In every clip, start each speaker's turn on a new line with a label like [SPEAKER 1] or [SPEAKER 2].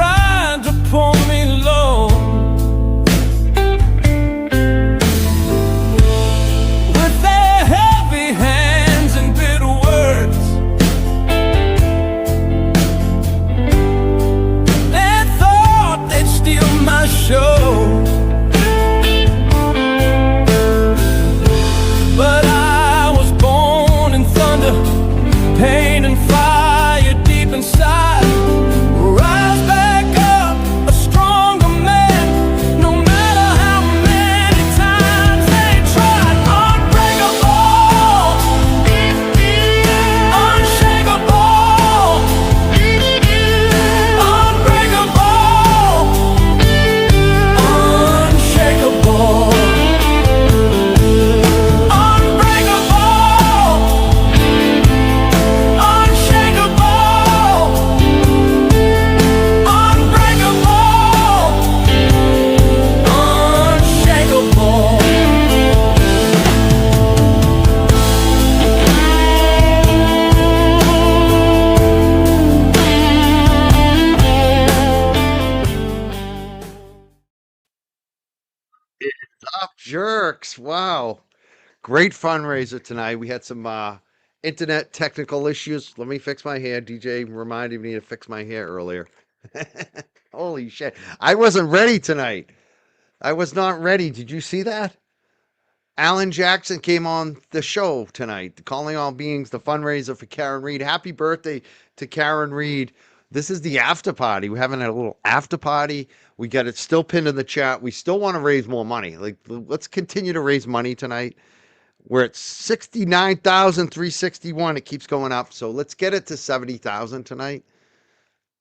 [SPEAKER 1] tried to pull me low with their heavy hands and bitter words. They thought they'd steal my show, but I was born in thunder, pain and fire deep inside. Rise back up, a stronger man, no matter how many times they tried. Unbreakable, unshakable, unbreakable, unshakable.
[SPEAKER 2] Up jerks. Wow. Great fundraiser tonight. We had some internet technical issues. Let me fix my hair. DJ reminded me to fix my hair earlier. Holy shit. I wasn't ready tonight. I was not ready. Did you see that? Alan Jackson came on the show tonight, Calling All Beings, the fundraiser for Karen Reed. Happy birthday to Karen Reed. This is the after party. We're having a little after party. We got it still pinned in the chat. We still want to raise more money. Like, let's continue to raise money tonight. We're at 69,361. It keeps going up. So let's get it to 70,000 tonight.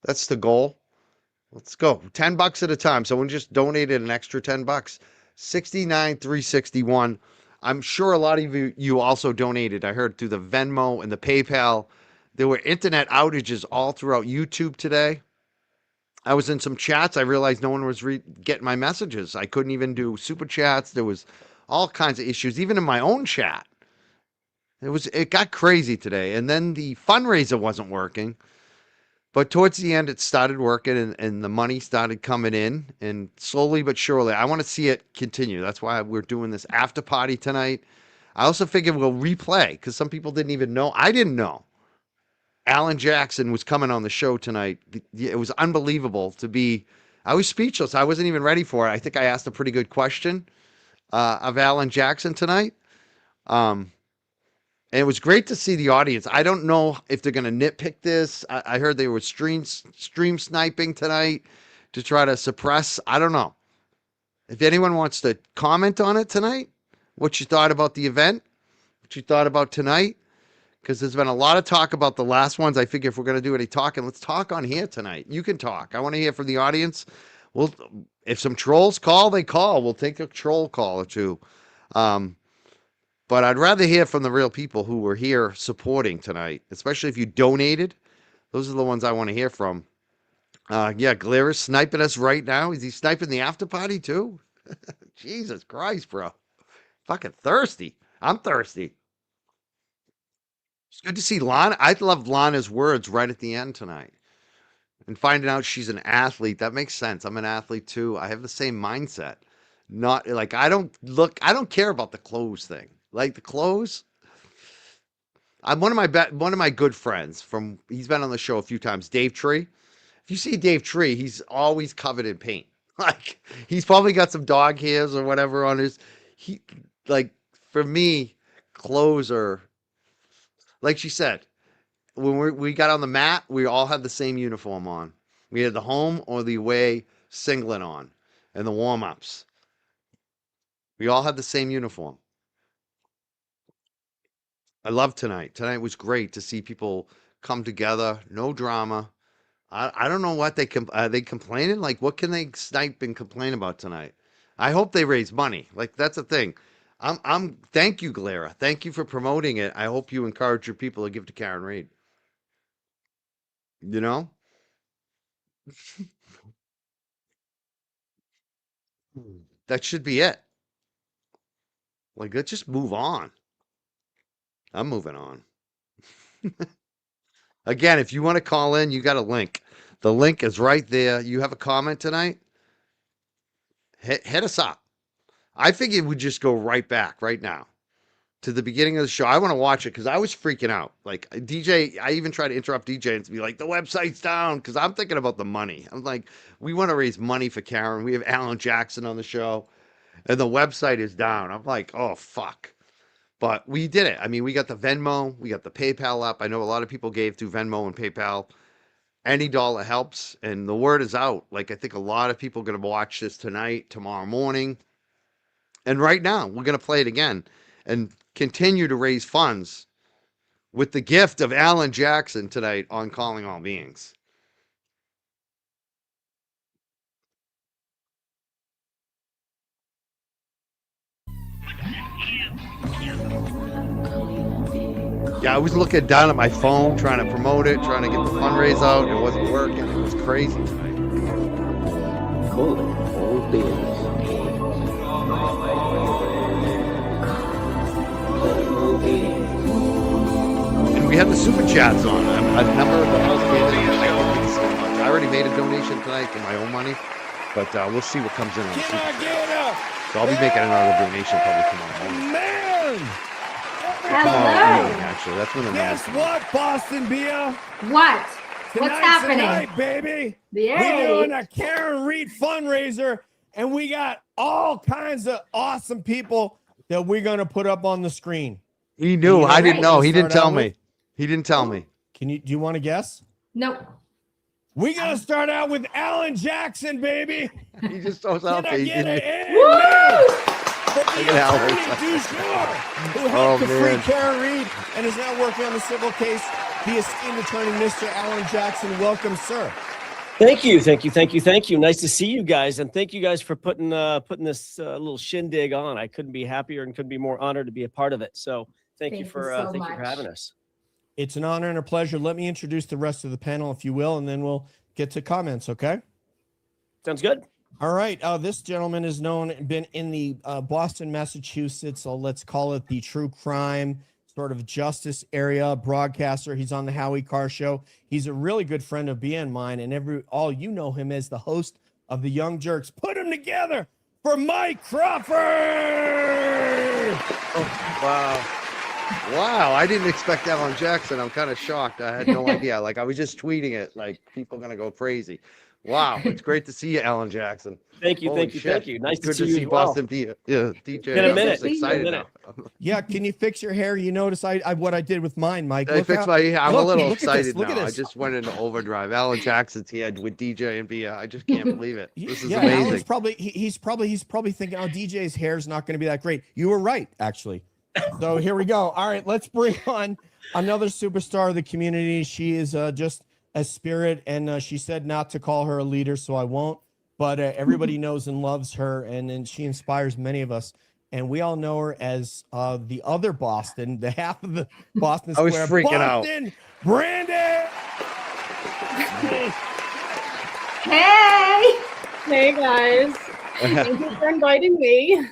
[SPEAKER 2] That's the goal. Let's go. $10 at a time. Someone just donated an extra $10. 69,361. I'm sure a lot of you also donated. I heard through the Venmo and the PayPal. There were internet outages all throughout YouTube today. I was in some chats. I realized no one was getting my messages. I couldn't even do super chats. There was all kinds of issues, even in my own chat. It got crazy today. And then the fundraiser wasn't working. But towards the end, it started working and the money started coming in. And slowly but surely, I want to see it continue. That's why we're doing this after party tonight. I also figured we'll replay because some people didn't even know. I didn't know Alan Jackson was coming on the show tonight. It was unbelievable to be. I was speechless. I wasn't even ready for it. I think I asked a pretty good question of Alan Jackson tonight. And it was great to see the audience. I don't know if they're going to nitpick this. I heard they were stream sniping tonight to try to suppress. I don't know. If anyone wants to comment on it tonight, what you thought about the event, what you thought about tonight, because there's been a lot of talk about the last ones. I figure if we're going to do any talking, let's talk on here tonight. You can talk. I want to hear from the audience. If some trolls call, they call. We'll take a troll call or two. But I'd rather hear from the real people who were here supporting tonight, especially if you donated. Those are the ones I want to hear from. Yeah, Glare is sniping us right now. Is he sniping the after party too? Jesus Christ, bro. Fucking thirsty. I'm thirsty. It's good to see Lana. I loved Lana's words right at the end tonight. And finding out she's an athlete, that makes sense. I'm an athlete too. I have the same mindset. Not like I don't care about the clothes thing. Like the clothes. I'm one of my good friends he's been on the show a few times, Dave Tree. If you see Dave Tree, he's always covered in paint. Like he's probably got some dog hairs or whatever on his like for me, clothes are like she said, when we got on the mat, we all had the same uniform on. We had the home or the away singlet on and the warm-ups. We all had the same uniform. I love tonight. Tonight was great to see people come together. No drama. I don't know what are they complaining? Like, what can they snipe and complain about tonight? I hope they raise money. Like, that's the thing. Thank you, Galera. Thank you for promoting it. I hope you encourage your people to give to Karen Reed. You know? That should be it. Like, let's just move on. I'm moving on. Again, if you want to call in, you got a link. The link is right there. You have a comment tonight? Hit us up. I figured we'd just go right back right now to the beginning of the show. I want to watch it because I was freaking out. Like DJ, I even tried to interrupt DJ and to be like, the website's down because I'm thinking about the money. I'm like, we want to raise money for Karen. We have Alan Jackson on the show, and the website is down. I'm like, oh fuck. But we did it. I mean, we got the Venmo, we got the PayPal up. I know a lot of people gave through Venmo and PayPal. Any dollar helps, and the word is out. Like I think a lot of people are going to watch this tonight, tomorrow morning, and right now we're going to play it again and continue to raise funds with the gift of Alan Jackson tonight on Calling All Beings. Yeah, I was looking down at my phone, trying to promote it, trying to get the fundraise out. It wasn't working. It was crazy tonight.
[SPEAKER 3] Calling all beings. Calling all beings.
[SPEAKER 2] And we had the super chats on. A number of the house gave it. Thank you so much. I already made a donation tonight for my own money, but we'll see what comes in on the super chat. So I'll be making another donation probably tomorrow morning.
[SPEAKER 4] Man!
[SPEAKER 2] Tomorrow evening, actually. That's when the
[SPEAKER 4] Guess
[SPEAKER 2] numbers come out.
[SPEAKER 4] what, Boston Bia?
[SPEAKER 5] What? What's
[SPEAKER 4] Tonight's
[SPEAKER 5] happening?
[SPEAKER 4] the night, baby.
[SPEAKER 5] Yay.
[SPEAKER 4] We're doing a Karen Reed fundraiser, and we got all kinds of awesome people that we're going to put up on the screen.
[SPEAKER 2] He knew.
[SPEAKER 4] You know
[SPEAKER 2] I didn't
[SPEAKER 4] what
[SPEAKER 2] know.
[SPEAKER 4] we're
[SPEAKER 2] He
[SPEAKER 4] gonna
[SPEAKER 2] didn't
[SPEAKER 4] start
[SPEAKER 2] tell
[SPEAKER 4] out
[SPEAKER 2] me.
[SPEAKER 4] with?
[SPEAKER 2] He didn't tell me.
[SPEAKER 4] Do you want to guess?
[SPEAKER 5] Nope.
[SPEAKER 4] We're going to start out with Alan Jackson, baby.
[SPEAKER 2] He just throws out
[SPEAKER 4] Can I
[SPEAKER 2] there.
[SPEAKER 4] get
[SPEAKER 2] He
[SPEAKER 4] it
[SPEAKER 2] didn't-
[SPEAKER 4] in,
[SPEAKER 5] Woo!
[SPEAKER 4] man? For the
[SPEAKER 2] Look at Alan.
[SPEAKER 4] attorney du jour, who
[SPEAKER 2] Oh,
[SPEAKER 4] helped to free
[SPEAKER 2] man.
[SPEAKER 4] Karen Reed and is now working on the civil case, the esteemed attorney, Mr. Alan Jackson. Welcome, sir.
[SPEAKER 3] Thank you, thank you, thank you, thank you. Nice to see you guys, and thank you guys for putting this little shindig on. I couldn't be happier and couldn't be more honored to be a part of it. So thank you
[SPEAKER 5] Thank you
[SPEAKER 3] for
[SPEAKER 5] so
[SPEAKER 3] thank you for
[SPEAKER 5] much.
[SPEAKER 3] having us.
[SPEAKER 4] It's an honor and a pleasure. Let me introduce the rest of the panel, if you will, and then we'll get to comments, okay?
[SPEAKER 3] Sounds good.
[SPEAKER 4] All right. This gentleman is been in the Boston, Massachusetts, so let's call it the true crime sort of justice area broadcaster. He's on the Howie Carr Show. He's a really good friend of BN mine, and all you know him as the host of the Young Jerks. Put them together for Mike Crawford.
[SPEAKER 3] Oh, wow.
[SPEAKER 2] Wow, I didn't expect Alan Jackson. I'm kind of shocked. I had no idea. Like I was just tweeting it. Like people are gonna go crazy. Wow, it's great to see you, Alan Jackson.
[SPEAKER 3] Thank you,
[SPEAKER 2] Holy
[SPEAKER 3] thank you,
[SPEAKER 2] shit.
[SPEAKER 3] thank you. Nice
[SPEAKER 2] Good
[SPEAKER 3] to see you as well.
[SPEAKER 2] Boston DJ. Yeah, DJ.
[SPEAKER 3] In a
[SPEAKER 2] I'm
[SPEAKER 3] minute.
[SPEAKER 2] just excited
[SPEAKER 3] In a minute.
[SPEAKER 2] now.
[SPEAKER 4] Yeah, can you fix your hair? You notice I what I did with mine, Mike.
[SPEAKER 2] I
[SPEAKER 4] Look
[SPEAKER 2] fixed
[SPEAKER 4] how-
[SPEAKER 2] my. I'm
[SPEAKER 4] look,
[SPEAKER 2] a little
[SPEAKER 4] look at this,
[SPEAKER 2] excited
[SPEAKER 4] look at
[SPEAKER 2] now. I
[SPEAKER 4] this.
[SPEAKER 2] just went into overdrive. Alan Jackson's here with DJ and Bia. I just can't believe it. This is
[SPEAKER 4] yeah,
[SPEAKER 2] amazing.
[SPEAKER 4] Alan's probably he's probably thinking, oh, DJ's hair's not going to be that great. You were right, actually. So here we go. All right, let's bring on another superstar of the community. She is just a spirit, and she said not to call her a leader, so I won't. But everybody knows and loves her, and she inspires many of us. And we all know her as the other Boston, the half of the Boston
[SPEAKER 2] I was
[SPEAKER 4] Square.
[SPEAKER 2] freaking out.
[SPEAKER 4] Boston, Brandon.
[SPEAKER 5] Hey!
[SPEAKER 6] Hey guys, thank you for inviting me.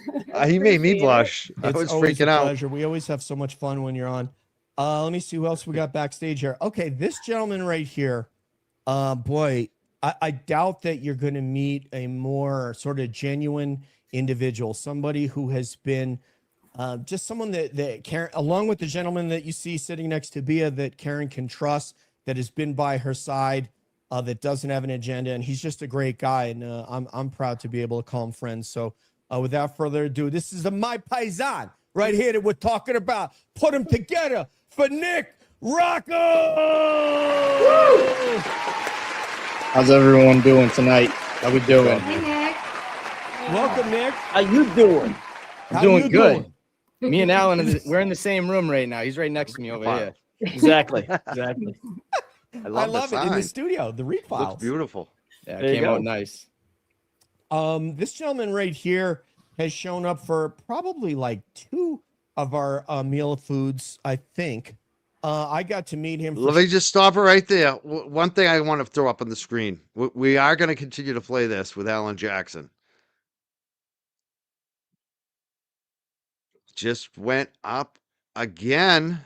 [SPEAKER 2] He made me
[SPEAKER 6] Appreciate it.
[SPEAKER 2] blush. I was
[SPEAKER 4] always
[SPEAKER 2] freaking
[SPEAKER 4] a
[SPEAKER 2] out.
[SPEAKER 4] pleasure. We always have so much fun when you're on. Let me see who else we got backstage here. Okay, this gentleman right here. Boy, I doubt that you're going to meet a more sort of genuine individual, somebody who has been just someone that Karen, along with the gentleman that you see sitting next to Bia, that Karen can trust, that has been by her side, that doesn't have an agenda, and he's just a great guy, and I'm proud to be able to call him friends. So without further ado, this is a My Paisan right here that we're talking about. Put them together for Nick Rocco.
[SPEAKER 7] How's everyone doing tonight? How we doing?
[SPEAKER 5] Hey, Nick.
[SPEAKER 4] Welcome, Nick.
[SPEAKER 3] How you doing?
[SPEAKER 4] How
[SPEAKER 7] Doing
[SPEAKER 4] you
[SPEAKER 7] good.
[SPEAKER 4] doing?
[SPEAKER 7] Me and Alan, we're in the same room right now. He's right next to me over here.
[SPEAKER 3] Exactly. Exactly.
[SPEAKER 2] I
[SPEAKER 4] I
[SPEAKER 2] love,
[SPEAKER 4] love
[SPEAKER 2] the
[SPEAKER 4] it in the
[SPEAKER 2] sign.
[SPEAKER 4] studio. The read
[SPEAKER 2] Looks
[SPEAKER 4] files.
[SPEAKER 2] beautiful.
[SPEAKER 7] Yeah, it
[SPEAKER 3] There you
[SPEAKER 7] came
[SPEAKER 3] go.
[SPEAKER 7] out nice.
[SPEAKER 4] This gentleman right here has shown up for probably like 2 of our meal of foods, I think. I got to meet him.
[SPEAKER 2] Let me just stop it right there. One thing I want to throw up on the screen. We are going to continue to play this with Alan Jackson. Just went up again.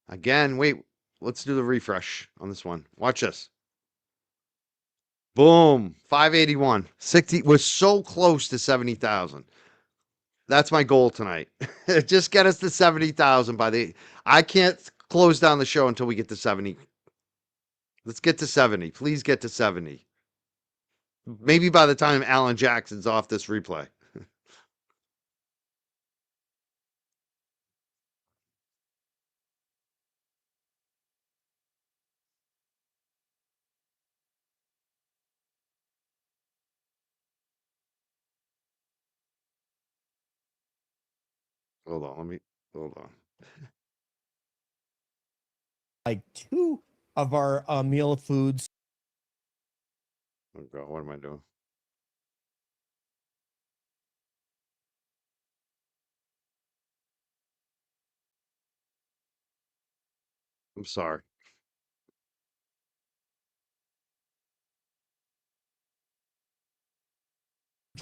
[SPEAKER 2] Again, wait. Let's do the refresh on this one. Watch this. Boom. 581. 60. We're so close to 70,000. That's my goal tonight. Just get us to 70,000 by the. I can't close down the show until we get to 70. Let's get to 70. Please get to 70. Maybe by the time Alan Jackson's off this replay. Hold on. Hold on.
[SPEAKER 4] Like 2 of our meal foods.
[SPEAKER 2] Oh God, what am I doing? I'm sorry.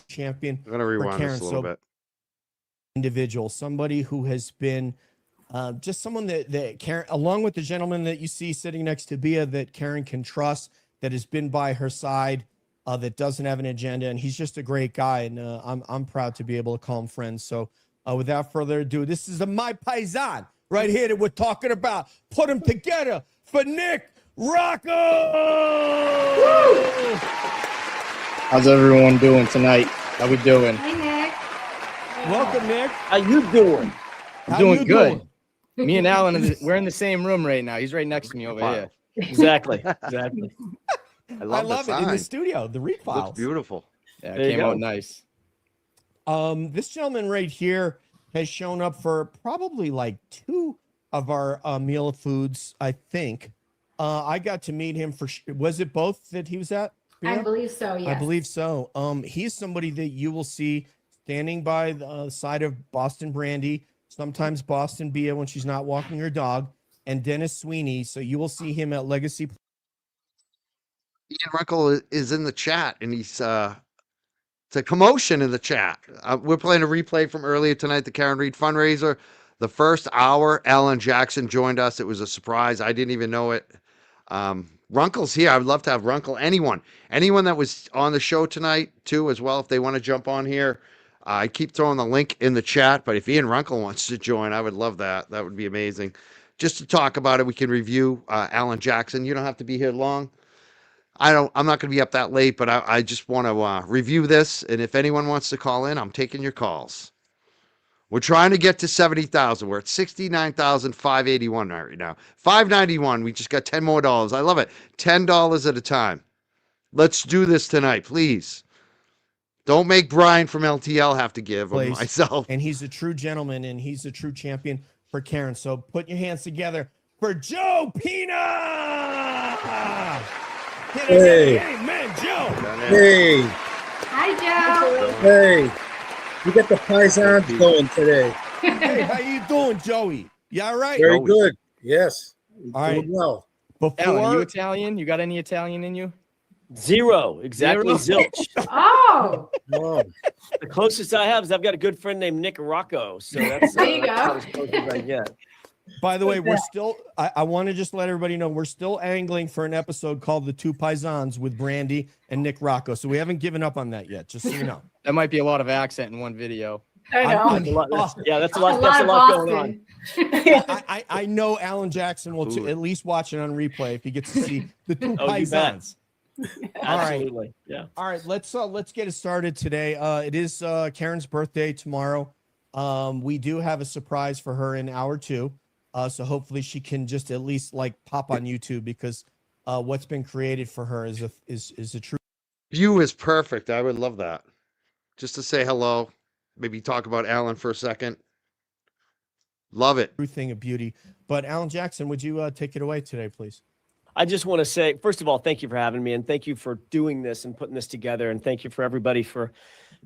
[SPEAKER 4] Champion
[SPEAKER 2] I'm gonna
[SPEAKER 4] for
[SPEAKER 2] rewind
[SPEAKER 4] Karen.
[SPEAKER 2] this a little bit.
[SPEAKER 4] Individual, somebody who has been just someone that Karen, along with the gentleman that you see sitting next to Bia, that Karen can trust, that has been by her side, that doesn't have an agenda, and he's just a great guy, and I'm proud to be able to call him friends. So without further ado, this is my paisan right here that we're talking about. Put them together for Nick Rocco.
[SPEAKER 7] How's everyone doing tonight? How we doing?
[SPEAKER 6] Hi, Nick.
[SPEAKER 4] Welcome, Nick.
[SPEAKER 3] How you doing?
[SPEAKER 7] I'm
[SPEAKER 4] How
[SPEAKER 7] doing
[SPEAKER 4] you
[SPEAKER 7] good.
[SPEAKER 4] doing?
[SPEAKER 7] Me and Alan, we're in the same room right now. He's right next to me over here.
[SPEAKER 3] Exactly. Exactly.
[SPEAKER 2] I
[SPEAKER 4] I
[SPEAKER 2] love,
[SPEAKER 4] love
[SPEAKER 2] the
[SPEAKER 4] it in the
[SPEAKER 2] sign.
[SPEAKER 4] studio. The read
[SPEAKER 2] Looks
[SPEAKER 4] files.
[SPEAKER 2] beautiful.
[SPEAKER 7] Yeah,
[SPEAKER 3] There
[SPEAKER 7] it
[SPEAKER 3] you
[SPEAKER 7] came
[SPEAKER 3] go.
[SPEAKER 7] out nice.
[SPEAKER 4] This gentleman right here has shown up for probably like 2 of our meal foods, I think. I got to meet him for, was it both that he was at?
[SPEAKER 6] I
[SPEAKER 4] Bea?
[SPEAKER 6] believe so, yes.
[SPEAKER 4] I believe so. He's somebody that you will see standing by the side of Boston Brandy, sometimes Boston Bia when she's not walking her dog, and Dennis Sweeney. So you will see him at Legacy.
[SPEAKER 2] Ian Runkle is in the chat, and he's it's a commotion in the chat. We're playing a replay from earlier tonight, the Karen Reed fundraiser. The first hour, Alan Jackson joined us. It was a surprise. I didn't even know it. Runkle's here. I would love to have Runkle. Anyone that was on the show tonight too, as well, if they want to jump on here. I keep throwing the link in the chat, but if Ian Runkle wants to join, I would love that. That would be amazing. Just to talk about it, we can review Alan Jackson. You don't have to be here long. I'm not going to be up that late, but I just want to review this. And if anyone wants to call in, I'm taking your calls. We're trying to get to 70,000. We're at 69,581 right now. 591. We just got 10 more dollars. I love it. $10 at a time. Let's do this tonight, please. Don't make Brian from LTL have to give, or
[SPEAKER 4] Place.
[SPEAKER 2] myself.
[SPEAKER 4] And he's a true gentleman, and he's a true champion for Karen. So put your hands together for Joe Pina.
[SPEAKER 5] Hey.
[SPEAKER 4] Man, Joe.
[SPEAKER 5] Hey,
[SPEAKER 6] Hi, Joe.
[SPEAKER 5] hey, you got the paisans going today.
[SPEAKER 4] Hey, how you doing, Joey? You all right?
[SPEAKER 5] Very
[SPEAKER 2] Joey's-
[SPEAKER 5] good. Yes.
[SPEAKER 4] All right.
[SPEAKER 5] Doing well.
[SPEAKER 7] Alan, you
[SPEAKER 4] Before
[SPEAKER 7] Italian? You got any Italian in you?
[SPEAKER 3] Zero. Exactly.
[SPEAKER 7] Zero?
[SPEAKER 3] Zilch.
[SPEAKER 6] Oh,
[SPEAKER 5] Oh,
[SPEAKER 3] The closest I have is I've got a good friend named Nick Rocco. So that's,
[SPEAKER 6] There you
[SPEAKER 3] that's
[SPEAKER 6] go.
[SPEAKER 3] about as close as I get.
[SPEAKER 4] By the way, we're still, I want to just let everybody know we're still angling for an episode called The Two Paisans with Brandy and Nick Rocco. So we haven't given up on that yet, just so you know.
[SPEAKER 7] That might be a lot of accent in one video.
[SPEAKER 6] I
[SPEAKER 4] I'm-
[SPEAKER 6] know.
[SPEAKER 3] That's a
[SPEAKER 6] A
[SPEAKER 3] lot.
[SPEAKER 6] lot
[SPEAKER 3] That's a
[SPEAKER 6] of
[SPEAKER 3] lot going on.
[SPEAKER 6] Boston.
[SPEAKER 4] I know Alan Jackson will
[SPEAKER 2] Food.
[SPEAKER 4] at least watch it on replay if he gets to see the two
[SPEAKER 3] Oh, you bet.
[SPEAKER 4] Paisans. All right.
[SPEAKER 3] Absolutely. Yeah.
[SPEAKER 4] All right, let's get it started today. It is Karen's birthday tomorrow. We do have a surprise for her in hour 2. So hopefully she can just at least like pop on YouTube, because what's been created for her is a true
[SPEAKER 2] View is perfect. I would love that. Just to say hello. Maybe talk about Alan for a second. Love it.
[SPEAKER 4] thing of beauty. But Alan Jackson, would you take it away today, please?
[SPEAKER 3] I just want to say, first of all, thank you for having me, and thank you for doing this and putting this together, and thank you for everybody for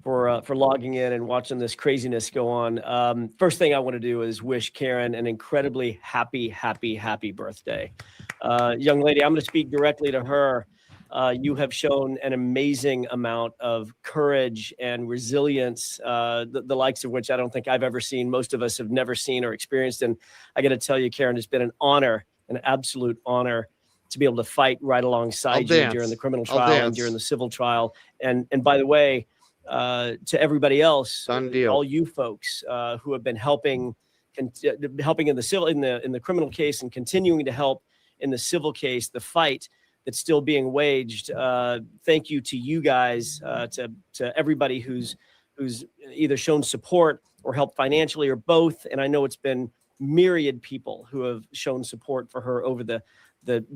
[SPEAKER 3] logging in and watching this craziness go on. First thing I want to do is wish Karen an incredibly happy birthday. Young lady, I'm going to speak directly to her. You have shown an amazing amount of courage and resilience, the likes of which I don't think I've ever seen. Most of us have never seen or experienced. And I got to tell you, Karen, it's been an honor, an absolute honor to be able to fight right alongside you during the criminal trial and during the civil trial. And by the way, to everybody else,
[SPEAKER 2] Done deal.
[SPEAKER 3] all you folks who have been helping in the civil, in the criminal case, and continuing to help in the civil case, the fight that's still being waged. Thank you to you guys, to everybody who's either shown support or helped financially or both. And I know it's been myriad people who have shown support for her over the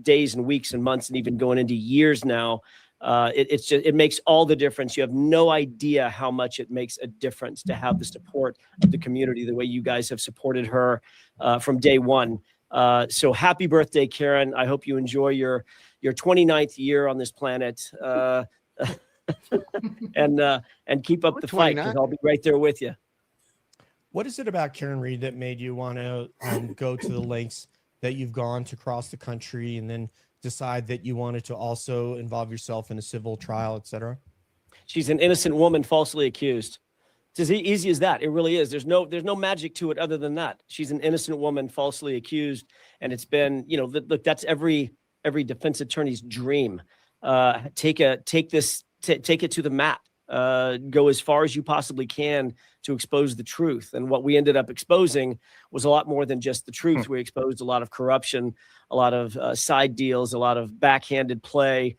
[SPEAKER 3] days and weeks and months and even going into years now. It makes all the difference. You have no idea how much it makes a difference to have the support of the community the way you guys have supported her from day one. So happy birthday, Karen. I hope you enjoy your 29th year on this planet. And keep up the fight, because I'll be right there with you.
[SPEAKER 4] What is it about Karen Reed that made you want to go to the lengths that you've gone to cross the country and then decide that you wanted to also involve yourself in a civil trial, etc.?
[SPEAKER 3] She's an innocent woman falsely accused. It's as easy as that. It really is. There's no magic to it other than that. She's an innocent woman falsely accused. And it's been, look, that's every defense attorney's dream. Take it to the mat. Go as far as you possibly can to expose the truth. And what we ended up exposing was a lot more than just the truth. We exposed a lot of corruption, a lot of side deals, a lot of backhanded play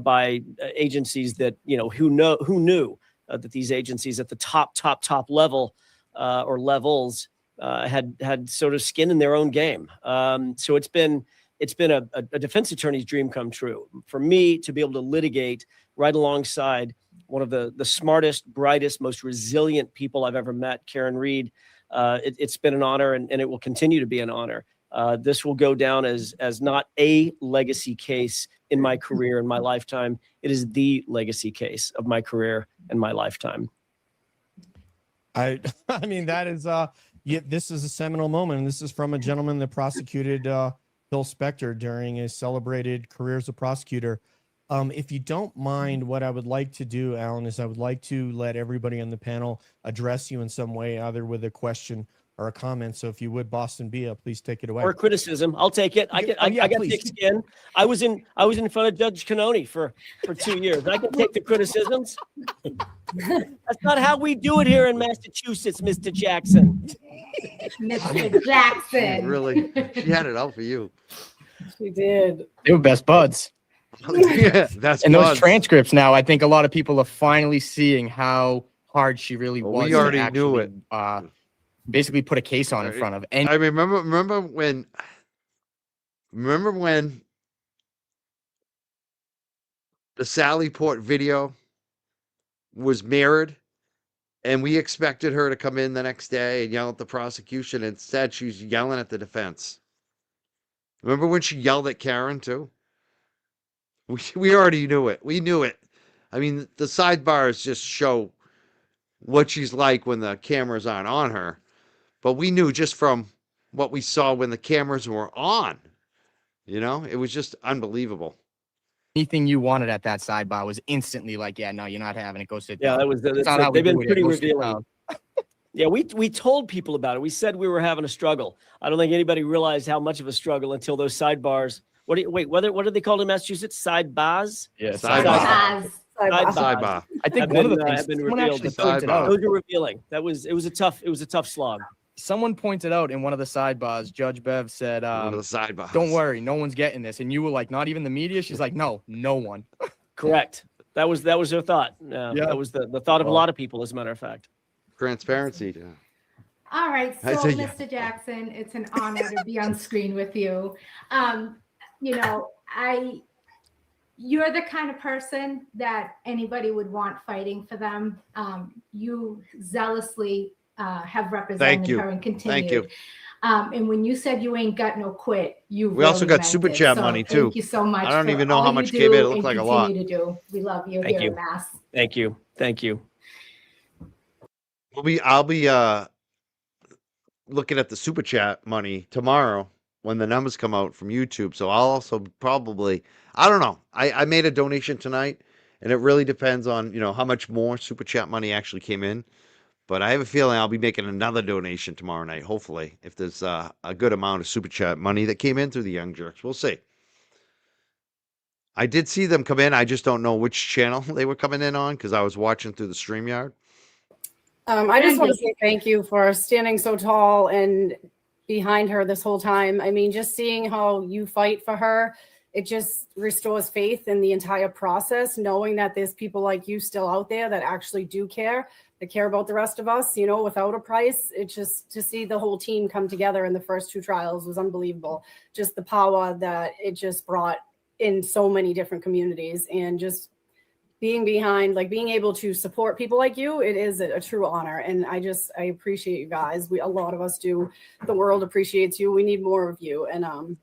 [SPEAKER 3] by agencies that, who knew that these agencies at the top level or levels had sort of skin in their own game. So it's been a defense attorney's dream come true for me to be able to litigate right alongside one of the smartest, brightest, most resilient people I've ever met, Karen Reed. It's been an honor, and it will continue to be an honor. This will go down as not a legacy case in my career, in my lifetime. It is the legacy case of my career and my lifetime.
[SPEAKER 4] I mean, that is this is a seminal moment, and this is from a gentleman that prosecuted Bill Spector during his celebrated career as a prosecutor. If you don't mind, what I would like to do, Alan, is I would like to let everybody on the panel address you in some way, either with a question or a comment. So if you would, Boston Bia, please take it away.
[SPEAKER 3] Or criticism. I'll take it. I got thick skin. I was in front of Judge Cannoni for 2 years. I can take the criticisms. That's not how we do it here in Massachusetts, Mr. Jackson.
[SPEAKER 6] Mr. Jackson.
[SPEAKER 2] Really, she had it out for you.
[SPEAKER 6] She did.
[SPEAKER 7] They were best buds.
[SPEAKER 2] Yeah, that's
[SPEAKER 7] And those
[SPEAKER 2] buds.
[SPEAKER 7] transcripts now, I think a lot of people are finally seeing how hard she really
[SPEAKER 2] Well,
[SPEAKER 7] was.
[SPEAKER 2] we
[SPEAKER 7] to
[SPEAKER 2] already knew
[SPEAKER 7] actually, basically put a case on in front of. And
[SPEAKER 2] I remember when the Sally Port video was mirrored, and we expected her to come in the next day and yell at the prosecution. Instead, she's yelling at the defense. Remember when she yelled at Karen too? We already knew it. We knew it. I mean, the sidebars just show what she's like when the cameras aren't on her. But we knew just from what we saw when the cameras were on. It was just unbelievable.
[SPEAKER 7] anything you wanted at that sidebar was instantly like, yeah, no, you're not having it. Go sit
[SPEAKER 3] Yeah,
[SPEAKER 7] down.
[SPEAKER 3] that was
[SPEAKER 7] That's not how we
[SPEAKER 3] they've been
[SPEAKER 7] do it
[SPEAKER 3] pretty
[SPEAKER 7] most of the
[SPEAKER 3] revealing.
[SPEAKER 7] time.
[SPEAKER 3] Yeah, we told people about it. We said we were having a struggle. I don't think anybody realized how much of a struggle until those sidebars. What do they call it in Massachusetts? Sidebars?
[SPEAKER 7] Yeah,
[SPEAKER 2] Sidebar.
[SPEAKER 6] Sidebar.
[SPEAKER 7] I think
[SPEAKER 3] Have
[SPEAKER 7] one of the
[SPEAKER 3] been,
[SPEAKER 7] things
[SPEAKER 3] have been
[SPEAKER 7] someone
[SPEAKER 3] revealed.
[SPEAKER 7] actually pointed
[SPEAKER 2] Sidebar.
[SPEAKER 7] out.
[SPEAKER 3] Those are revealing. It was a tough slog.
[SPEAKER 7] Someone pointed out in one of the sidebars, Judge Bev said,
[SPEAKER 2] One of the sidebars.
[SPEAKER 7] "Don't worry, no one's getting this." And you were like, "Not even the media." She's like, "No, no one."
[SPEAKER 3] Correct. That was her thought.
[SPEAKER 7] Yeah.
[SPEAKER 3] That was the thought of a lot of people, as a matter of fact.
[SPEAKER 2] Transparency. Yeah.
[SPEAKER 6] All right, so
[SPEAKER 2] I say yeah.
[SPEAKER 6] Mr. Jackson, it's an honor to be on screen with you. You're the kind of person that anybody would want fighting for them. You zealously have represented
[SPEAKER 2] you.
[SPEAKER 6] her and continued.
[SPEAKER 2] Thank you.
[SPEAKER 6] And when you said you ain't got no quit, you
[SPEAKER 2] We also
[SPEAKER 6] really
[SPEAKER 2] got
[SPEAKER 6] meant
[SPEAKER 2] super
[SPEAKER 6] it.
[SPEAKER 2] chat
[SPEAKER 6] So
[SPEAKER 2] money, too.
[SPEAKER 6] Thank you so much.
[SPEAKER 2] I don't
[SPEAKER 6] for
[SPEAKER 2] even know
[SPEAKER 6] all
[SPEAKER 2] how
[SPEAKER 6] you
[SPEAKER 2] much
[SPEAKER 6] do
[SPEAKER 2] came in. It looked
[SPEAKER 6] and
[SPEAKER 2] like a lot.
[SPEAKER 6] continue to do. We love you
[SPEAKER 3] Thank
[SPEAKER 6] here
[SPEAKER 3] you.
[SPEAKER 6] in Mass.
[SPEAKER 3] Thank you. Thank you.
[SPEAKER 2] I'll be looking at the super chat money tomorrow when the numbers come out from YouTube. So I'll also probably, I don't know. I made a donation tonight, and it really depends on, how much more super chat money actually came in. But I have a feeling I'll be making another donation tomorrow night, hopefully, if there's a good amount of super chat money that came in through the Young Jerks. We'll see. I did see them come in. I just don't know which channel they were coming in on because I was watching through the StreamYard.
[SPEAKER 8] I just want to say thank you for standing so tall and behind her this whole time. I mean, just seeing how you fight for her, it just restores faith in the entire process, knowing that there's people like you still out there that actually do care, that care about the rest of us, you know, without a price. It's just to see the whole team come together in the first 2 trials was unbelievable. Just the power that it just brought in so many different communities, and just being behind, like being able to support people like you, it is a true honor. And I appreciate you guys. A lot of us do. The world appreciates you. We need more of you. And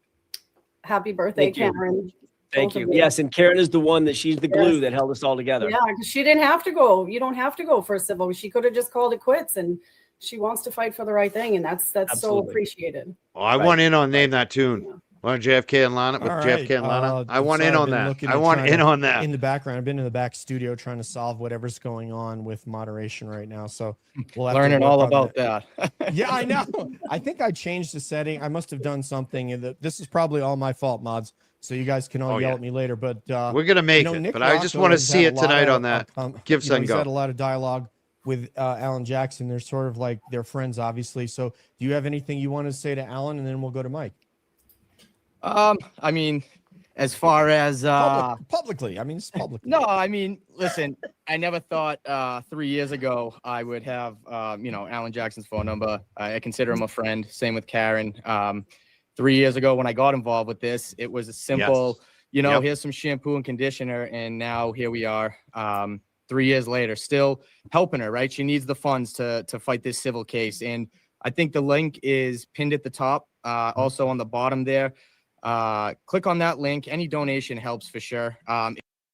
[SPEAKER 8] happy birthday,
[SPEAKER 3] Thank you.
[SPEAKER 8] Karen.
[SPEAKER 3] Thank
[SPEAKER 8] Both of
[SPEAKER 3] you. Yes, and Karen is the one that she's the glue that held us all together.
[SPEAKER 8] Yeah, because she didn't have to go. You don't have to go for a civil. She could have just called it quits, and she wants to fight for the right thing, and that's so
[SPEAKER 3] Absolutely.
[SPEAKER 8] appreciated.
[SPEAKER 2] Oh, I want in on Name That Tune.
[SPEAKER 8] Yeah.
[SPEAKER 2] Want JFK and Lana with
[SPEAKER 4] All
[SPEAKER 2] JFK and Lana?
[SPEAKER 4] right,
[SPEAKER 2] I want
[SPEAKER 4] so
[SPEAKER 2] in
[SPEAKER 4] I've
[SPEAKER 2] on
[SPEAKER 4] been
[SPEAKER 2] that.
[SPEAKER 4] looking
[SPEAKER 2] I
[SPEAKER 4] to
[SPEAKER 2] want
[SPEAKER 4] try
[SPEAKER 2] in
[SPEAKER 4] to-
[SPEAKER 2] on that.
[SPEAKER 4] In the background, I've been in the back studio trying to solve whatever's going on with moderation right now. So we'll have to
[SPEAKER 7] Learning
[SPEAKER 4] work
[SPEAKER 7] all
[SPEAKER 4] on
[SPEAKER 7] about
[SPEAKER 4] that.
[SPEAKER 7] that.
[SPEAKER 4] Yeah, I know. I think I changed the setting. I must have done something. And this is probably all my fault, mods. So you guys can all
[SPEAKER 2] Oh,
[SPEAKER 4] yell
[SPEAKER 2] yeah.
[SPEAKER 4] at me later. But
[SPEAKER 2] We're gonna make it,
[SPEAKER 4] Nick
[SPEAKER 2] but I just
[SPEAKER 4] Rocco
[SPEAKER 2] want to
[SPEAKER 4] has
[SPEAKER 2] see
[SPEAKER 4] had
[SPEAKER 2] it
[SPEAKER 4] a lot
[SPEAKER 2] tonight
[SPEAKER 4] of,
[SPEAKER 2] on that. Give,
[SPEAKER 4] you know,
[SPEAKER 2] send,
[SPEAKER 4] he's
[SPEAKER 2] go.
[SPEAKER 4] had a lot of dialogue with Alan Jackson. They're sort of like they're friends, obviously. So do you have anything you want to say to Alan, and then we'll go to Mike?
[SPEAKER 7] I mean, as far as
[SPEAKER 4] Publicly, I mean, it's publicly.
[SPEAKER 7] no, I mean, listen, I never thought 3 years ago I would have you know, Alan Jackson's phone number. I consider him a friend. Same with Karen. 3 years ago when I got involved with this, it was a simple, you know,
[SPEAKER 2] Yep.
[SPEAKER 7] here's some shampoo and conditioner, and now here we are. 3 years later, still helping her, right? She needs the funds to fight this civil case. And I think the link is pinned at the top, also on the bottom there. Click on that link. Any donation helps for sure.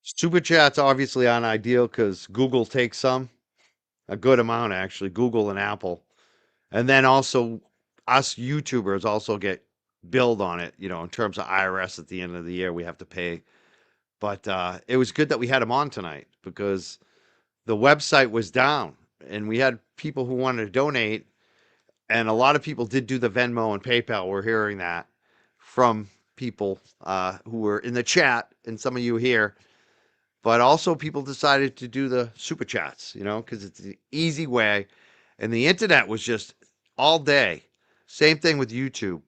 [SPEAKER 2] Super chats obviously aren't ideal because Google takes some, a good amount actually, Google and Apple. And then also us YouTubers also get billed on it, you know, in terms of IRS at the end of the year, we have to pay. But it was good that we had him on tonight because the website was down and we had people who wanted to donate. And a lot of people did do the Venmo and PayPal. We're hearing that from people who were in the chat and some of you here. But also people decided to do the super chats, you know, because it's the easy way. And the internet was just all day. Same thing with YouTube.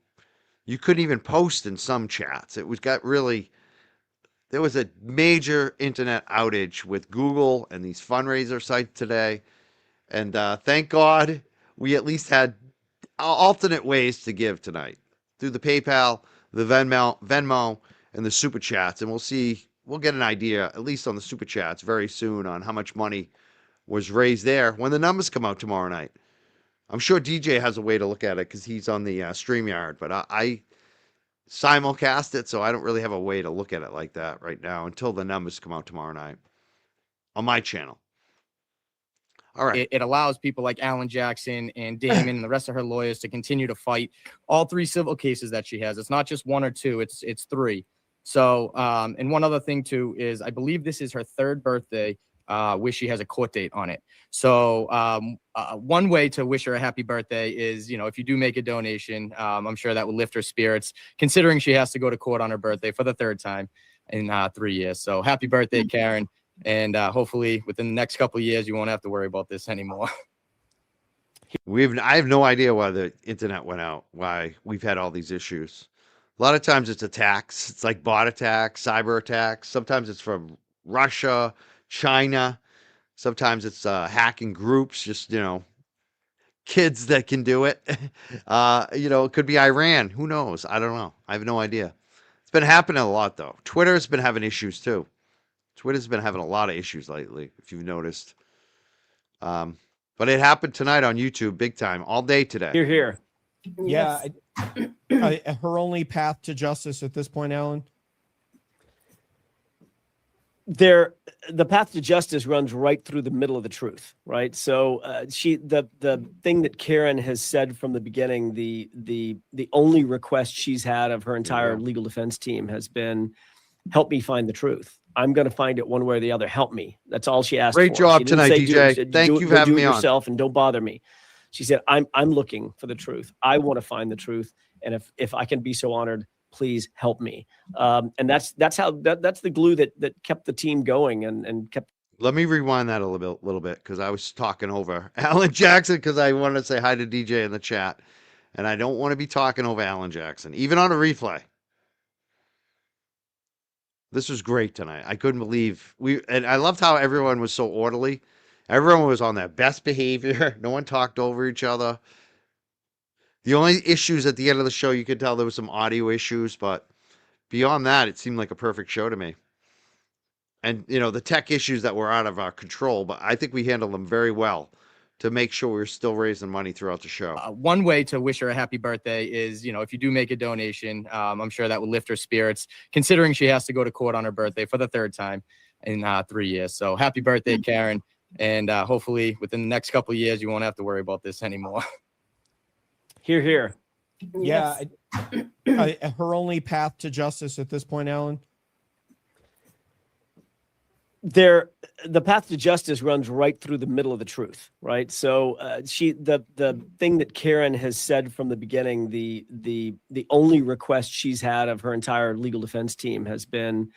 [SPEAKER 2] You couldn't even post in some chats. It was there was a major internet outage with Google and these fundraiser sites today. And thank God we at least had alternate ways to give tonight through the PayPal, the Venmo, and the super chats. And we'll get an idea, at least on the super chats very soon, on how much money was raised there when the numbers come out tomorrow night. I'm sure DJ has a way to look at it because he's on the StreamYard, but I simulcast it, so I don't really have a way to look at it like that right now until the numbers come out tomorrow night on my channel. All right.
[SPEAKER 7] It allows people like Alan Jackson and Damon and the rest of her lawyers to continue to fight all 3 civil cases that she has. It's not just 1 or 2, it's 3. So, and one other thing too is I believe this is her 3rd birthday, where she has a court date on it. So, one way to wish her a happy birthday is, you know, if you do make a donation, I'm sure that will lift her spirits, considering she has to go to court on her birthday for the 3rd time in 3 years. So happy birthday, Karen. And hopefully within the next couple of years, you won't have to worry about this anymore.
[SPEAKER 2] I have no idea why the internet went out, why we've had all these issues. A lot of times it's attacks. It's like bot attacks, cyber attacks. Sometimes it's from Russia, China. Sometimes it's hacking groups, just, you know, kids that can do it. You know, it could be Iran. Who knows? I don't know. I have no idea. It's been happening a lot, though. Twitter's been having issues, too. Twitter's been having a lot of issues lately, if you've noticed. But it happened tonight on YouTube, big time, all day today.
[SPEAKER 3] You're here.
[SPEAKER 4] Yeah. Her only path to justice at this point, Alan?
[SPEAKER 3] The path to justice runs right through the middle of the truth, right? So the thing that Karen has said from the beginning, the only request she's had of her entire legal defense team has been, help me find the truth. I'm going to find it one way or the other. Help me. That's all she asked for.
[SPEAKER 2] Great job
[SPEAKER 3] She didn't
[SPEAKER 2] tonight,
[SPEAKER 3] say,
[SPEAKER 2] DJ. Thank you for having me on.
[SPEAKER 3] yourself and don't bother me. She said, I'm looking for the truth. I want to find the truth. And if I can be so honored, please help me. And that's the glue that kept the team going and kept.
[SPEAKER 2] Let me rewind that a little bit because I was talking over Alan Jackson because I wanted to say hi to DJ in the chat, and I don't want to be talking over Alan Jackson, even on a replay. This was great tonight. I couldn't believe and I loved how everyone was so orderly. Everyone was on their best behavior. No one talked over each other. The only issues at the end of the show, you could tell there was some audio issues, but beyond that, it seemed like a perfect show to me. And, the tech issues that were out of our control, but I think we handled them very well to make sure we were still raising money throughout the show.
[SPEAKER 7] One way to wish her a happy birthday is, if you do make a donation, I'm sure that will lift her spirits, considering she has to go to court on her birthday for the third time in 3 years. So happy birthday, Karen. And hopefully within the next couple of years, you won't have to worry about this anymore.
[SPEAKER 3] Hear, hear.
[SPEAKER 4] Yeah. Her only path to justice at this point, Alan?
[SPEAKER 3] The path to justice runs right through the middle of the truth, right? So the thing that Karen has said from the beginning, the only request she's had of her entire legal defense team has been,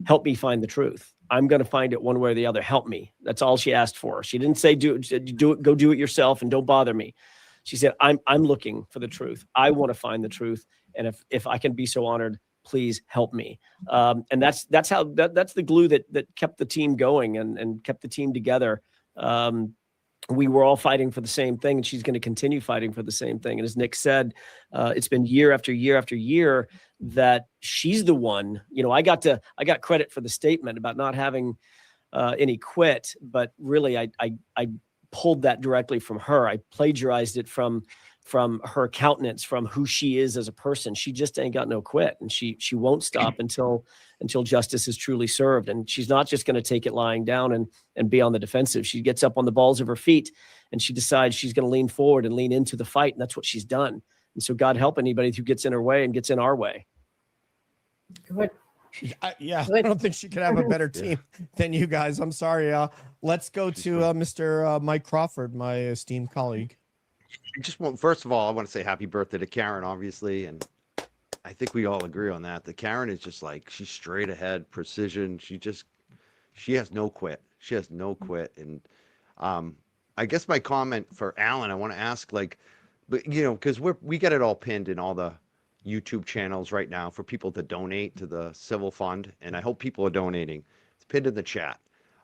[SPEAKER 3] help me find the truth. I'm going to find it one way or the other. Help me. That's all she asked for. She didn't say do it, go do it yourself and don't bother me. She said, I'm looking for the truth. I want to find the truth. And if I can be so honored, please help me. And that's the glue that kept the team going and kept the team together. We were all fighting for the same thing, and she's going to continue fighting for the same thing. And as Nick said, it's been year after year after year that she's the one. I got credit for the statement about not having any quit, but really I pulled that directly from her. I plagiarized it from her countenance, from who she is as a person. She just ain't got no quit, and she won't stop until justice is truly served. And she's not just going to take it lying down and be on the defensive. She gets up on the balls of her feet and she decides she's going to lean forward and lean into the fight. And that's what she's done. And so God help anybody who gets in her way and gets in our way.
[SPEAKER 8] Good.
[SPEAKER 4] I don't think she could have a better team than you guys. I'm sorry. Let's go to Mr. Mike Crawford, my esteemed colleague.
[SPEAKER 2] First of all, I want to say happy birthday to Karen, obviously. And I think we all agree on that. The Karen is just like, she's straight ahead, precision. She has no quit. She has no quit. And I guess my comment for Alan, I want to ask, because we get it all pinned in all the YouTube channels right now for people to donate to the civil fund. And I hope people are donating. It's pinned in the chat.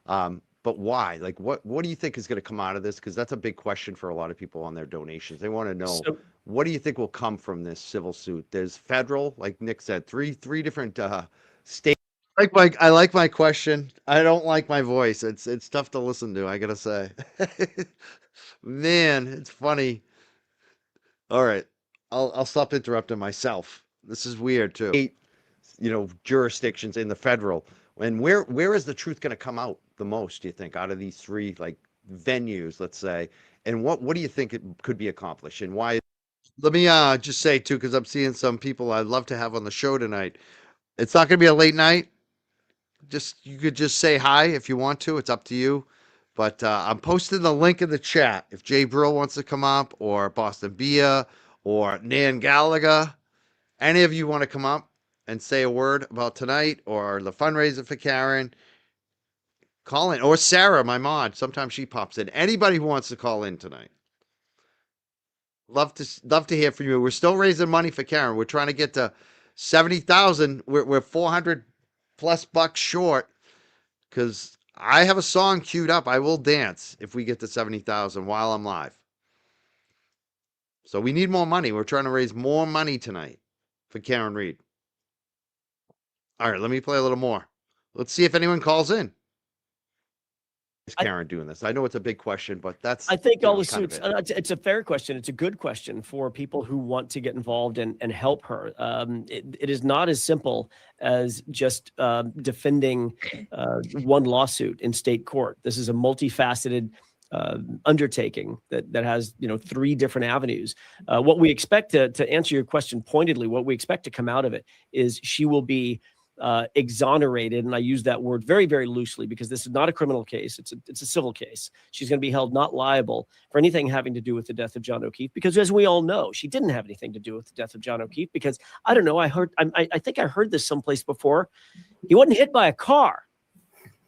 [SPEAKER 2] But why? What do you think is going to come out of this? Because that's a big question for a lot of people on their donations. They want to know, what do you think will come from this civil suit? There's federal, like Nick said, three different states. I like my question. I don't like my voice. It's tough to listen to, I gotta say. Man, it's funny. All right, I'll stop interrupting myself. This is weird too. 8, jurisdictions in the federal. And where is the truth going to come out the most, do you think, out of these 3 venues, let's say? And what do you think it could be accomplished, and why? Let me just say too, because I'm seeing some people I'd love to have on the show tonight. It's not going to be a late night. You could just say hi if you want to. It's up to you. But I'm posting the link in the chat if Jay Brill wants to come up, or Boston Bia, or Nan Gallagher. Any of you want to come up and say a word about tonight or the fundraiser for Karen, call in. Or Sarah, my mod. Sometimes she pops in. Anybody who wants to call in tonight. Love to hear from you. We're still raising money for Karen. We're trying to get to 70,000. We're 400 plus bucks short, because I have a song queued up. I will dance if we get to 70,000 while I'm live. So we need more money. We're trying to raise more money tonight for Karen Reed. All right, let me play a little more. Let's see if anyone calls in. Is Karen doing this? I know it's a big question, but
[SPEAKER 3] I think all the suits, it's a fair question. It's a good question for people who want to get involved and help her. It is not as simple as just defending one lawsuit in state court. This is a multifaceted undertaking that has 3 different avenues. What we expect to answer your question pointedly, what we expect to come out of it is she will be exonerated, and I use that word very, very loosely because this is not a criminal case. It's a civil case. She's going to be held not liable for anything having to do with the death of John O'Keefe, because as we all know, she didn't have anything to do with the death of John O'Keefe, because I don't know, I think I heard this someplace before. He wasn't hit by a car.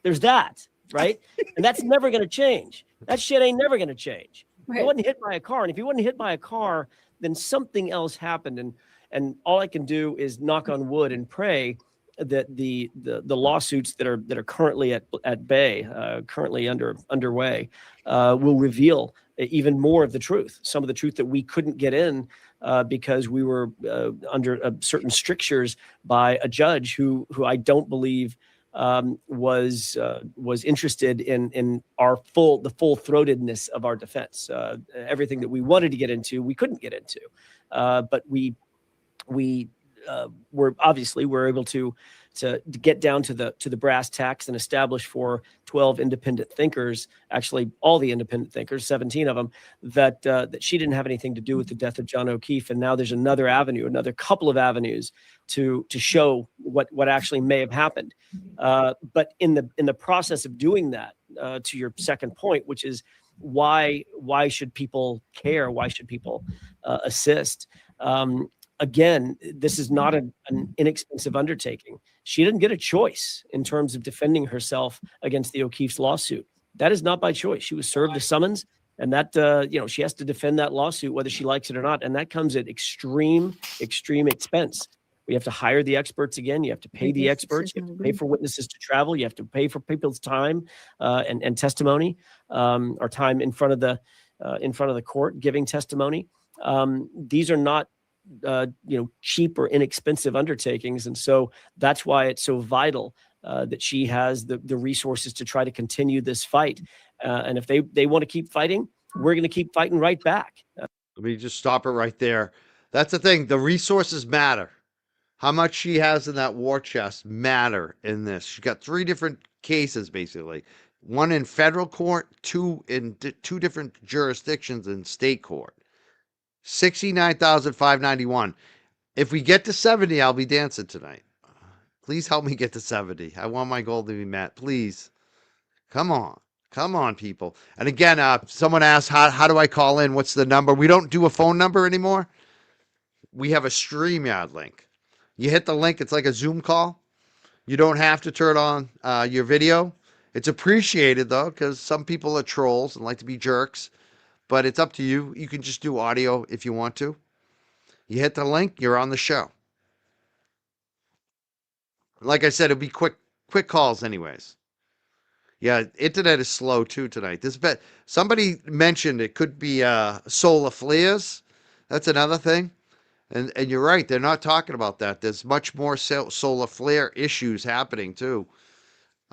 [SPEAKER 3] There's that, right? And that's never going to change. That shit ain't never going to change. He wasn't hit by a car, and if he wasn't hit by a car, then something else happened, and all I can do is knock on wood and pray that the lawsuits that are currently at bay, currently underway, will reveal even more of the truth, some of the truth that we couldn't get in because we were under certain strictures by a judge who I don't believe was interested in the full throatedness of our defense. Everything that we wanted to get into, we couldn't get into, but we we're able to get down to the brass tacks and establish for 12 independent thinkers, actually all the independent thinkers, 17 of them, that she didn't have anything to do with the death of John O'Keefe. And now there's another avenue, another couple of avenues to show what actually may have happened. But in the process of doing that, to your second point, which is why should people care? Why should people assist? Again, this is not an inexpensive undertaking. She didn't get a choice in terms of defending herself against the O'Keefe's lawsuit. That is not by choice. She was served a summons, and that she has to defend that lawsuit whether she likes it or not, and that comes at extreme expense. We have to hire the experts again. You have to pay the experts. You have to pay for witnesses to travel. You have to pay for people's time and testimony, or time in front of the court giving testimony. These are not cheap or inexpensive undertakings. And so that's why it's so vital that she has the resources to try to continue this fight. And if they want to keep fighting, we're going to keep fighting right back.
[SPEAKER 2] Let me just stop it right there. That's the thing. The resources matter. How much she has in that war chest matter in this. She's got 3 different cases, basically. 1 in federal court, 2 in 2 different jurisdictions in state court. 69,591. If we get to 70, I'll be dancing tonight. Please help me get to 70. I want my goal to be met. Please. Come on, people. And again, someone asked, how do I call in? What's the number? We don't do a phone number anymore. We have a StreamYard link. You hit the link. It's like a Zoom call. You don't have to turn on your video. It's appreciated, though, because some people are trolls and like to be jerks. But it's up to you. You can just do audio if you want to. You hit the link, you're on the show. Like I said, it'll be quick calls anyways. Yeah, internet is slow too tonight. Somebody mentioned it could be solar flares. That's another thing. And you're right, they're not talking about that. There's much more solar flare issues happening too.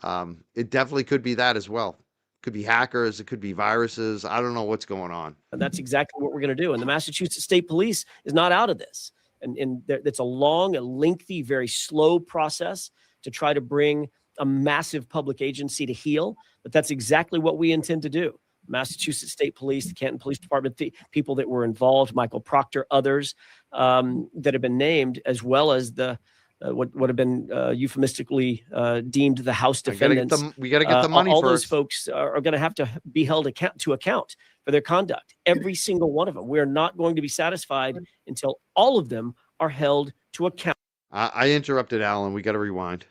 [SPEAKER 2] It definitely could be that as well. Could be hackers, it could be viruses. I don't know what's going on.
[SPEAKER 3] And that's exactly what we're going to do. And the Massachusetts State Police is not out of this. And it's a long, a lengthy, very slow process to try to bring a massive public agency to heel. But that's exactly what we intend to do. Massachusetts State Police, the Canton Police Department, the people that were involved, Michael Proctor, others that have been named, as well as the what have been euphemistically deemed the House defendants.
[SPEAKER 2] We got to get the money
[SPEAKER 3] all
[SPEAKER 2] first.
[SPEAKER 3] Those folks are going to have to be held to account for their conduct. Every single one of them. We're not going to be satisfied until all of them are held to account.
[SPEAKER 2] I interrupted Alan. We got to rewind.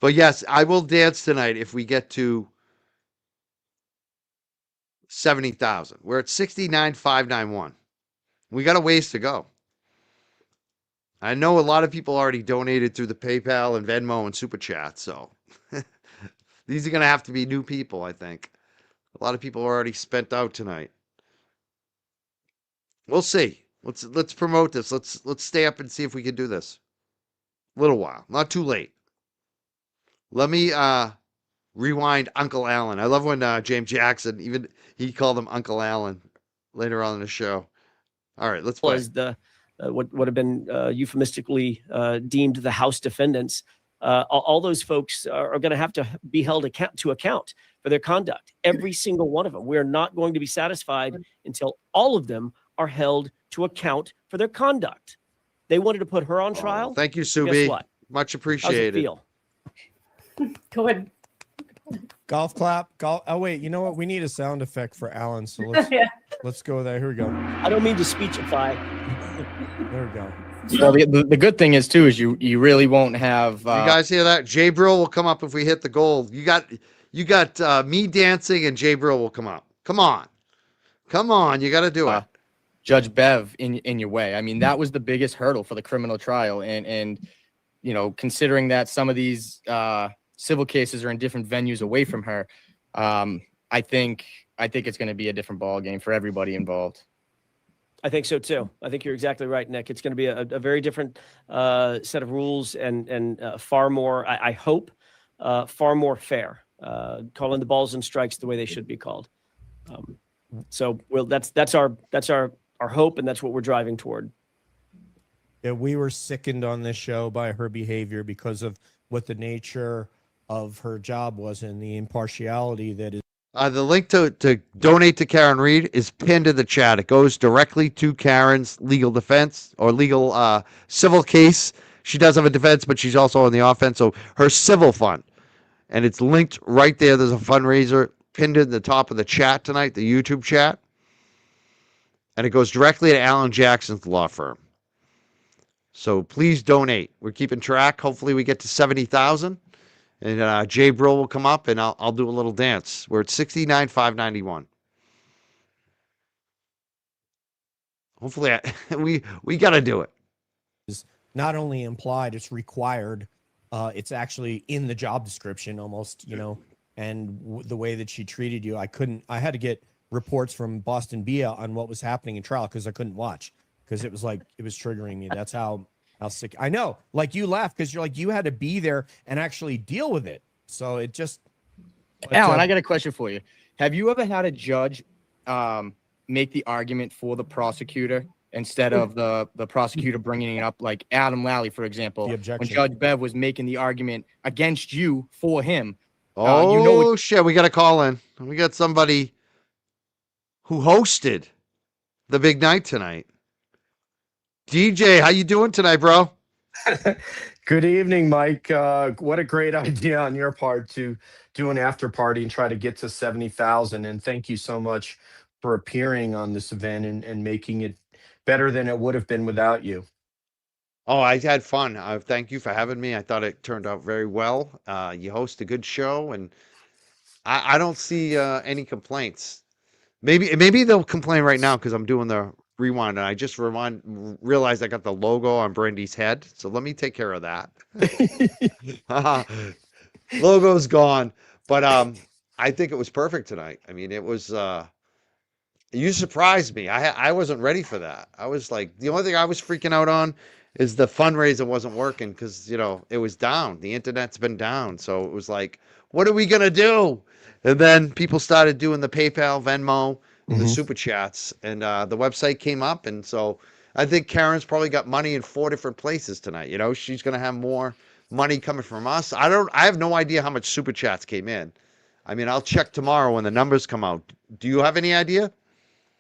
[SPEAKER 2] But yes, I will dance tonight if we get to 70,000. We're at 69,591. We got a ways to go. I know a lot of people already donated through the PayPal and Venmo and Super Chat, so these are going to have to be new people, I think. A lot of people are already spent out tonight. We'll see. Let's promote this. Let's stay up and see if we can do this. A little while, not too late. Let me rewind Uncle Alan. I love when James Jackson, even he called him Uncle Alan later on in the show. All right, let's play.
[SPEAKER 3] Was the what would have been euphemistically deemed the House defendants. All those folks are going to have to be held to account for their conduct. Every single one of them. We're not going to be satisfied until all of them are held to account for their conduct. They wanted to put her on
[SPEAKER 2] Oh,
[SPEAKER 3] trial.
[SPEAKER 2] thank you,
[SPEAKER 3] Guess
[SPEAKER 2] Subi.
[SPEAKER 3] what?
[SPEAKER 2] Much
[SPEAKER 3] How's it
[SPEAKER 2] appreciated.
[SPEAKER 3] feel?
[SPEAKER 8] Good.
[SPEAKER 4] Golf clap. Golf. Oh wait, you know what? We need a sound effect for Alan. So
[SPEAKER 8] Yeah.
[SPEAKER 4] let's go there. Here we go.
[SPEAKER 3] I don't mean to speechify.
[SPEAKER 4] There we go.
[SPEAKER 7] Well, the good thing is too is you really won't have.
[SPEAKER 2] You guys hear that? Jay Brill will come up if we hit the goal. You got me dancing and Jay Brill will come up. Come on. You got to do it.
[SPEAKER 7] Judge Bev in your way. I mean, that was the biggest hurdle for the criminal trial, and you know, considering that some of these civil cases are in different venues away from her, I think it's going to be a different ball game for everybody involved.
[SPEAKER 3] I think so too. I think you're exactly right, Nick. It's going to be a very different set of rules and far more, I hope, far more fair. Calling the balls and strikes the way they should be called. So that's our hope, and that's what we're driving toward.
[SPEAKER 4] Yeah, we were sickened on this show by her behavior because of what the nature of her job was and the impartiality that is.
[SPEAKER 2] The link to donate to Karen Reed is pinned in the chat. It goes directly to Karen's legal defense or legal civil case. She does have a defense, but she's also on the offense. So her civil fund, and it's linked right there. There's a fundraiser pinned in the top of the chat tonight, the YouTube chat, and it goes directly to Alan Jackson's law firm. So please donate. We're keeping track. Hopefully we get to 70,000. And Jay Brill will come up, and I'll do a little dance. We're at 69,591. Hopefully, we got to do it.
[SPEAKER 4] Is not only implied, it's required. It's actually in the job description almost, you know, and the way that she treated you. I had to get reports from Boston Bia on what was happening in trial because I couldn't watch because it was triggering me. That's how sick. I know, like you laughed because you're like, you had to be there and actually deal with it. So it just.
[SPEAKER 7] Alan, I got a question for you. Have you ever had a judge make the argument for the prosecutor instead of the prosecutor bringing it up? Like Adam Lally, for example,
[SPEAKER 4] The
[SPEAKER 7] when
[SPEAKER 4] objection.
[SPEAKER 7] Judge Bev was making the argument against you for him.
[SPEAKER 2] Oh,
[SPEAKER 7] you know
[SPEAKER 2] shit. We got to call in. We got somebody who hosted the big night tonight. DJ, how you doing tonight, bro?
[SPEAKER 9] Good evening, Mike. What a great idea on your part to do an after party and try to get to 70,000. And thank you so much for appearing on this event and making it better than it would have been without you.
[SPEAKER 2] Oh, I had fun. Thank you for having me. I thought it turned out very well. You host a good show, and I don't see any complaints. Maybe they'll complain right now because I'm doing the rewind, and I just realized I got the logo on Brandy's head. So let me take care of that. Logo's gone, but I think it was perfect tonight. I mean, it was. You surprised me. I wasn't ready for that. I was like, the only thing I was freaking out on is the fundraiser wasn't working because, you know, it was down. The internet's been down. So it was like, what are we going to do? And then people started doing the PayPal, Venmo, the super chats, and the website came up. And so I think Karen's probably got money in 4 different places tonight. You know, she's going to have more money coming from us. I have no idea how much super chats came in. I mean, I'll check tomorrow when the numbers come out. Do you have any idea?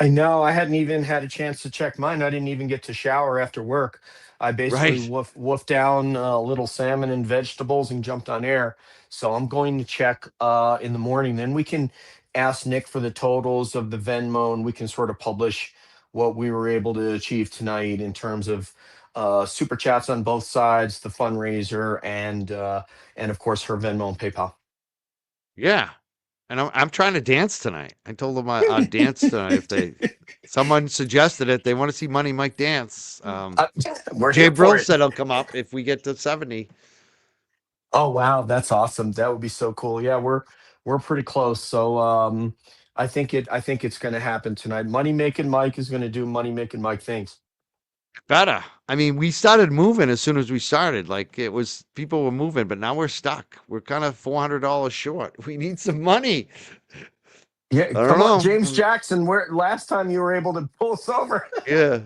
[SPEAKER 9] I know I hadn't even had a chance to check mine. I didn't even get to shower after work. I basically woofed down a little salmon and vegetables and jumped on air. So I'm going to check in the morning. Then we can ask Nick for the totals of the Venmo, and we can sort of publish what we were able to achieve tonight in terms of super chats on both sides, the fundraiser, and of course her Venmo and PayPal.
[SPEAKER 2] Yeah. And I'm trying to dance tonight. I told them I'd dance tonight if someone suggested it. They want to see Money Mike dance.
[SPEAKER 9] We're
[SPEAKER 2] Jay
[SPEAKER 9] here for
[SPEAKER 2] Brill
[SPEAKER 9] it.
[SPEAKER 2] said he'll come up if we get to 70.
[SPEAKER 9] Oh wow, that's awesome. That would be so cool. Yeah, we're pretty close. So I think it's going to happen tonight. Money Making Mike is going to do Money Making Mike things.
[SPEAKER 2] Better. I mean, we started moving as soon as we started. Like it was, people were moving, but now we're stuck. We're kind of $400 short. We need some money.
[SPEAKER 9] Yeah,
[SPEAKER 2] don't
[SPEAKER 9] come on,
[SPEAKER 2] know.
[SPEAKER 9] James Jackson. Where last time you were able to pull us over?
[SPEAKER 2] Yeah.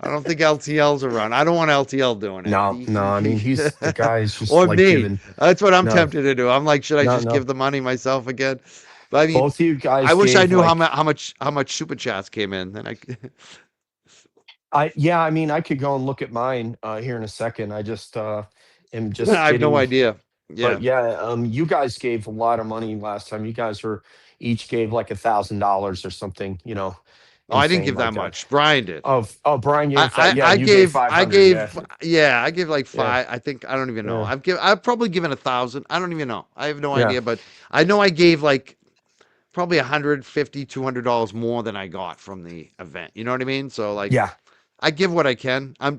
[SPEAKER 2] I don't think LTL's around. I don't want LTL doing it.
[SPEAKER 9] No. I mean, he's the guy's just
[SPEAKER 2] or
[SPEAKER 9] like
[SPEAKER 2] me.
[SPEAKER 9] giving.
[SPEAKER 2] That's what I'm
[SPEAKER 9] No.
[SPEAKER 2] tempted to do. I'm like, should I
[SPEAKER 9] No,
[SPEAKER 2] just
[SPEAKER 9] no.
[SPEAKER 2] give the money myself again? But I mean,
[SPEAKER 9] Both of you guys.
[SPEAKER 2] I wish I
[SPEAKER 9] gave,
[SPEAKER 2] knew
[SPEAKER 9] like,
[SPEAKER 2] how much super chats came in. Then
[SPEAKER 9] Yeah, I mean, I could go and look at mine here in a second. I just am just
[SPEAKER 2] I have no
[SPEAKER 9] getting,
[SPEAKER 2] idea.
[SPEAKER 9] but
[SPEAKER 2] Yeah.
[SPEAKER 9] yeah, you guys gave a lot of money last time. You guys were each gave like $1,000 or something,
[SPEAKER 2] Oh, I didn't
[SPEAKER 9] insane
[SPEAKER 2] give
[SPEAKER 9] like
[SPEAKER 2] that
[SPEAKER 9] that.
[SPEAKER 2] much. Brian did.
[SPEAKER 9] Oh, Brian gave
[SPEAKER 2] I,
[SPEAKER 9] five. Yeah,
[SPEAKER 2] I, I
[SPEAKER 9] and you gave
[SPEAKER 2] gave,
[SPEAKER 9] 500. Yeah,
[SPEAKER 2] yeah, I gave like
[SPEAKER 9] yeah,
[SPEAKER 2] five. I think, I don't even know.
[SPEAKER 9] yeah,
[SPEAKER 2] I've probably given 1,000. I don't even know. I have no
[SPEAKER 9] yeah,
[SPEAKER 2] idea, but I know I gave like probably 150, $200 more than I got from the event. You know what I mean? So like,
[SPEAKER 9] yeah.
[SPEAKER 2] I give what I can. I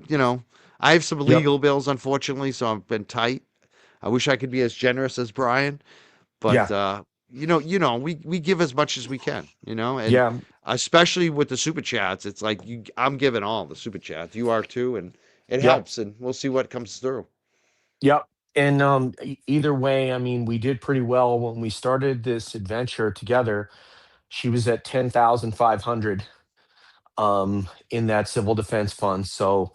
[SPEAKER 2] have some
[SPEAKER 9] Yep,
[SPEAKER 2] legal bills, unfortunately, so I've been tight. I wish I could be as generous as Brian, but
[SPEAKER 9] yeah,
[SPEAKER 2] we give as much as we can, and
[SPEAKER 9] yeah,
[SPEAKER 2] especially with the super chats, it's like I'm giving all the super chats. You are too, and it
[SPEAKER 9] yep,
[SPEAKER 2] helps, and we'll see what comes through.
[SPEAKER 9] yep. And either way, I mean, we did pretty well when we started this adventure together. She was at 10,500 in that civil defense fund. So,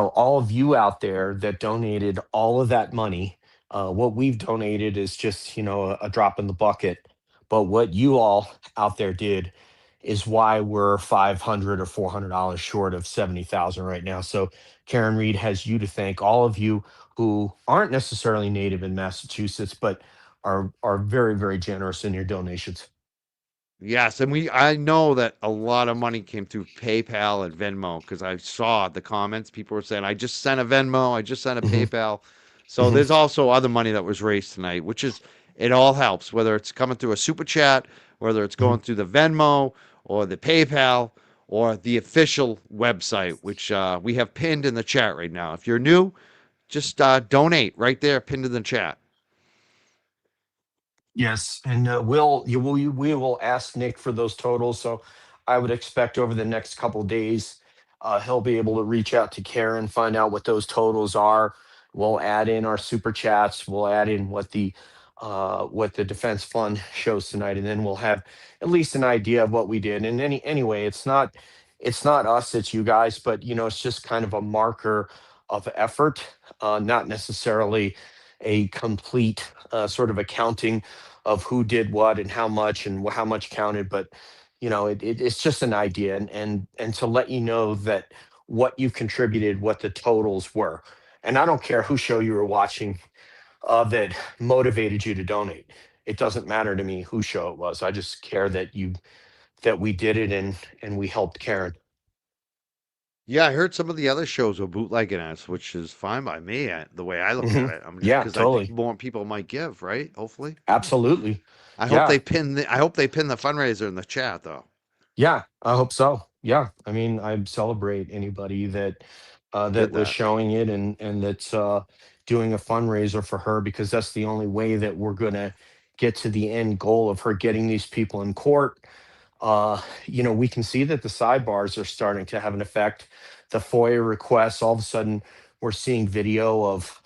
[SPEAKER 9] all of you out there that donated all of that money, what we've donated is just, a drop in the bucket. But what you all out there did is why we're 500 or $400 short of 70,000 right now. So Karen Reed has you to thank, all of you who aren't necessarily native in Massachusetts, but are very, very generous in your donations.
[SPEAKER 2] Yes, and I know that a lot of money came through PayPal and Venmo because I saw the comments. People were saying, "I just sent a Venmo, I just sent a
[SPEAKER 9] Hmm.
[SPEAKER 2] PayPal." So
[SPEAKER 9] Hmm.
[SPEAKER 2] there's also other money that was raised tonight, which is it all helps, whether it's coming through a super chat, whether it's
[SPEAKER 9] Hmm.
[SPEAKER 2] going through the Venmo or the PayPal or the official website, which we have pinned in the chat right now. If you're new, just donate right there, pinned in the chat.
[SPEAKER 9] Yes, and we will ask Nick for those totals. So I would expect over the next couple days, he'll be able to reach out to Karen, find out what those totals are. We'll add in our super chats. We'll add in what the defense fund shows tonight, and then we'll have at least an idea of what we did. And anyway, it's not us, it's you guys, but it's just kind of a marker of effort, not necessarily a complete sort of accounting of who did what and how much and how much counted, but it's just an idea, and to let you know that what you contributed, what the totals were. And I don't care who show you were watching that motivated you to donate. It doesn't matter to me whose show it was. I just care that we did it, and we helped Karen.
[SPEAKER 2] Yeah, I heard some of the other shows were bootlegging us, which is fine by me. The way I look
[SPEAKER 9] Hmm.
[SPEAKER 2] at it, I'm just
[SPEAKER 9] Yeah,
[SPEAKER 2] because I think
[SPEAKER 9] totally.
[SPEAKER 2] more people might give, right? Hopefully,
[SPEAKER 9] Absolutely.
[SPEAKER 2] I hope
[SPEAKER 9] Yeah.
[SPEAKER 2] they pin the. I hope they pin the fundraiser in the chat, though.
[SPEAKER 9] Yeah, I hope so. Yeah, I mean, I celebrate anybody that
[SPEAKER 2] Did
[SPEAKER 9] was
[SPEAKER 2] that?
[SPEAKER 9] showing it, and that's doing a fundraiser for her, because that's the only way that we're gonna get to the end goal of her getting these people in court. We can see that the sidebars are starting to have an effect. The FOIA requests, all of a sudden, we're seeing video of,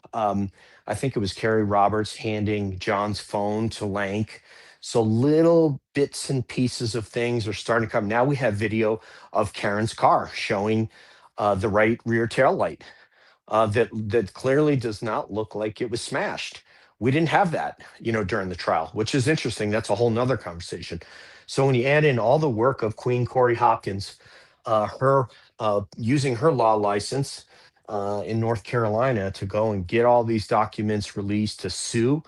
[SPEAKER 9] I think it was Carrie Roberts handing John's phone to Lank. So little bits and pieces of things are starting to come. Now we have video of Karen's car showing the right rear tail light that clearly does not look like it was smashed. We didn't have that, during the trial, which is interesting. That's a whole nother conversation. So when you add in all the work of Queen Corey Hopkins, her using her law license in North Carolina to go and get all these documents released to sue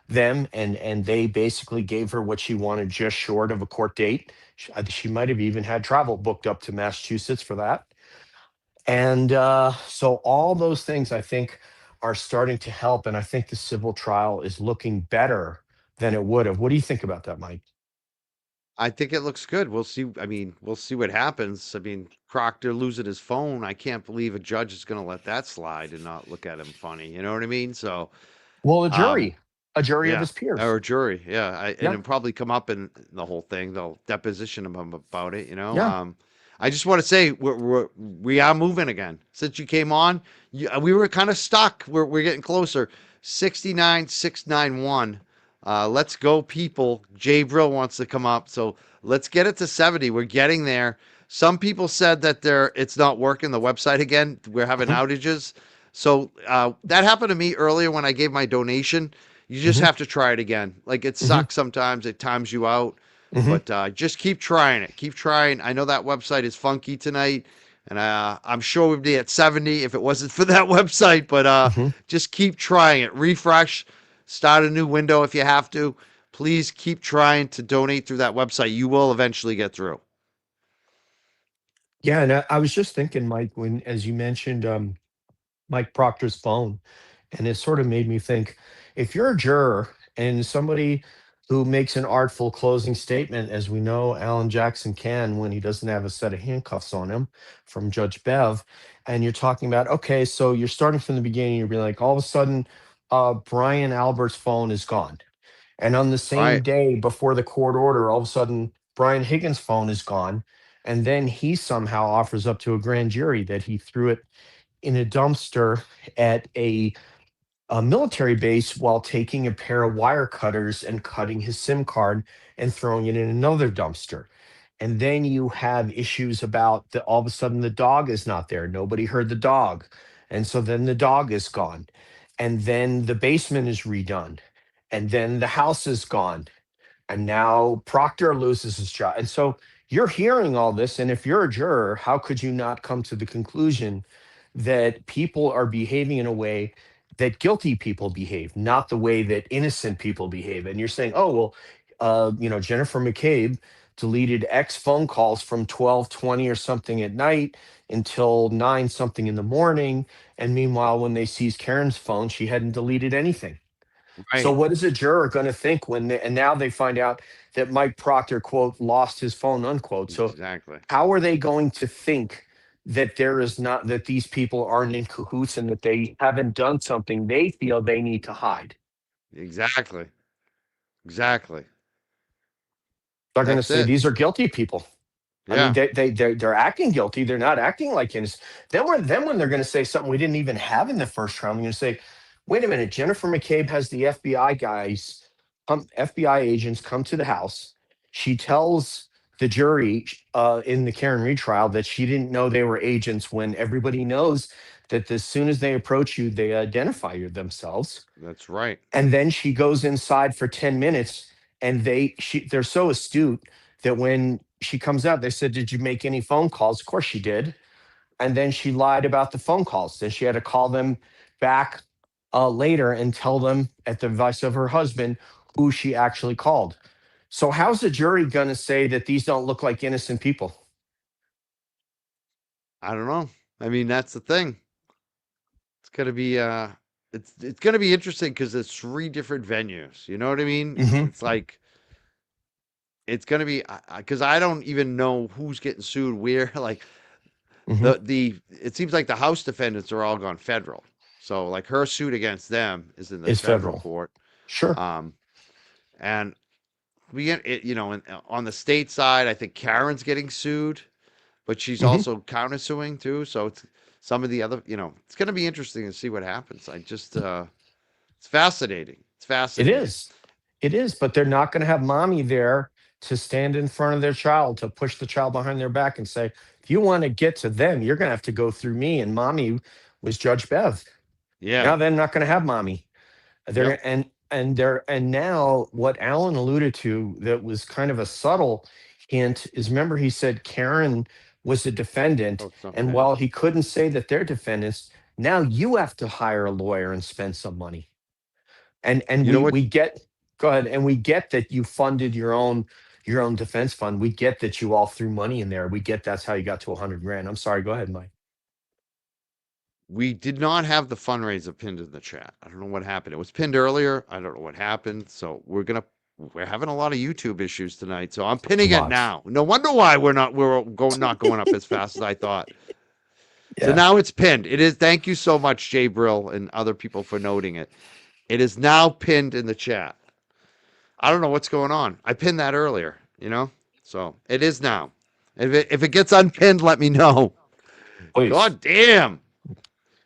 [SPEAKER 9] them, and they basically gave her what she wanted, just short of a court date. She might have even had travel booked up to Massachusetts for that. And so all those things, I think, are starting to help. And I think the civil trial is looking better than it would have. What do you think about that, Mike?
[SPEAKER 2] I think it looks good. We'll see. I mean, we'll see what happens. I mean, Proctor losing his phone. I can't believe a judge is going to let that slide and not look at him funny. You know what I mean? So,
[SPEAKER 9] Well,
[SPEAKER 2] um,
[SPEAKER 9] a jury of
[SPEAKER 2] yeah,
[SPEAKER 9] his peers.
[SPEAKER 2] or a jury, yeah, and
[SPEAKER 9] Yeah.
[SPEAKER 2] it'll probably come up in the whole thing. They'll deposition him about it.
[SPEAKER 9] Yeah.
[SPEAKER 2] I just want to say we are moving again. Since you came on, we were kind of stuck. We're getting closer. 69,691. Let's go, people. Jay Brill wants to come up, so let's get it to 70. We're getting there. Some people said that it's not working, the website again. We're having
[SPEAKER 9] Hmm.
[SPEAKER 2] outages. So that happened to me earlier when I gave my donation. You just
[SPEAKER 9] Hmm.
[SPEAKER 2] have to try it again. Like it
[SPEAKER 9] Hmm.
[SPEAKER 2] sucks sometimes, it times you out,
[SPEAKER 9] Hmm.
[SPEAKER 2] but just keep trying it. Keep trying. I know that website is funky tonight, And I'm sure we'd be at 70 if it wasn't for that website. But
[SPEAKER 9] Hmm.
[SPEAKER 2] just keep trying it. Refresh, start a new window if you have to. Please keep trying to donate through that website. You will eventually get through.
[SPEAKER 9] Yeah, and I was just thinking, Mike, when as you mentioned Mike Proctor's phone, and it sort of made me think, if you're a juror and somebody who makes an artful closing statement, as we know Alan Jackson can when he doesn't have a set of handcuffs on him from Judge Bev, and you're talking about, okay, so you're starting from the beginning, you're being like, all of a sudden, Brian Albert's phone is gone. And on the same
[SPEAKER 2] Right.
[SPEAKER 9] day before the court order, all of a sudden, Brian Higgins' phone is gone. And then he somehow offers up to a grand jury that he threw it in a dumpster at a military base while taking a pair of wire cutters and cutting his SIM card and throwing it in another dumpster. And then you have issues about the all of a sudden the dog is not there. Nobody heard the dog. And so then the dog is gone. And then the basement is redone. And then the house is gone, and now Proctor loses his job. And so you're hearing all this. And if you're a juror, how could you not come to the conclusion that people are behaving in a way that guilty people behave, not the way that innocent people behave? And you're saying, oh, well, Jennifer McCabe deleted X phone calls from 12:20 or something at night until 9 something in the morning. And meanwhile, when they seized Karen's phone, she hadn't deleted anything. So
[SPEAKER 2] Right.
[SPEAKER 9] what is a juror going to think when and now they find out that Mike Proctor, quote, lost his phone, unquote. So
[SPEAKER 2] Exactly.
[SPEAKER 9] how are they going to think that there is not that these people aren't in cahoots and that they haven't done something they feel they need to hide?
[SPEAKER 2] Exactly. Exactly.
[SPEAKER 9] They're going to
[SPEAKER 2] That's
[SPEAKER 9] say
[SPEAKER 2] it.
[SPEAKER 9] these are guilty people. I mean,
[SPEAKER 2] Yeah.
[SPEAKER 9] they're acting guilty. They're not acting like innocent. Then when they're going to say something we didn't even have in the first trial, I'm going to say, wait a minute, Jennifer McCabe has the FBI guys, FBI agents come to the house. She tells the jury in the Karen Reed trial that she didn't know they were agents when everybody knows that as soon as they approach you, they identify themselves.
[SPEAKER 2] That's right.
[SPEAKER 9] And then she goes inside for 10 minutes, and they're so astute that when she comes out, they said, did you make any phone calls? Of course she did. And then she lied about the phone calls. Then she had to call them back later and tell them at the advice of her husband who she actually called. So how's the jury going to say that these don't look like innocent people?
[SPEAKER 2] I don't know. I mean, that's the thing. It's gonna be it's gonna be interesting because it's 3 different venues. You know what I mean?
[SPEAKER 9] Hmm.
[SPEAKER 2] It's like it's gonna be because I don't even know who's getting sued where. Like
[SPEAKER 9] Hmm.
[SPEAKER 2] the it seems like the House defendants are all gone federal. So like her suit against them is in the
[SPEAKER 9] Is
[SPEAKER 2] federal
[SPEAKER 9] federal.
[SPEAKER 2] court.
[SPEAKER 9] Sure.
[SPEAKER 2] Um, and we get it, on the state side, I think Karen's getting sued, but she's
[SPEAKER 9] Hmm.
[SPEAKER 2] also countersuing too. So it's some of the other, it's going to be interesting to see what happens. It's fascinating. It's
[SPEAKER 9] It
[SPEAKER 2] fascinating.
[SPEAKER 9] is. It is, but they're not going to have mommy there to stand in front of their child, to push the child behind their back and say, if you want to get to them, you're going to have to go through me. And mommy was Judge Bev.
[SPEAKER 2] Yeah.
[SPEAKER 9] Now they're not going to have mommy.
[SPEAKER 2] Yep.
[SPEAKER 9] And now what Alan alluded to that was kind of a subtle hint is, remember he said Karen was a defendant,
[SPEAKER 2] Oh, it's not
[SPEAKER 9] and
[SPEAKER 2] pinned.
[SPEAKER 9] while he couldn't say that they're defendants, now you have to hire a lawyer and spend some money. And
[SPEAKER 2] You know
[SPEAKER 9] we
[SPEAKER 2] what?
[SPEAKER 9] we get go ahead, and we get that you funded your own defense fund. We get that you all threw money in there. We get that's how you got to 100 grand. I'm sorry. Go ahead, Mike.
[SPEAKER 2] We did not have the fundraiser pinned in the chat. I don't know what happened. It was pinned earlier. I don't know what happened. So we're having a lot of YouTube issues tonight. So I'm pinning it
[SPEAKER 9] Lots.
[SPEAKER 2] now. No wonder why we're not going up as fast as I thought. So
[SPEAKER 9] Yeah.
[SPEAKER 2] now it's pinned. It is. Thank you so much, Jay Brill and other people for noting it. It is now pinned in the chat. I don't know what's going on. I pinned that earlier. So it is now. If it gets unpinned, let me know.
[SPEAKER 9] Please.
[SPEAKER 2] God damn.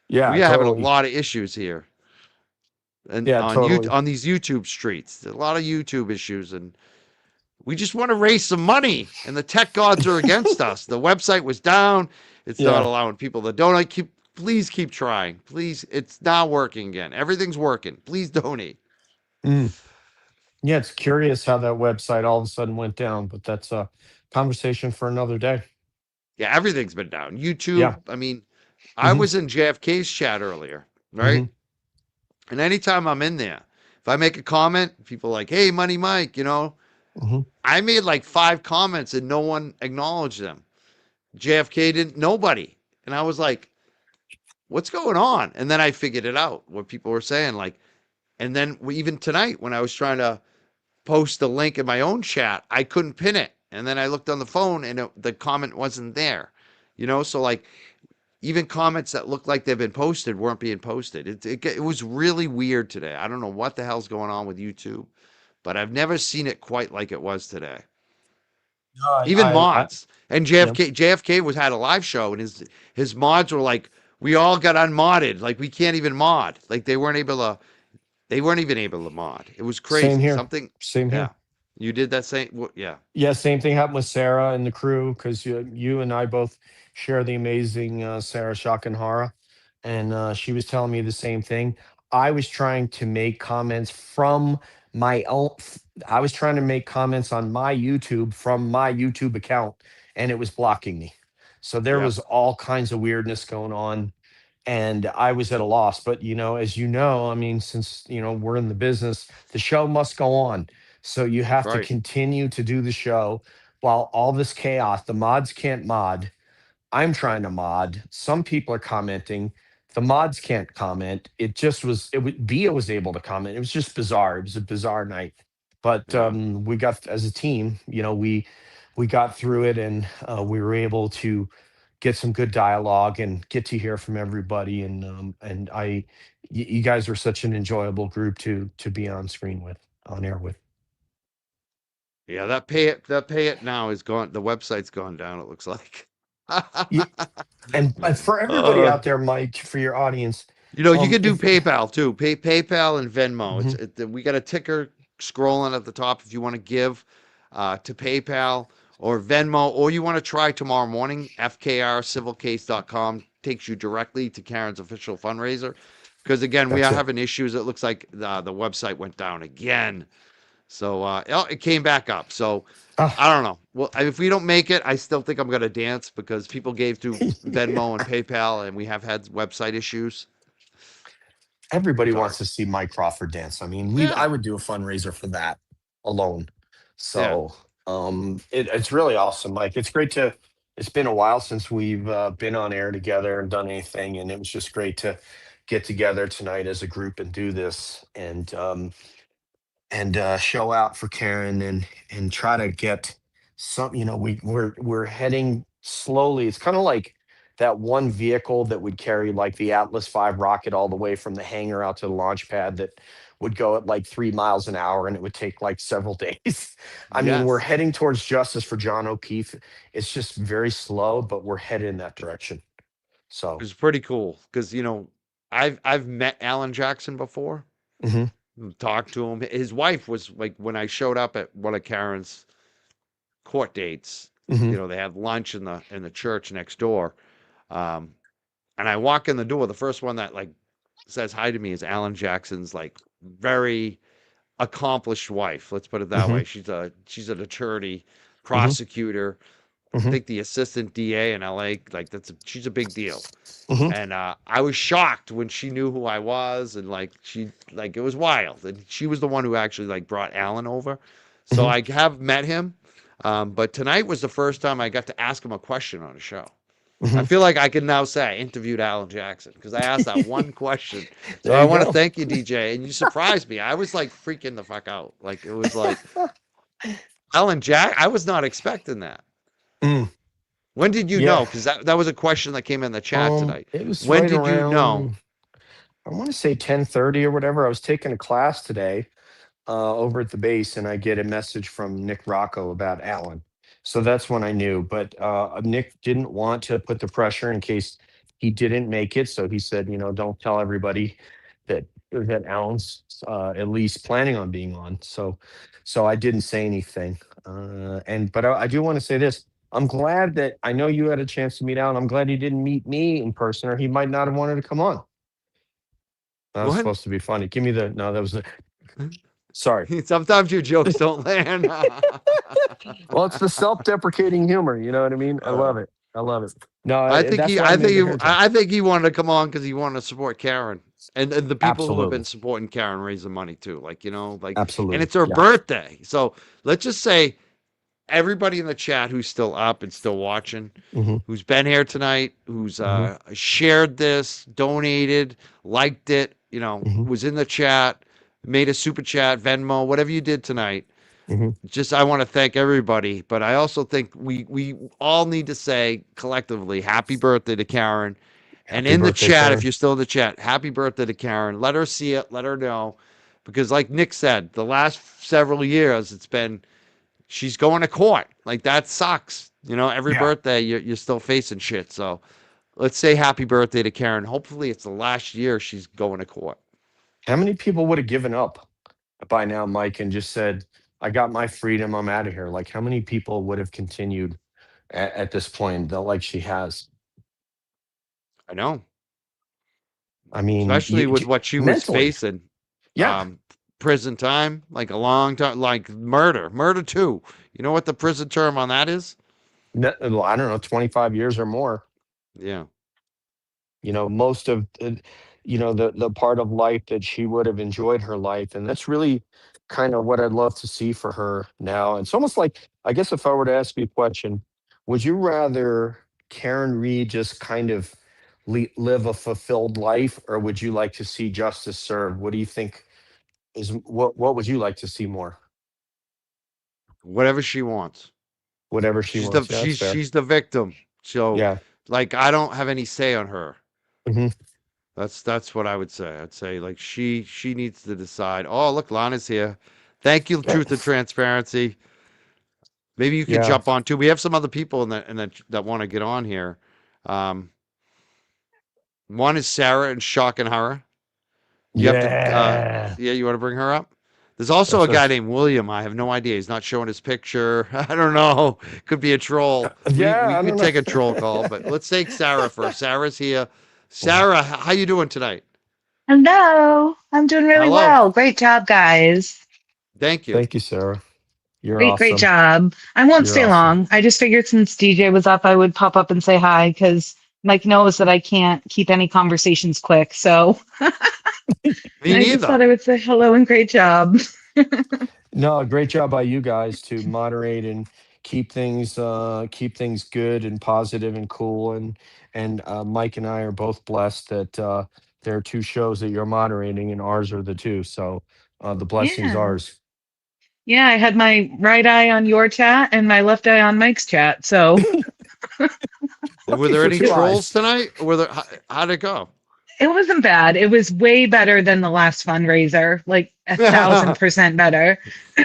[SPEAKER 9] Yeah,
[SPEAKER 2] We are having a
[SPEAKER 9] totally.
[SPEAKER 2] lot of issues here. And
[SPEAKER 9] Yeah, totally.
[SPEAKER 2] on these YouTube streets. A lot of YouTube issues, and we just want to raise some money, and the tech gods are against us. The website was down. It's not
[SPEAKER 9] Yeah.
[SPEAKER 2] allowing people to donate. Please keep trying. Please, it's now working again. Everything's working. Please donate.
[SPEAKER 9] Mm. Yeah, it's curious how that website all of a sudden went down, but that's a conversation for another day.
[SPEAKER 2] Yeah, everything's been down. YouTube.
[SPEAKER 9] Yeah.
[SPEAKER 2] I mean, I
[SPEAKER 9] Hmm.
[SPEAKER 2] was in JFK's chat earlier, right?
[SPEAKER 9] Hmm.
[SPEAKER 2] And anytime I'm in there, if I make a comment, people are like, "Hey, Money Mike,"
[SPEAKER 9] Hmm.
[SPEAKER 2] I made like 5 comments and no one acknowledged them. JFK didn't, nobody. And I was like, what's going on? And then I figured it out, what people were saying. Like, and then even tonight, when I was trying to post the link in my own chat, I couldn't pin it. And then I looked on the phone and the comment wasn't there. So like even comments that looked like they've been posted weren't being posted. It was really weird today. I don't know what the hell's going on with YouTube, but I've never seen it quite like it was today.
[SPEAKER 9] No,
[SPEAKER 2] Even mods and
[SPEAKER 9] yeah.
[SPEAKER 2] JFK was had a live show and his mods were like, we all got unmodded, like we can't even mod, like they weren't even able to mod. It was
[SPEAKER 9] Same
[SPEAKER 2] crazy.
[SPEAKER 9] here.
[SPEAKER 2] Something,
[SPEAKER 9] Same
[SPEAKER 2] yeah.
[SPEAKER 9] here.
[SPEAKER 2] You did that same, yeah,
[SPEAKER 9] Yeah, same thing happened with Sarah and the crew because you and I both share the amazing Sarah Shakanhara, and she was telling me the same thing. I was trying to make comments from my own. I was trying to make comments on my YouTube from my YouTube account, and it was blocking me. So there
[SPEAKER 2] yep,
[SPEAKER 9] was all kinds of weirdness going on, and I was at a loss. But as you know, I mean, since we're in the business, the show must go on. So you
[SPEAKER 2] that's
[SPEAKER 9] have to
[SPEAKER 2] right.
[SPEAKER 9] continue to do the show while all this chaos. The mods can't mod. I'm trying to mod. Some people are commenting. The mods can't comment. It just was. It was Bia was able to comment. It was just bizarre. It was a bizarre night. But
[SPEAKER 2] Yeah,
[SPEAKER 9] we got as a team. We got through it, and we were able to get some good dialogue and get to hear from everybody. And you guys were such an enjoyable group to be on air with.
[SPEAKER 2] yeah, that pay it now is gone. The website's gone down, it looks like.
[SPEAKER 9] Yeah, and for everybody
[SPEAKER 2] uh,
[SPEAKER 9] out there, Mike, for your audience,
[SPEAKER 2] you can do
[SPEAKER 9] if
[SPEAKER 2] PayPal too. PayPal and Venmo.
[SPEAKER 9] Mhm.
[SPEAKER 2] We got a ticker scrolling at the top if you want to give to PayPal or Venmo, or you want to try tomorrow morning. FKRcivilcase.com takes you directly to Karen's official fundraiser. Because again, we
[SPEAKER 9] That's
[SPEAKER 2] are
[SPEAKER 9] it.
[SPEAKER 2] having issues. It looks like the website went down again. So it came back up. So
[SPEAKER 9] Ah,
[SPEAKER 2] I don't know. Well, if we don't make it, I still think I'm gonna dance because people gave through Venmo and PayPal, and we have had website issues.
[SPEAKER 9] everybody
[SPEAKER 2] Sorry.
[SPEAKER 9] wants to see Mike Crawford dance. I mean, I
[SPEAKER 2] Yeah,
[SPEAKER 9] would do a fundraiser for that alone.
[SPEAKER 2] yeah,
[SPEAKER 9] So it's really awesome, Mike. It's been a while since we've been on air together and done anything, and it was just great to get together tonight as a group and do this. And show out for Karen and try to get some. We're heading slowly. It's kind of like that one vehicle that would carry like the Atlas V rocket all the way from the hangar out to the launch pad that would go at like 3 miles an hour and it would take like several days. I mean, we're
[SPEAKER 2] yes.
[SPEAKER 9] heading towards justice for John O'Keefe. It's just very slow, but we're headed in that direction.
[SPEAKER 2] It
[SPEAKER 9] So
[SPEAKER 2] was pretty cool because I've met Alan Jackson before,
[SPEAKER 9] mhm,
[SPEAKER 2] talked to him. His wife was like when I showed up at one of Karen's court dates.
[SPEAKER 9] mhm,
[SPEAKER 2] They had lunch in the church next door. Um, and I walk in the door. The first one that like says hi to me is Alan Jackson's like very accomplished wife. Let's put it that
[SPEAKER 9] mhm,
[SPEAKER 2] way. She's an attorney,
[SPEAKER 9] mhm,
[SPEAKER 2] prosecutor. I
[SPEAKER 9] mhm,
[SPEAKER 2] think the assistant DA in LA. Like she's a big deal.
[SPEAKER 9] mhm,
[SPEAKER 2] And I was shocked when she knew who I was, and like it was wild. And she was the one who actually like brought Alan over. So
[SPEAKER 9] mhm,
[SPEAKER 2] I have met him, but tonight was the first time I got to ask him a question on a show. I
[SPEAKER 9] mhm.
[SPEAKER 2] feel like I can now say I interviewed Alan Jackson because I asked that one question. So
[SPEAKER 9] There
[SPEAKER 2] I
[SPEAKER 9] you
[SPEAKER 2] want to
[SPEAKER 9] go.
[SPEAKER 2] thank you, DJ, and you surprised me. I was like freaking the fuck out. Like it was like Alan Jack. I was not expecting that.
[SPEAKER 9] Mm,
[SPEAKER 2] When did you
[SPEAKER 9] yeah.
[SPEAKER 2] know? Because that was a question that came in the chat tonight.
[SPEAKER 9] It was
[SPEAKER 2] When
[SPEAKER 9] right
[SPEAKER 2] did you know?
[SPEAKER 9] around, I want to say 10:30 or whatever. I was taking a class today over at the base, and I get a message from Nick Rocco about Alan. So that's when I knew. But Nick didn't want to put the pressure in case he didn't make it. So he said, don't tell everybody that Alan's at least planning on being on. So I didn't say anything. But I do want to say this. I'm glad that I know you had a chance to meet Alan. I'm glad he didn't meet me in person, or he might not have wanted to come on. That was
[SPEAKER 2] What?
[SPEAKER 9] supposed to be funny. Give me the no. That was the sorry.
[SPEAKER 2] Sometimes your jokes don't land.
[SPEAKER 9] Well, it's the self-deprecating humor. You know what I mean? I
[SPEAKER 2] Uh,
[SPEAKER 9] love it. I love it. No,
[SPEAKER 2] I think
[SPEAKER 9] that's
[SPEAKER 2] he,
[SPEAKER 9] why I
[SPEAKER 2] I
[SPEAKER 9] made
[SPEAKER 2] think
[SPEAKER 9] the
[SPEAKER 2] he,
[SPEAKER 9] hair tie.
[SPEAKER 2] I think he wanted to come on because he wanted to support Karen and the people who have been
[SPEAKER 9] Absolutely.
[SPEAKER 2] supporting Karen raising money too. Like, and
[SPEAKER 9] Absolutely.
[SPEAKER 2] it's her
[SPEAKER 9] Yeah.
[SPEAKER 2] birthday. So let's just say everybody in the chat who's still up and still watching,
[SPEAKER 9] Hmm.
[SPEAKER 2] who's been here tonight, who's
[SPEAKER 9] Hmm.
[SPEAKER 2] shared this, donated, liked it,
[SPEAKER 9] Hmm.
[SPEAKER 2] was in the chat, made a super chat, Venmo, whatever you did tonight.
[SPEAKER 9] Hmm.
[SPEAKER 2] Just I want to thank everybody, but I also think we all need to say collectively happy birthday to Karen. And
[SPEAKER 9] Happy
[SPEAKER 2] in the
[SPEAKER 9] birthday,
[SPEAKER 2] chat, if
[SPEAKER 9] Karen.
[SPEAKER 2] you're still in the chat, happy birthday to Karen. Let her see it, let her know. Because like Nick said, the last several years it's been she's going to court. Like that sucks. Every
[SPEAKER 9] Yeah.
[SPEAKER 2] birthday you're still facing shit. So let's say happy birthday to Karen. Hopefully it's the last year she's going to court.
[SPEAKER 9] How many people would have given up by now, Mike, and just said, I got my freedom, I'm out of here? Like, how many people would have continued at this point, though, like she has?
[SPEAKER 2] I know.
[SPEAKER 9] I mean,
[SPEAKER 2] Especially with what she was
[SPEAKER 9] mentally.
[SPEAKER 2] facing.
[SPEAKER 9] Yeah.
[SPEAKER 2] Prison time, like a long time, like murder too. You know what the prison term on that is?
[SPEAKER 9] Well, I don't know, 25 years or more.
[SPEAKER 2] Yeah.
[SPEAKER 9] Most of the part of life that she would have enjoyed her life, and that's really kind of what I'd love to see for her now. It's almost like, I guess, if I were to ask you a question, would you rather Karen Reed just kind of live a fulfilled life, or would you like to see justice served? What do you think what would you like to see more?
[SPEAKER 2] Whatever she wants.
[SPEAKER 9] Whatever she
[SPEAKER 2] She's the
[SPEAKER 9] wants. Yeah, that's
[SPEAKER 2] she's
[SPEAKER 9] fair.
[SPEAKER 2] she's the victim. So
[SPEAKER 9] Yeah.
[SPEAKER 2] like I don't have any say on her.
[SPEAKER 9] Hmm.
[SPEAKER 2] That's what I would say. I'd say like she needs to decide. Oh, look, Lana's here. Thank you, Truth and Transparency. Maybe you could
[SPEAKER 9] Yeah.
[SPEAKER 2] jump on too. We have some other people that want to get on here. Um, one is Sarah and Shock and Horror. You have to,
[SPEAKER 9] Yeah.
[SPEAKER 2] yeah, you want to bring her up? There's also a
[SPEAKER 9] That's
[SPEAKER 2] guy
[SPEAKER 9] us.
[SPEAKER 2] named William. I have no idea. He's not showing his picture. I don't know. Could be a troll. We
[SPEAKER 9] Yeah, I
[SPEAKER 2] could
[SPEAKER 9] don't
[SPEAKER 2] take a
[SPEAKER 9] know.
[SPEAKER 2] troll call, but let's take Sarah first. Sarah's here.
[SPEAKER 9] Mhm.
[SPEAKER 2] Sarah, how you doing tonight?
[SPEAKER 10] Hello, I'm doing really
[SPEAKER 2] Hello.
[SPEAKER 10] well. Great job, guys.
[SPEAKER 2] Thank you.
[SPEAKER 9] Thank you, Sarah. You're
[SPEAKER 10] Great
[SPEAKER 9] awesome.
[SPEAKER 10] job. I won't
[SPEAKER 9] You're
[SPEAKER 10] stay
[SPEAKER 9] awesome.
[SPEAKER 10] long. I just figured since DJ was up, I would pop up and say hi because Mike knows that I can't keep any conversations quick. So
[SPEAKER 2] Me
[SPEAKER 10] I just
[SPEAKER 2] neither.
[SPEAKER 10] thought I would say hello and great job.
[SPEAKER 9] No, great job by you guys to moderate and keep things good and positive and cool. And Mike and I are both blessed that there are two shows that you're moderating, and ours are the two. So the blessing's
[SPEAKER 10] Yeah.
[SPEAKER 9] ours.
[SPEAKER 10] Yeah, I had my right eye on your chat and my left eye on Mike's chat. So
[SPEAKER 2] Were
[SPEAKER 9] Looking
[SPEAKER 2] there
[SPEAKER 9] for
[SPEAKER 2] any
[SPEAKER 9] two
[SPEAKER 2] trolls
[SPEAKER 9] eyes.
[SPEAKER 2] tonight? Were there? How'd it go?
[SPEAKER 10] it wasn't bad. It was way better than the last fundraiser, like
[SPEAKER 2] The
[SPEAKER 10] 1,000% better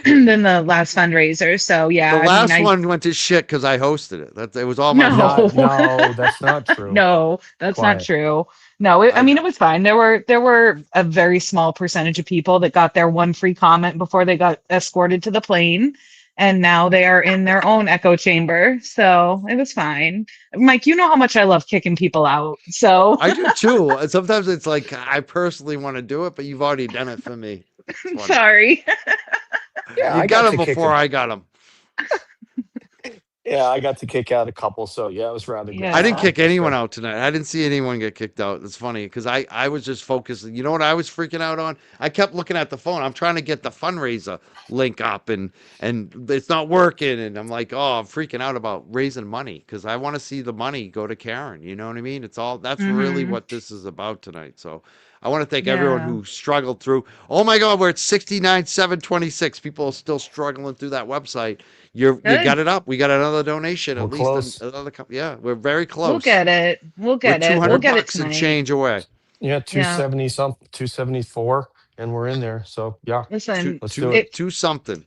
[SPEAKER 10] than the last fundraiser. So yeah, I mean,
[SPEAKER 2] last one went to shit because I hosted it. It was all my fault.
[SPEAKER 10] no,
[SPEAKER 9] Not, no, that's not true.
[SPEAKER 10] no, that's not
[SPEAKER 9] Quiet.
[SPEAKER 10] true. No, I
[SPEAKER 2] I
[SPEAKER 10] mean, it
[SPEAKER 2] know.
[SPEAKER 10] was fine. There were a very small percentage of people that got their one free comment before they got escorted to the plane, and now they are in their own echo chamber. So it was fine. Mike, you know how much I love kicking people out. So
[SPEAKER 2] I do too. And sometimes it's like I personally want to do it, but you've already done it for me. It's funny.
[SPEAKER 10] sorry.
[SPEAKER 9] Yeah,
[SPEAKER 2] You
[SPEAKER 9] I
[SPEAKER 2] got
[SPEAKER 9] got
[SPEAKER 2] him
[SPEAKER 9] to kick
[SPEAKER 2] before
[SPEAKER 9] him.
[SPEAKER 2] I got him.
[SPEAKER 9] Yeah, I got to kick out a couple. So yeah, it was rather great.
[SPEAKER 2] I didn't
[SPEAKER 10] Yeah.
[SPEAKER 2] kick
[SPEAKER 9] That's
[SPEAKER 2] anyone
[SPEAKER 9] fair.
[SPEAKER 2] out tonight. I didn't see anyone get kicked out. It's funny because I was just focused. You know what I was freaking out on? I kept looking at the phone. I'm trying to get the fundraiser link up and it's not working. And I'm like, oh, I'm freaking out about raising money because I want to see the money go to Karen. You know what I mean? That's really
[SPEAKER 10] Hmm.
[SPEAKER 2] what this is about tonight. So I want to thank everyone
[SPEAKER 10] Yeah.
[SPEAKER 2] who struggled through. Oh my God, we're at 69,726. People are still struggling through that website. You got
[SPEAKER 10] Good.
[SPEAKER 2] it up. We got another donation,
[SPEAKER 9] We're
[SPEAKER 2] at least
[SPEAKER 9] close.
[SPEAKER 2] another couple. Yeah, we're very
[SPEAKER 10] We'll
[SPEAKER 2] close.
[SPEAKER 10] get it. We'll
[SPEAKER 2] We're
[SPEAKER 10] get it. We'll
[SPEAKER 2] 200
[SPEAKER 10] get it
[SPEAKER 2] bucks and
[SPEAKER 10] tonight.
[SPEAKER 2] change away.
[SPEAKER 9] Yeah,
[SPEAKER 10] Yeah.
[SPEAKER 9] 270 something, 274, and we're in there. So yeah,
[SPEAKER 2] Two
[SPEAKER 10] Listen,
[SPEAKER 9] let's do
[SPEAKER 2] two
[SPEAKER 9] it.
[SPEAKER 10] if
[SPEAKER 2] two something.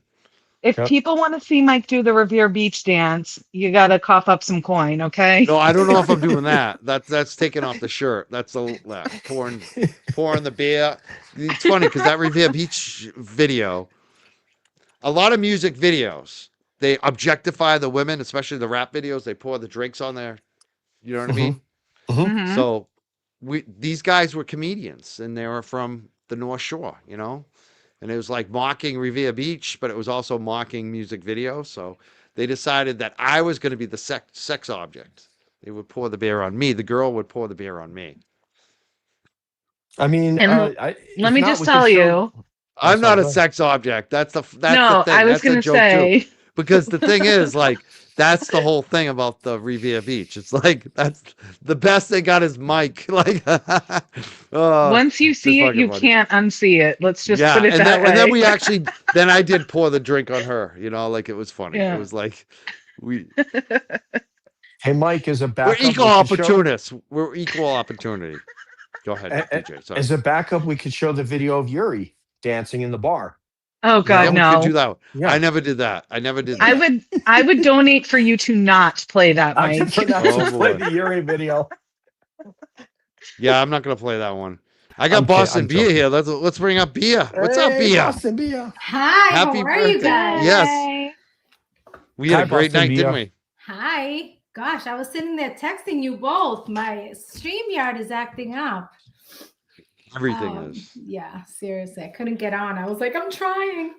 [SPEAKER 10] if
[SPEAKER 9] Yep.
[SPEAKER 10] people want to see Mike do the Revere Beach dance, you gotta cough up some coin, okay?
[SPEAKER 2] No, I don't know if I'm doing that. That's taking off the shirt. That's the pouring the beer. It's funny because that Revere Beach video, a lot of music videos, they objectify the women, especially the rap videos. They pour the drinks on there. You know what I
[SPEAKER 9] Hmm.
[SPEAKER 2] mean?
[SPEAKER 9] Hmm.
[SPEAKER 10] Mm-hmm.
[SPEAKER 2] So these guys were comedians and they were from the North Shore, and it was like mocking Revere Beach, but it was also mocking music videos. So they decided that I was going to be the sex object. They would pour the beer on me. The girl would pour the beer on me.
[SPEAKER 9] I mean,
[SPEAKER 10] And
[SPEAKER 9] I,
[SPEAKER 10] let
[SPEAKER 9] if
[SPEAKER 10] me
[SPEAKER 9] not,
[SPEAKER 10] just
[SPEAKER 9] we could
[SPEAKER 10] tell
[SPEAKER 9] show.
[SPEAKER 10] you.
[SPEAKER 2] I'm
[SPEAKER 9] sorry,
[SPEAKER 2] not a
[SPEAKER 9] go ahead.
[SPEAKER 2] sex object. That's the
[SPEAKER 10] No, I
[SPEAKER 2] thing.
[SPEAKER 10] was
[SPEAKER 2] That's a
[SPEAKER 10] gonna
[SPEAKER 2] joke too.
[SPEAKER 10] say.
[SPEAKER 2] Because the thing is, like, that's the whole thing about the Revere Beach. It's like that's the best they got is Mike. Like,
[SPEAKER 10] Once you
[SPEAKER 2] just
[SPEAKER 10] see it,
[SPEAKER 2] fucking
[SPEAKER 10] you
[SPEAKER 2] funny.
[SPEAKER 10] can't unsee it. Let's just
[SPEAKER 2] Yeah,
[SPEAKER 10] put it that
[SPEAKER 2] and then
[SPEAKER 10] way.
[SPEAKER 2] we actually then I did pour the drink on her. You know, like it was funny. It
[SPEAKER 10] Yeah.
[SPEAKER 2] was like we
[SPEAKER 9] Hey, Mike, as a
[SPEAKER 2] we're
[SPEAKER 9] backup,
[SPEAKER 2] equal
[SPEAKER 9] we could show.
[SPEAKER 2] opportunists. We're equal opportunity. Go ahead, DJ. Sorry.
[SPEAKER 9] As a backup, we could show the video of Yuri dancing in the bar.
[SPEAKER 10] Oh
[SPEAKER 2] Yeah,
[SPEAKER 10] God,
[SPEAKER 2] we could do
[SPEAKER 10] no.
[SPEAKER 2] that.
[SPEAKER 9] Yeah.
[SPEAKER 2] I never did that. I never did
[SPEAKER 10] I
[SPEAKER 2] that.
[SPEAKER 10] would donate for you to not play that,
[SPEAKER 9] I
[SPEAKER 10] Mike.
[SPEAKER 9] prefer not
[SPEAKER 2] Oh,
[SPEAKER 9] to play
[SPEAKER 2] boy.
[SPEAKER 9] the Yuri video.
[SPEAKER 2] Yeah, I'm not gonna play that one. I got
[SPEAKER 9] I'm kid-
[SPEAKER 2] Boston
[SPEAKER 9] I'm
[SPEAKER 2] beer
[SPEAKER 9] joking.
[SPEAKER 2] here. Let's bring up beer. What's up,
[SPEAKER 9] Hey,
[SPEAKER 2] beer?
[SPEAKER 9] Boston Bia.
[SPEAKER 6] Hi,
[SPEAKER 2] Happy
[SPEAKER 6] how are you
[SPEAKER 2] birthday.
[SPEAKER 6] guys?
[SPEAKER 2] Yes.
[SPEAKER 10] Yay.
[SPEAKER 2] We had
[SPEAKER 9] Hi,
[SPEAKER 2] a great
[SPEAKER 9] Boston
[SPEAKER 2] night, didn't
[SPEAKER 9] Bia.
[SPEAKER 2] we?
[SPEAKER 6] Hi. Gosh, I was sitting there texting you both. My StreamYard is acting up.
[SPEAKER 2] Everything is.
[SPEAKER 6] Yeah, seriously. I couldn't get on. I was like, I'm trying.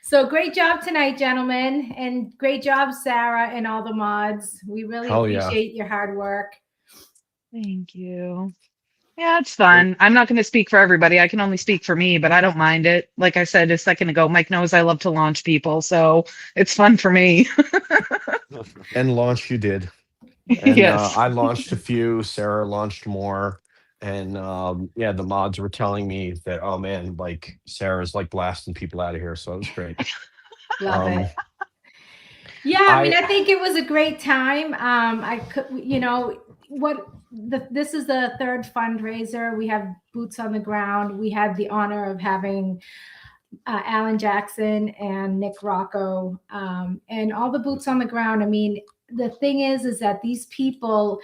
[SPEAKER 6] So great job tonight, gentlemen. And great job, Sarah, and all the mods. We really
[SPEAKER 9] Hell yeah.
[SPEAKER 6] appreciate your hard work.
[SPEAKER 10] Thank you. Yeah, it's fun. I'm not going to speak for everybody. I can only speak for me, but I don't mind it. Like I said a second ago, Mike knows I love to launch people, so it's fun for me.
[SPEAKER 9] And launch you did. And
[SPEAKER 10] Yes.
[SPEAKER 9] I launched a few. Sarah launched more. And yeah, the mods were telling me that, oh man, like Sarah's like blasting people out of here. So it was great.
[SPEAKER 6] Love
[SPEAKER 9] Um,
[SPEAKER 6] it. Yeah, I mean, I think it was a great time. I could, you know, this is the third fundraiser. We have boots on the ground. We had the honor of having Alan Jackson and Nick Rocco, and all the boots on the ground. I mean, the thing is that these people,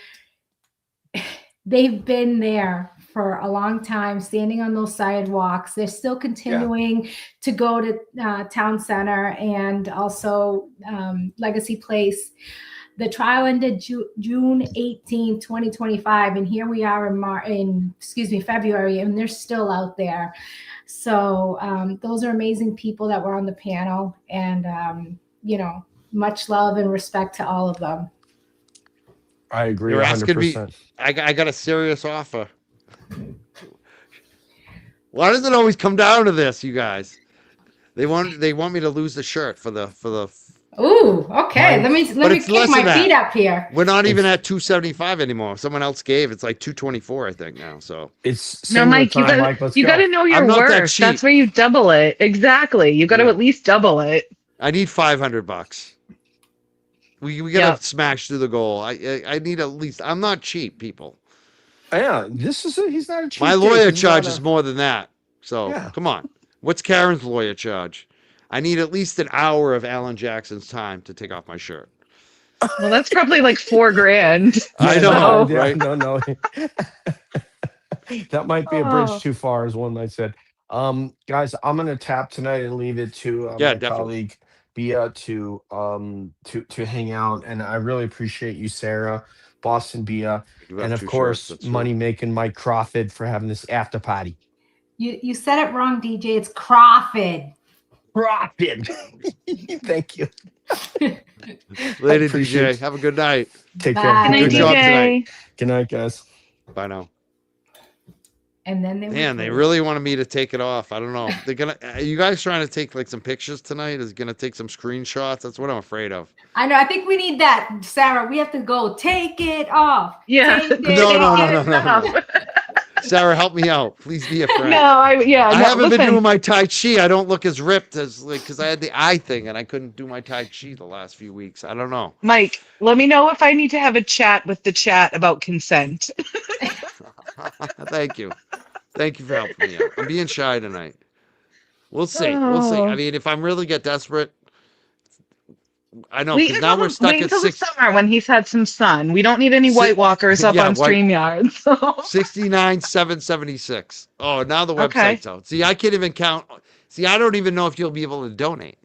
[SPEAKER 6] they've been there for a long time, standing on those sidewalks. They're still continuing to go to Town Center and also Legacy Place. The trial ended June 18, 2025, and here we are in February, and they're still out there. So those are amazing people that were on the panel, and you know, much love and respect to all of them.
[SPEAKER 9] I agree.
[SPEAKER 2] You're asking me.
[SPEAKER 9] 100%.
[SPEAKER 2] I got a serious offer. Why does it always come down to this, you guys? They want me to lose the shirt for the.
[SPEAKER 6] Ooh, okay. Let me
[SPEAKER 2] it's
[SPEAKER 6] kick
[SPEAKER 2] less
[SPEAKER 6] my
[SPEAKER 2] than that.
[SPEAKER 6] feet up here.
[SPEAKER 2] We're not even at 275 anymore. Someone else gave. It's like 224, I think now. So
[SPEAKER 9] It's
[SPEAKER 10] No,
[SPEAKER 9] similar
[SPEAKER 10] Mike,
[SPEAKER 9] time, Mike. Let's
[SPEAKER 10] you
[SPEAKER 9] go.
[SPEAKER 10] got to know your
[SPEAKER 2] I'm not that
[SPEAKER 10] worth.
[SPEAKER 2] cheap.
[SPEAKER 10] That's where you double it. Exactly. You got to
[SPEAKER 2] Yeah.
[SPEAKER 10] at least double it.
[SPEAKER 2] I need $500. We gotta
[SPEAKER 10] Yep.
[SPEAKER 2] smash through the goal. I need at least. I'm not cheap, people.
[SPEAKER 9] Yeah, he's not a cheap
[SPEAKER 2] My
[SPEAKER 9] date.
[SPEAKER 2] lawyer
[SPEAKER 9] He's
[SPEAKER 2] charges
[SPEAKER 9] not
[SPEAKER 2] more than that. So
[SPEAKER 9] Yeah.
[SPEAKER 2] come on. What's Karen's lawyer charge? I need at least an hour of Alan Jackson's time to take off my shirt.
[SPEAKER 10] Well, that's probably like $4,000.
[SPEAKER 2] I
[SPEAKER 9] Yeah,
[SPEAKER 2] know,
[SPEAKER 9] yeah,
[SPEAKER 2] right?
[SPEAKER 9] No. That might be a bridge too far, as one might said. Guys, I'm gonna tap tonight and leave it to
[SPEAKER 2] Yeah,
[SPEAKER 9] my
[SPEAKER 2] definitely.
[SPEAKER 9] colleague Bia to hang out. And I really appreciate you, Sarah, Boston Bia,
[SPEAKER 2] You have
[SPEAKER 9] and of
[SPEAKER 2] two
[SPEAKER 9] course,
[SPEAKER 2] shirts, that's
[SPEAKER 9] money making Mike Crawford for having this after party.
[SPEAKER 6] You said it wrong, DJ. It's Crawford.
[SPEAKER 9] Crawford. Thank you.
[SPEAKER 2] Later,
[SPEAKER 9] appreciate
[SPEAKER 2] DJ.
[SPEAKER 9] it.
[SPEAKER 2] Have a good night.
[SPEAKER 9] Take
[SPEAKER 6] Bye.
[SPEAKER 9] care.
[SPEAKER 10] Good night,
[SPEAKER 2] Good job
[SPEAKER 10] DJ.
[SPEAKER 2] tonight.
[SPEAKER 9] Good night, guys.
[SPEAKER 2] Bye now.
[SPEAKER 6] And then they
[SPEAKER 2] Man, they really wanted me to take it off. I don't know. They're gonna. Are you guys trying to take like some pictures tonight? Is gonna take some screenshots? That's what I'm afraid of.
[SPEAKER 6] I know. I think we need that, Sarah. We have to go. Take it off.
[SPEAKER 10] Yeah.
[SPEAKER 6] Take it
[SPEAKER 2] No.
[SPEAKER 6] off.
[SPEAKER 2] Sarah, help me out. Please be a friend.
[SPEAKER 10] No, I
[SPEAKER 2] haven't been
[SPEAKER 10] listen.
[SPEAKER 2] doing my Tai Chi. I don't look as ripped as like because I had the eye thing and I couldn't do my Tai Chi the last few weeks. I don't know.
[SPEAKER 10] Mike, let me know if I need to have a chat with the chat about consent.
[SPEAKER 2] Thank you. Thank you for helping me out. I'm being shy tonight. We'll see. We'll see. I mean, if I'm really get desperate, I know because now we're stuck
[SPEAKER 10] wait
[SPEAKER 2] at
[SPEAKER 10] until the
[SPEAKER 2] 6.
[SPEAKER 10] summer when he's had some sun. We don't need any
[SPEAKER 2] Si-
[SPEAKER 10] White Walkers up
[SPEAKER 2] yeah,
[SPEAKER 10] on StreamYard. So.
[SPEAKER 2] 69,776. Oh, now the website's out. See, I can't even count. See, I don't even know if you'll be able to donate.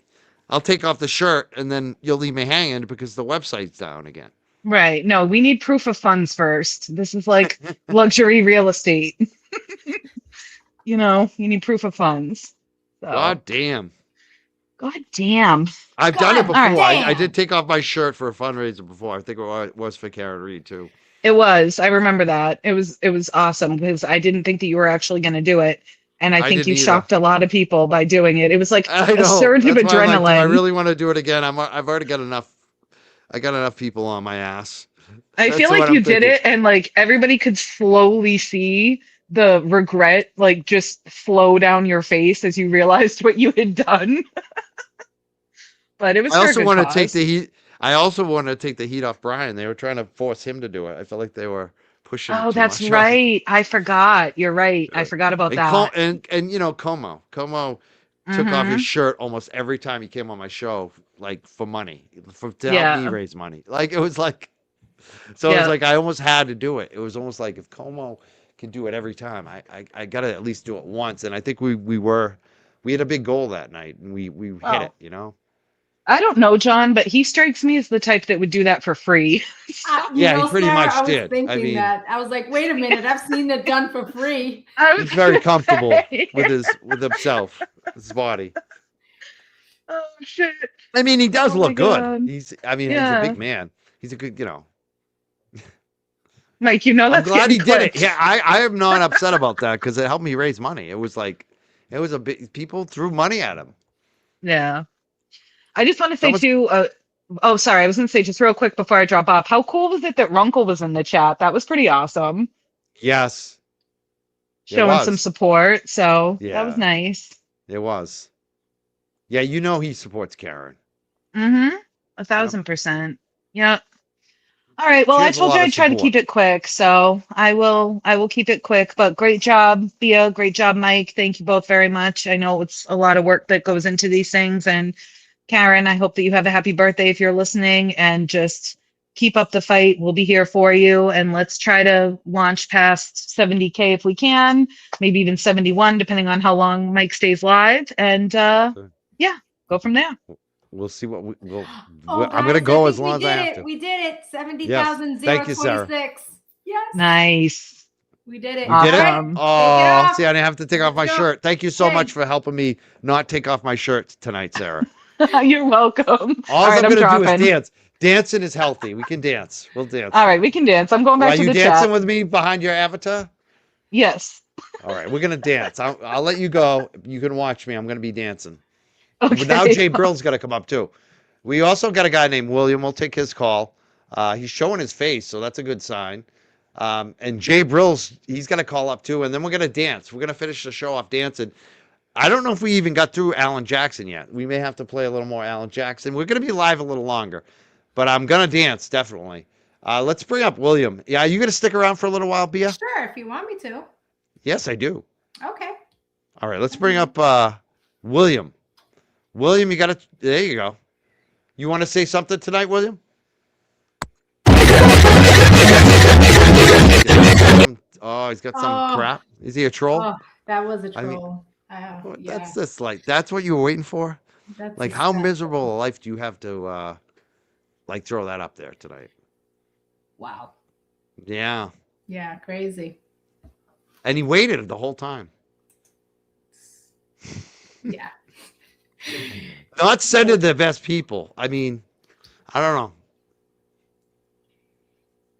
[SPEAKER 2] I'll take off the shirt and then you'll leave me hanging because the website's down again.
[SPEAKER 10] Right. No, we need proof of funds first. This is like luxury real estate. You know, you need proof of funds. So.
[SPEAKER 2] God damn.
[SPEAKER 10] God damn.
[SPEAKER 2] I've done it
[SPEAKER 6] God
[SPEAKER 2] before. I
[SPEAKER 6] damn.
[SPEAKER 2] did take off my shirt for a fundraiser before. I think it was for Karen Reed too.
[SPEAKER 10] It was. I remember that. It was awesome because I didn't think that you were actually going to do it. And I
[SPEAKER 2] I
[SPEAKER 10] think
[SPEAKER 2] didn't
[SPEAKER 10] you
[SPEAKER 2] either.
[SPEAKER 10] shocked a lot of people by doing it. It was like
[SPEAKER 2] I
[SPEAKER 10] a
[SPEAKER 2] know.
[SPEAKER 10] surge of
[SPEAKER 2] That's why I'm like, do I
[SPEAKER 10] adrenaline.
[SPEAKER 2] really want to do it again? I've already got enough. I got enough people on my ass.
[SPEAKER 10] I
[SPEAKER 2] That's
[SPEAKER 10] feel
[SPEAKER 2] what
[SPEAKER 10] like
[SPEAKER 2] I'm
[SPEAKER 10] you did
[SPEAKER 2] thinking.
[SPEAKER 10] it and like everybody could slowly see the regret like just flow down your face as you realized what you had done. But it was
[SPEAKER 2] I
[SPEAKER 10] for a
[SPEAKER 2] also
[SPEAKER 10] good
[SPEAKER 2] want to take
[SPEAKER 10] cause.
[SPEAKER 2] the heat. I also want to take the heat off Brian. They were trying to force him to do it. I felt like they were pushing it
[SPEAKER 10] Oh,
[SPEAKER 2] too
[SPEAKER 10] that's
[SPEAKER 2] much on him.
[SPEAKER 10] right. I forgot. You're right. I forgot about that.
[SPEAKER 2] And you know Como took off his
[SPEAKER 10] Mm-hmm.
[SPEAKER 2] shirt almost every time he came on my show, like for money, to help me
[SPEAKER 10] Yeah.
[SPEAKER 2] raise money. Like it was like, so it was
[SPEAKER 10] Yeah.
[SPEAKER 2] like I almost had to do it. It was almost like if Como can do it every time, I gotta at least do it once. And I think we had a big goal that night, and we hit
[SPEAKER 10] Well,
[SPEAKER 2] it. You know.
[SPEAKER 10] I don't know, John, but he strikes me as the type that would do that for free.
[SPEAKER 6] You
[SPEAKER 2] Yeah, he
[SPEAKER 6] know,
[SPEAKER 2] pretty
[SPEAKER 6] Sarah,
[SPEAKER 2] much
[SPEAKER 6] I was
[SPEAKER 2] did. I
[SPEAKER 6] thinking
[SPEAKER 2] mean,
[SPEAKER 6] that. I was like, wait a minute, I've seen it done for free.
[SPEAKER 10] I was
[SPEAKER 2] he's very
[SPEAKER 10] gonna
[SPEAKER 2] comfortable
[SPEAKER 10] say.
[SPEAKER 2] with himself, his body.
[SPEAKER 10] Oh shit.
[SPEAKER 2] I mean, he does
[SPEAKER 10] Oh my
[SPEAKER 2] look good.
[SPEAKER 10] God.
[SPEAKER 2] He's a
[SPEAKER 10] Yeah.
[SPEAKER 2] big man. He's a good,
[SPEAKER 10] Mike, you know
[SPEAKER 2] I'm
[SPEAKER 10] that's
[SPEAKER 2] glad he
[SPEAKER 10] getting
[SPEAKER 2] did it.
[SPEAKER 10] clipped.
[SPEAKER 2] Yeah, I am not upset about that because it helped me raise money. It was like, it was a big, people threw money at him.
[SPEAKER 10] Yeah. I just want to say
[SPEAKER 2] Someone's,
[SPEAKER 10] too, oh sorry, I was gonna say just real quick before I drop off, how cool was it that Runkle was in the chat? That was pretty awesome.
[SPEAKER 2] yes, it
[SPEAKER 10] Showing some
[SPEAKER 2] was.
[SPEAKER 10] support. So that was
[SPEAKER 2] Yeah,
[SPEAKER 10] nice.
[SPEAKER 2] it was. Yeah, you know he supports Karen.
[SPEAKER 10] Mm-hmm.
[SPEAKER 2] Yep.
[SPEAKER 10] 1000%. Yep. All right. Well,
[SPEAKER 2] She
[SPEAKER 10] I
[SPEAKER 2] has a
[SPEAKER 10] told you
[SPEAKER 2] lot of
[SPEAKER 10] I'd try to keep
[SPEAKER 2] support.
[SPEAKER 10] it quick, so I will keep it quick. But great job, Thea. Great job, Mike. Thank you both very much. I know it's a lot of work that goes into these things. And Karen, I hope that you have a happy birthday if you're listening, and just keep up the fight. We'll be here for you, and let's try to launch past 70K if we can, maybe even 71, depending on how long Mike stays live. And
[SPEAKER 2] So
[SPEAKER 10] yeah, go from there.
[SPEAKER 2] we'll see what
[SPEAKER 6] Oh,
[SPEAKER 2] I'm gonna
[SPEAKER 6] guys, I
[SPEAKER 2] go as
[SPEAKER 6] think
[SPEAKER 2] long
[SPEAKER 6] we
[SPEAKER 2] as I
[SPEAKER 6] did
[SPEAKER 2] have
[SPEAKER 6] it.
[SPEAKER 2] to.
[SPEAKER 6] We did it.
[SPEAKER 2] Yes. Thank you, Sarah.
[SPEAKER 6] 70,026. Yes,
[SPEAKER 10] Nice.
[SPEAKER 6] we did it.
[SPEAKER 2] We did it?
[SPEAKER 6] All right,
[SPEAKER 10] Awesome.
[SPEAKER 6] take it
[SPEAKER 2] Oh,
[SPEAKER 6] off.
[SPEAKER 2] see, I didn't have to take off
[SPEAKER 6] Let's
[SPEAKER 2] my
[SPEAKER 6] go.
[SPEAKER 2] shirt. Thank you so
[SPEAKER 6] Okay.
[SPEAKER 2] much for helping me not take off my shirt tonight, Sarah.
[SPEAKER 10] You're welcome.
[SPEAKER 2] All
[SPEAKER 10] All right,
[SPEAKER 2] I'm
[SPEAKER 10] I'm
[SPEAKER 2] gonna do is
[SPEAKER 10] dropping.
[SPEAKER 2] dance. Dancing is healthy. We can dance. We'll dance.
[SPEAKER 10] All right, we can dance. I'm going back
[SPEAKER 2] Are
[SPEAKER 10] to
[SPEAKER 2] you
[SPEAKER 10] the
[SPEAKER 2] dancing
[SPEAKER 10] chat.
[SPEAKER 2] with me behind your avatar?
[SPEAKER 10] Yes.
[SPEAKER 2] All right, we're gonna dance. I'll let you go. You can watch me. I'm gonna be dancing. But now
[SPEAKER 10] Okay.
[SPEAKER 2] Jay Brill's got to come up too. We also got a guy named William. We'll take his call. He's showing his face, so that's a good sign. And Jay Brill's, he's got to call up too. And then we're gonna dance. We're gonna finish the show off dancing. I don't know if we even got through Alan Jackson yet. We may have to play a little more Alan Jackson. We're gonna be live a little longer, but I'm gonna dance definitely. Let's bring up William. Yeah, are you gonna stick around for a little while, Bia?
[SPEAKER 6] Sure, if you want me to.
[SPEAKER 2] Yes, I do.
[SPEAKER 6] Okay.
[SPEAKER 2] All right, let's bring up William. William, you got to. There you go. You want to say something tonight, William? Oh, he's got some
[SPEAKER 6] Oh,
[SPEAKER 2] crap. Is he a troll?
[SPEAKER 6] oh, that was a
[SPEAKER 2] I mean,
[SPEAKER 6] troll.
[SPEAKER 2] What-
[SPEAKER 6] Yeah,
[SPEAKER 2] that's just like that's what you were waiting for.
[SPEAKER 6] that's
[SPEAKER 2] Like, how
[SPEAKER 6] disgusting.
[SPEAKER 2] miserable a life do you have to like throw that up there tonight?
[SPEAKER 6] Wow.
[SPEAKER 2] Yeah,
[SPEAKER 6] Yeah, crazy.
[SPEAKER 2] and he waited the whole time.
[SPEAKER 6] Yeah.
[SPEAKER 2] Not sending the best people. I mean, I don't know.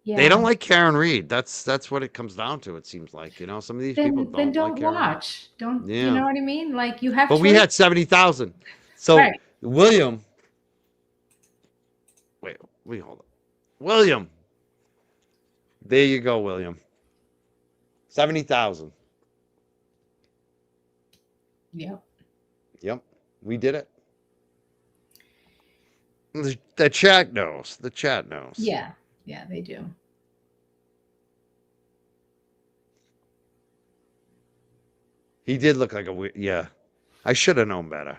[SPEAKER 6] Yeah.
[SPEAKER 2] They don't like Karen Reed. That's what it comes down to. It seems like, you know, some of these people
[SPEAKER 6] Then
[SPEAKER 2] don't like
[SPEAKER 6] don't
[SPEAKER 2] Karen Reed.
[SPEAKER 6] watch. Don't you
[SPEAKER 2] Yeah.
[SPEAKER 6] know what I mean? Like you have
[SPEAKER 2] But we
[SPEAKER 6] choice.
[SPEAKER 2] had 70,000. So
[SPEAKER 6] Right.
[SPEAKER 2] William, wait, hold on. William, there you go, William. 70,000.
[SPEAKER 6] Yep.
[SPEAKER 2] Yep, we did it. The chat knows. The chat knows.
[SPEAKER 6] Yeah. Yeah, they do.
[SPEAKER 2] He did look like a weird. Yeah, I should have known better.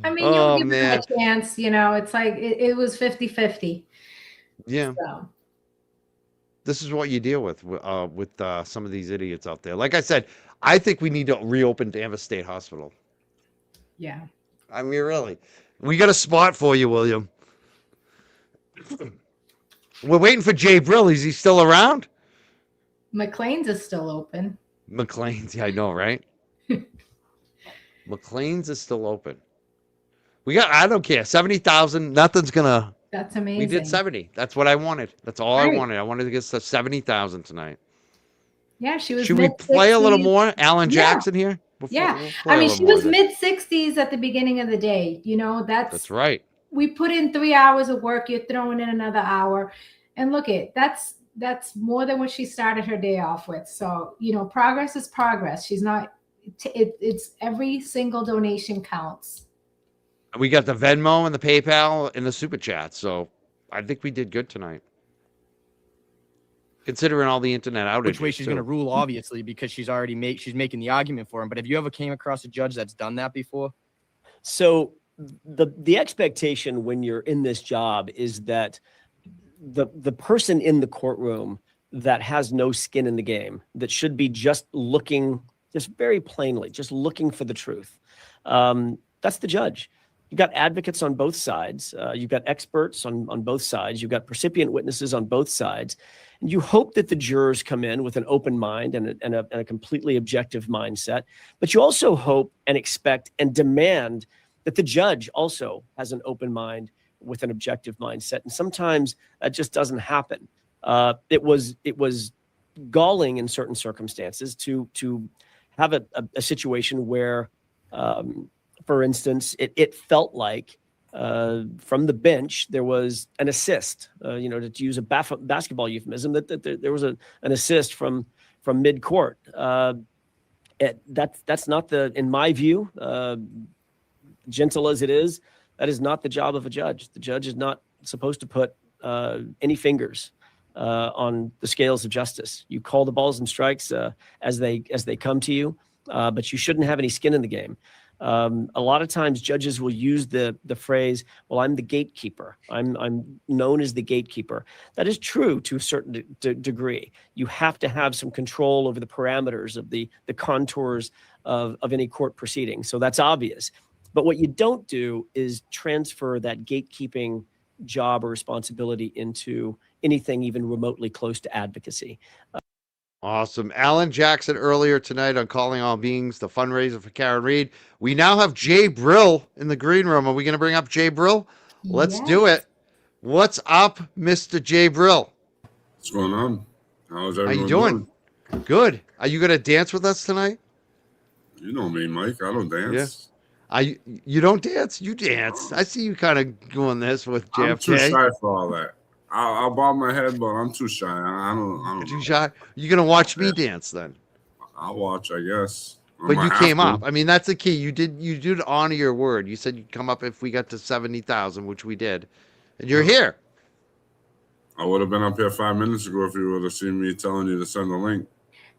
[SPEAKER 6] I mean,
[SPEAKER 2] Oh,
[SPEAKER 6] you'll give
[SPEAKER 2] man.
[SPEAKER 6] them a chance, you know, it's like it was 50-50.
[SPEAKER 2] Yeah,
[SPEAKER 6] So
[SPEAKER 2] this is what you deal with some of these idiots out there. Like I said, I think we need to reopen Danvers State Hospital.
[SPEAKER 6] yeah.
[SPEAKER 2] I mean, really, we got a spot for you, William. We're waiting for Jay Brill. Is he still around?
[SPEAKER 6] McLean's is still open.
[SPEAKER 2] McLean's, yeah, I know, right? McLean's is still open. I don't care. 70,000. Nothing's gonna.
[SPEAKER 6] That's
[SPEAKER 2] We
[SPEAKER 6] amazing.
[SPEAKER 2] did 70. That's what I wanted. That's all I
[SPEAKER 6] Right.
[SPEAKER 2] wanted. I wanted to get to 70,000 tonight.
[SPEAKER 6] Yeah, she was
[SPEAKER 2] Should we play a little
[SPEAKER 6] mid-60s.
[SPEAKER 2] more Alan
[SPEAKER 6] Yeah.
[SPEAKER 2] Jackson here?
[SPEAKER 6] Yeah.
[SPEAKER 2] We'll play
[SPEAKER 6] I
[SPEAKER 2] a
[SPEAKER 6] mean,
[SPEAKER 2] little
[SPEAKER 6] she
[SPEAKER 2] more
[SPEAKER 6] was
[SPEAKER 2] of this.
[SPEAKER 6] mid-60s at the beginning of the day. You know,
[SPEAKER 2] That's right.
[SPEAKER 6] we put in 3 hours of work. You're throwing in another hour. And look that's more than what she started her day off with. So, you know, progress is progress. She's not, it's every single donation counts.
[SPEAKER 2] We got the Venmo and the PayPal and the Super Chat. So I think we did good tonight. Considering all the internet outages.
[SPEAKER 7] Which way she's going to rule, obviously, because she's making the argument for him. But have you ever came across a judge that's done that before?
[SPEAKER 3] So the expectation when you're in this job is that the person in the courtroom that has no skin in the game, that should be just looking, just very plainly, just looking for the truth. That's the judge. You've got advocates on both sides. You've got experts on both sides. You've got recipient witnesses on both sides. And you hope that the jurors come in with an open mind and a completely objective mindset. But you also hope and expect and demand that the judge also has an open mind with an objective mindset. And sometimes that just doesn't happen. It was galling in certain circumstances to have a situation where, for instance, it felt like from the bench there was an assist. To use a basketball euphemism, that there was an assist from mid-court. That's not in my view, gentle as it is, that is not the job of a judge. The judge is not supposed to put any fingers on the scales of justice. You call the balls and strikes as they come to you, but you shouldn't have any skin in the game. A lot of times judges will use the phrase, well, I'm the gatekeeper. I'm known as the gatekeeper. That is true to a certain degree. You have to have some control over the parameters of the contours of any court proceeding. So that's obvious. But what you don't do is transfer that gatekeeping job or responsibility into anything even remotely close to advocacy.
[SPEAKER 2] Awesome. Alan Jackson earlier tonight on Calling All Beings, the fundraiser for Karen Reed. We now have Jay Brill in the green room. Are we going to bring up Jay Brill? Let's do it. What's up, Mr. Jay Brill?
[SPEAKER 11] What's going on? How's everyone
[SPEAKER 2] How you doing? Good. Are you going to dance with us tonight?
[SPEAKER 11] You know me, Mike. I don't dance.
[SPEAKER 2] Yeah. You don't dance? You dance. I see you kind of doing this with JFK.
[SPEAKER 11] I'm too shy for all that. I'll bob my head, but I'm too shy. I don't.
[SPEAKER 2] You're too shy? You're going to watch me dance then?
[SPEAKER 11] I'll watch, I guess.
[SPEAKER 2] But you came up. I mean, that's the key. You did honor your word. You said you'd come up if we got to 70,000, which we did. And you're here.
[SPEAKER 11] I would have been up here 5 minutes ago if you would have seen me telling you to send the link.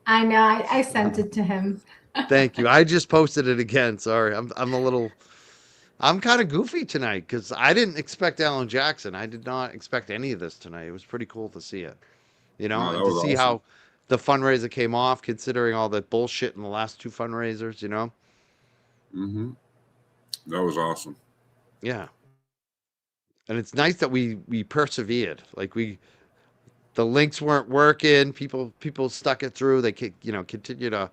[SPEAKER 6] I know. I sent it to him.
[SPEAKER 2] Thank you. I just posted it again. Sorry. I'm kind of goofy tonight because I didn't expect Alan Jackson. I did not expect any of this tonight. It was pretty cool to see it, and to see how the fundraiser came off, considering all the bullshit in the last two fundraisers,
[SPEAKER 11] Mm-hmm. That was awesome.
[SPEAKER 2] Yeah. And it's nice that we persevered. Like the links weren't working. People stuck it through. They could, continue to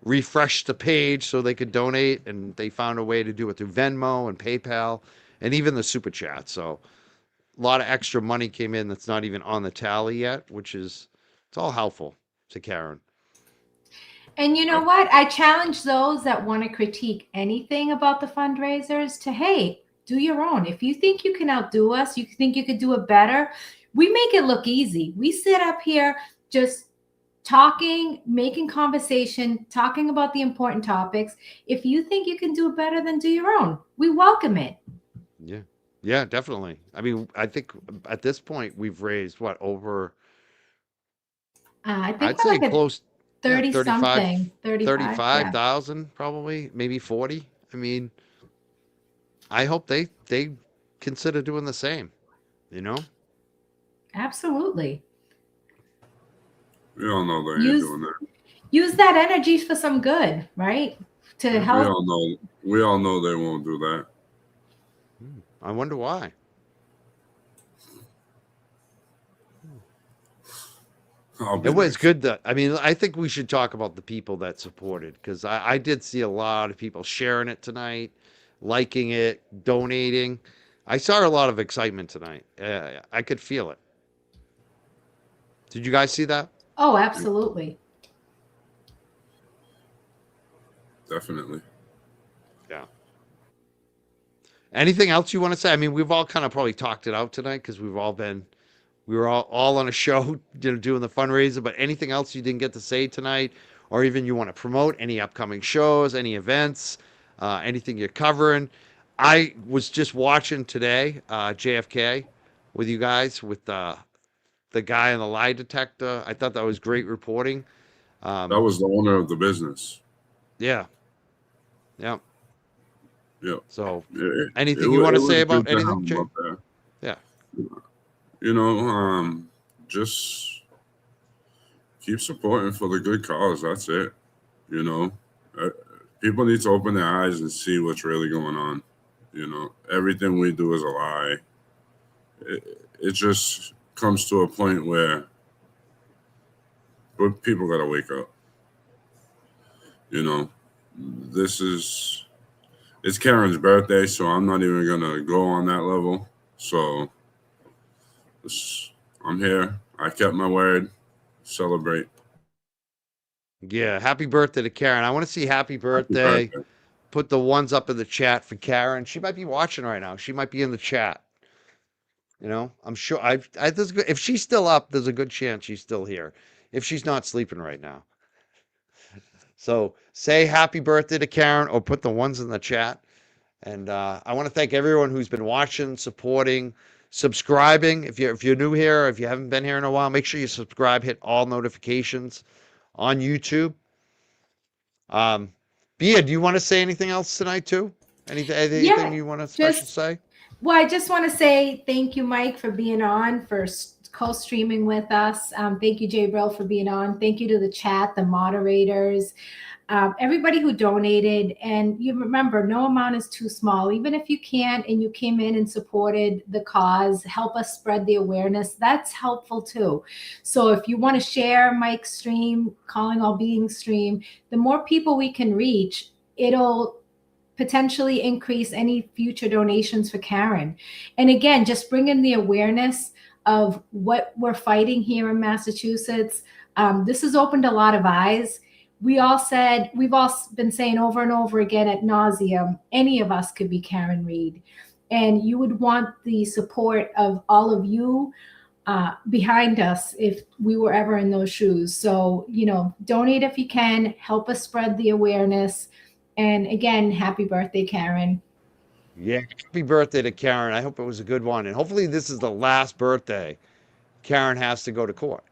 [SPEAKER 2] refresh the page so they could donate, and they found a way to do it through Venmo and PayPal and even the Super Chat. So a lot of extra money came in that's not even on the tally yet, it's all helpful to Karen.
[SPEAKER 6] And you know what? I challenge those that want to critique anything about the fundraisers to, hey, do your own. If you think you can outdo us, you think you could do it better, we make it look easy. We sit up here just talking, making conversation, talking about the important topics. If you think you can do it better, then do your own. We welcome it.
[SPEAKER 2] Yeah, definitely. I mean, I think at this point we've raised over
[SPEAKER 6] I think
[SPEAKER 2] I'd
[SPEAKER 6] we're
[SPEAKER 2] say
[SPEAKER 6] like
[SPEAKER 2] close
[SPEAKER 6] 30 something,
[SPEAKER 2] 35,000 probably, maybe 40. I mean, I hope they consider doing the same,
[SPEAKER 6] Absolutely.
[SPEAKER 11] We all know they ain't doing that.
[SPEAKER 6] Use that energy for some good, right? To help.
[SPEAKER 11] We all know they won't do that.
[SPEAKER 2] I wonder why. It was good that, I mean, I think we should talk about the people that supported, because I did see a lot of people sharing it tonight, liking it, donating. I saw a lot of excitement tonight. I could feel it. Did you guys see that?
[SPEAKER 6] Oh, absolutely.
[SPEAKER 11] Definitely.
[SPEAKER 2] Yeah. Anything else you want to say? I mean, we've all kind of probably talked it out tonight because we were all on a show, doing the fundraiser. But anything else you didn't get to say tonight, or even you want to promote any upcoming shows, any events, anything you're covering? I was just watching today JFK with you guys with the guy on the lie detector. I thought that was great reporting.
[SPEAKER 11] That was the owner of the business.
[SPEAKER 2] Yeah. Yeah.
[SPEAKER 11] Yeah.
[SPEAKER 2] So, anything you want to say about anything, Jay? Yeah.
[SPEAKER 11] Just keep supporting for the good cause. That's it. People need to open their eyes and see what's really going on. Everything we do is a lie. It just comes to a point where people got to wake up. It's Karen's birthday, so I'm not even going to go on that level. So I'm here. I kept my word. Celebrate.
[SPEAKER 2] Yeah. Happy birthday to Karen. I want to see happy birthday. Put the ones up in the chat for Karen. She might be watching right now. She might be in the chat. I'm sure if she's still up, there's a good chance she's still here. If she's not sleeping right now. So say happy birthday to Karen or put the ones in the chat. And I want to thank everyone who's been watching, supporting, subscribing. If you're new here, if you haven't been here in a while, make sure you subscribe, hit all notifications on YouTube. Bia, do you want to say anything else tonight too? Anything you want to special say?
[SPEAKER 6] Well, I just want to say thank you, Mike, for being on, for co-streaming with us. Thank you, Jay Brill, for being on. Thank you to the chat, the moderators, everybody who donated. And you remember, no amount is too small. Even if you can't and you came in and supported the cause, help us spread the awareness. That's helpful too. So if you want to share Mike's stream, Calling All Beings stream, the more people we can reach, it'll potentially increase any future donations for Karen. And again, just bring in the awareness of what we're fighting here in Massachusetts. This has opened a lot of eyes. We've all been saying over and over again ad nauseum, any of us could be Karen Read. And you would want the support of all of you behind us if we were ever in those shoes. So, donate if you can, help us spread the awareness. And again, happy birthday, Karen.
[SPEAKER 2] Yeah, happy birthday to Karen. I hope it was a good one. And hopefully this is the last birthday Karen has to go to court.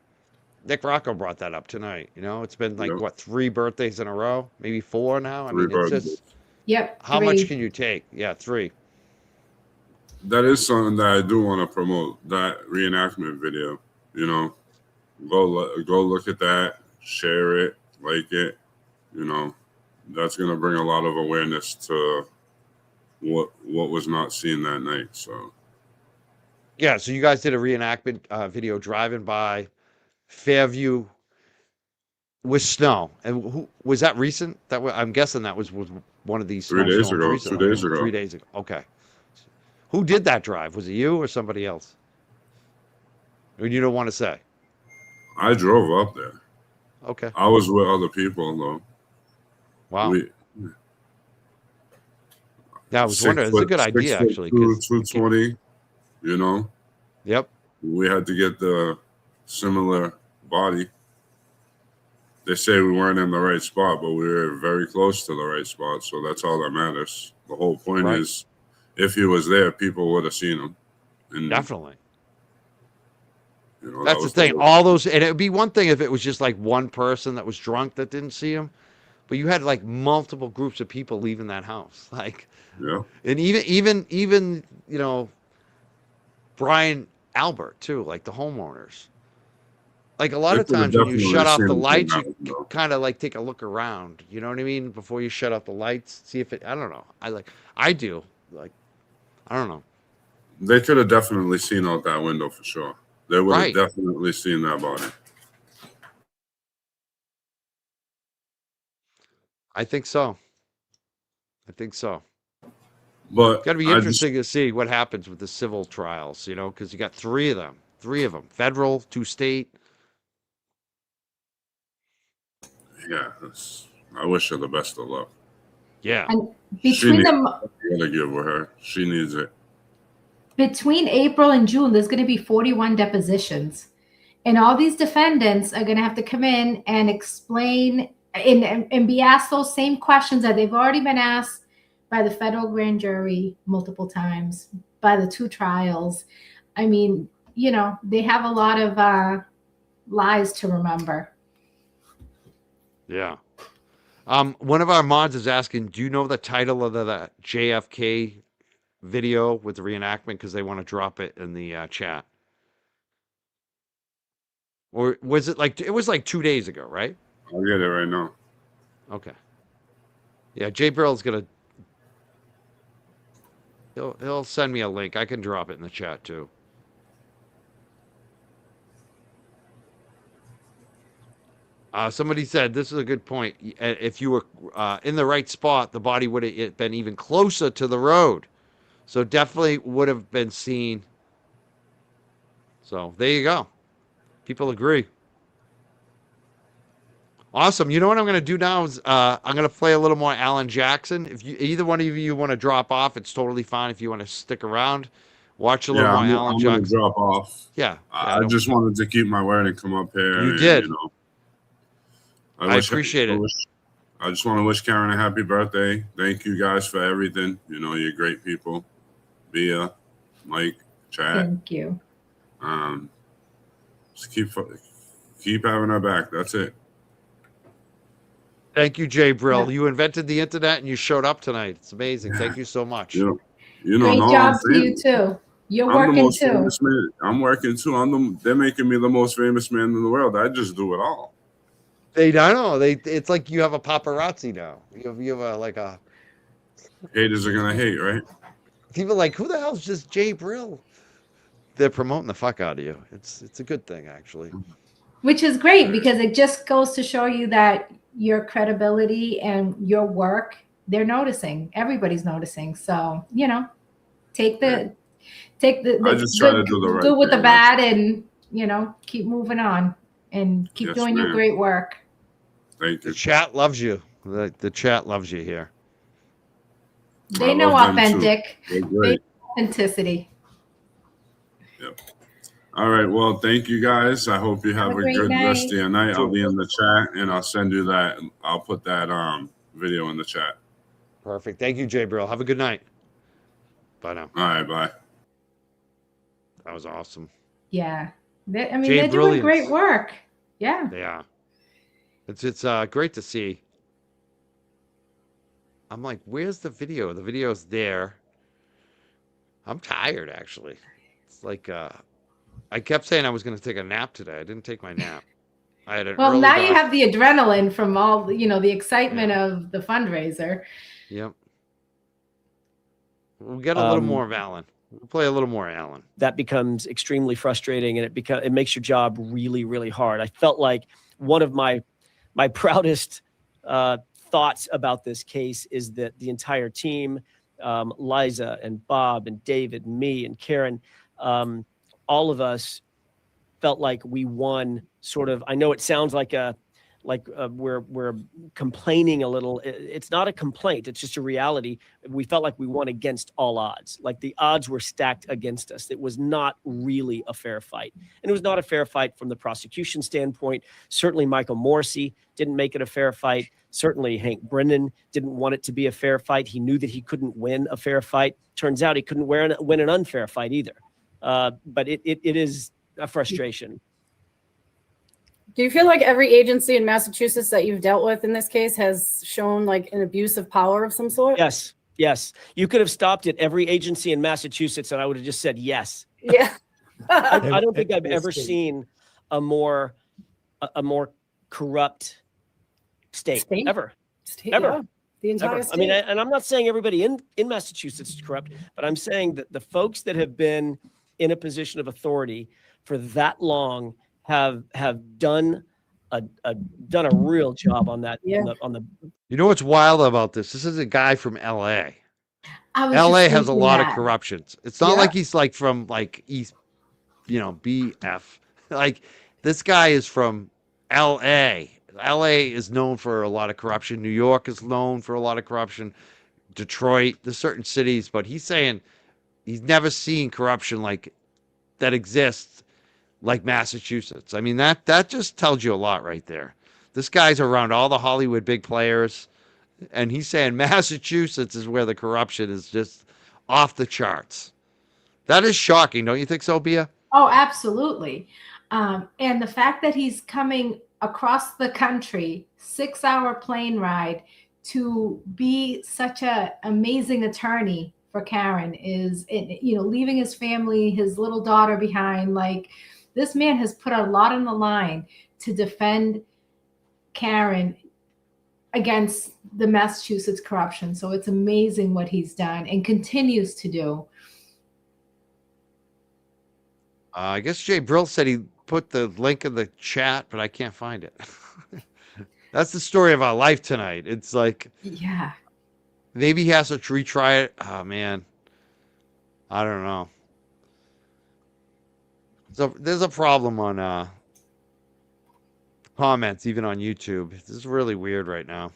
[SPEAKER 2] Nick Rocco brought that up tonight. It's been 3 birthdays in a row? Maybe 4 now? I mean, it's just...
[SPEAKER 6] Yep.
[SPEAKER 2] How much can you take? Yeah, 3.
[SPEAKER 11] That is something that I do want to promote, that reenactment video. Go look at that, share it, like it, That's going to bring a lot of awareness to what was not seen that night. So,
[SPEAKER 2] yeah. So you guys did a reenactment video driving by Fairview with snow, and who was that recent? I'm guessing that was one of these
[SPEAKER 11] 3 days ago. 2 days ago.
[SPEAKER 2] 3 days ago. Okay. Who did that drive? Was it you or somebody else? Or you don't want to say?
[SPEAKER 11] I drove up there.
[SPEAKER 2] Okay.
[SPEAKER 11] I was with other people though.
[SPEAKER 2] Wow. I was wondering. It's a good idea, actually.
[SPEAKER 11] 220,
[SPEAKER 2] Yep.
[SPEAKER 11] We had to get the similar body. They say we weren't in the right spot, but we were very close to the right spot. So that's all that matters. The whole point is, if he was there, people would have seen him. And,
[SPEAKER 2] definitely. That's the thing. All those, and it would be one thing if it was just like one person that was drunk that didn't see him. But you had like multiple groups of people leaving that house, and even Brian Albert too, like the homeowners. Like a lot of times when you shut off the lights, you kind of like take a look around. You know what I mean? Before you shut off the lights, see if it. I don't know. I do. I don't know.
[SPEAKER 11] They could have definitely seen out that window for sure. They would have definitely seen that body.
[SPEAKER 2] I think so. I think so.
[SPEAKER 11] But
[SPEAKER 2] It's got to be interesting to see what happens with the civil trials, you know, because you got three of them, federal, 2 state.
[SPEAKER 11] Yeah, I wish her the best of luck.
[SPEAKER 2] Yeah.
[SPEAKER 6] And between them,
[SPEAKER 11] gotta give with her. She needs it.
[SPEAKER 6] between April and June, there's going to be 41 depositions. And all these defendants are going to have to come in and explain and be asked those same questions that they've already been asked by the federal grand jury multiple times, by the 2 trials. I mean, you know, they have a lot of lies to remember.
[SPEAKER 2] Yeah. One of our mods is asking, do you know the title of the JFK video with the reenactment? Because they want to drop it in the chat. Or was it like, it was like 2 days ago, right?
[SPEAKER 11] I'll get it right now.
[SPEAKER 2] Okay. Yeah, Jay Brill's gonna, he'll send me a link. I can drop it in the chat too. Somebody said this is a good point. If you were in the right spot, the body would have been even closer to the road, so definitely would have been seen. So there you go. People agree. Awesome. You know what I'm going to do now is I'm going to play a little more Alan Jackson. If you either one of you want to drop off, it's totally fine. If you want to stick around, watch a little more Alan Jackson.
[SPEAKER 11] I'm going to drop off.
[SPEAKER 2] Yeah.
[SPEAKER 11] I just wanted to keep my word and come up here.
[SPEAKER 2] You did.
[SPEAKER 11] You know,
[SPEAKER 2] I appreciate it.
[SPEAKER 11] I just want to wish Karen a happy birthday. Thank you guys for everything. You know, you're great people. Bia, Mike, Chad.
[SPEAKER 6] Thank you.
[SPEAKER 11] Just keep having our back. That's it.
[SPEAKER 2] Thank you, Jay Brill. Yeah. You invented the internet and you showed up tonight. It's amazing. Thank you so much.
[SPEAKER 11] You know,
[SPEAKER 6] great job to you too. You're working too.
[SPEAKER 11] I'm working too. They're making me the most famous man in the world. I just do it all.
[SPEAKER 2] I know. It's like you have a paparazzi now. You have like a.
[SPEAKER 11] Haters are gonna hate, right?
[SPEAKER 2] People are like, who the hell's just Jay Brill? They're promoting the fuck out of you. It's a good thing actually.
[SPEAKER 6] Which is great because it just goes to show you that your credibility and your work, they're noticing. Everybody's noticing. So, you know, take the
[SPEAKER 11] I just try to do the right
[SPEAKER 6] good with
[SPEAKER 11] thing,
[SPEAKER 6] the bad and, you know, keep moving on and keep doing your great work.
[SPEAKER 11] Thank you.
[SPEAKER 2] The chat loves you. The chat loves you here.
[SPEAKER 6] They know authentic. Authenticity.
[SPEAKER 11] Yep. All right. Well, thank you guys. I hope you have a good rest of your night. I'll be in the chat and I'll send you that. I'll put that video in the chat.
[SPEAKER 2] Perfect. Thank you, Jay Brill. Have a good night. Bye now.
[SPEAKER 11] All right. Bye.
[SPEAKER 2] That was awesome.
[SPEAKER 6] Yeah. They're doing great work. Yeah.
[SPEAKER 2] Yeah. It's great to see. I'm like, where's the video? The video's there. I'm tired, actually. It's like, I kept saying I was going to take a nap today. I didn't take my nap. I had an
[SPEAKER 6] well, now you have the adrenaline from all, the excitement of the fundraiser.
[SPEAKER 2] Yep. We'll get a little more of Alan. We'll play a little more Alan.
[SPEAKER 3] That becomes extremely frustrating, and it makes your job really, really hard. I felt like one of my proudest thoughts about this case is that the entire team, Liza and Bob and David and me and Karen, all of us felt like we won sort of. I know it sounds like we're complaining a little. It's not a complaint. It's just a reality. We felt like we won against all odds. Like the odds were stacked against us. It was not really a fair fight. And it was not a fair fight from the prosecution standpoint. Certainly Michael Morrissey didn't make it a fair fight. Certainly Hank Brennan didn't want it to be a fair fight. He knew that he couldn't win a fair fight. Turns out he couldn't win an unfair fight either. But it is a frustration.
[SPEAKER 8] Do you feel like every agency in Massachusetts that you've dealt with in this case has shown like an abuse of power of some sort?
[SPEAKER 3] Yes. Yes. You could have stopped at every agency in Massachusetts and I would have just said yes.
[SPEAKER 8] Yeah.
[SPEAKER 3] I don't think I've ever seen a more corrupt state? Ever. Ever.
[SPEAKER 8] Yeah. The entire state.
[SPEAKER 3] I mean, and I'm not saying everybody in Massachusetts is corrupt, but I'm saying that the folks that have been in a position of authority for that long have done done a real job on that.
[SPEAKER 8] Yeah.
[SPEAKER 3] On the
[SPEAKER 2] You know what's wild about this? This is a guy from LA.
[SPEAKER 6] I was
[SPEAKER 2] LA
[SPEAKER 6] just
[SPEAKER 2] has a
[SPEAKER 6] thinking
[SPEAKER 2] lot of
[SPEAKER 6] that.
[SPEAKER 2] corruptions. It's not
[SPEAKER 6] Yeah.
[SPEAKER 2] like he's like from like East, BF. Like this guy is from LA. LA is known for a lot of corruption. New York is known for a lot of corruption. Detroit, there's certain cities, but he's saying he's never seen corruption like that exists like Massachusetts. I mean, that just tells you a lot right there. This guy's around all the Hollywood big players, and he's saying Massachusetts is where the corruption is just off the charts. That is shocking, don't you think so, Bia?
[SPEAKER 6] Oh, absolutely. And the fact that he's coming across the country, 6-hour plane ride, to be such a amazing attorney for Karen is, leaving his family, his little daughter behind. Like, this man has put a lot on the line to defend Karen against the Massachusetts corruption. So it's amazing what he's done and continues to do.
[SPEAKER 2] I guess Jay Brill said he put the link in the chat, but I can't find it. That's the story of our life tonight. It's like,
[SPEAKER 6] yeah,
[SPEAKER 2] maybe he has to retry it. Oh, man. I don't know. So there's a problem on comments, even on YouTube. This is really weird right now.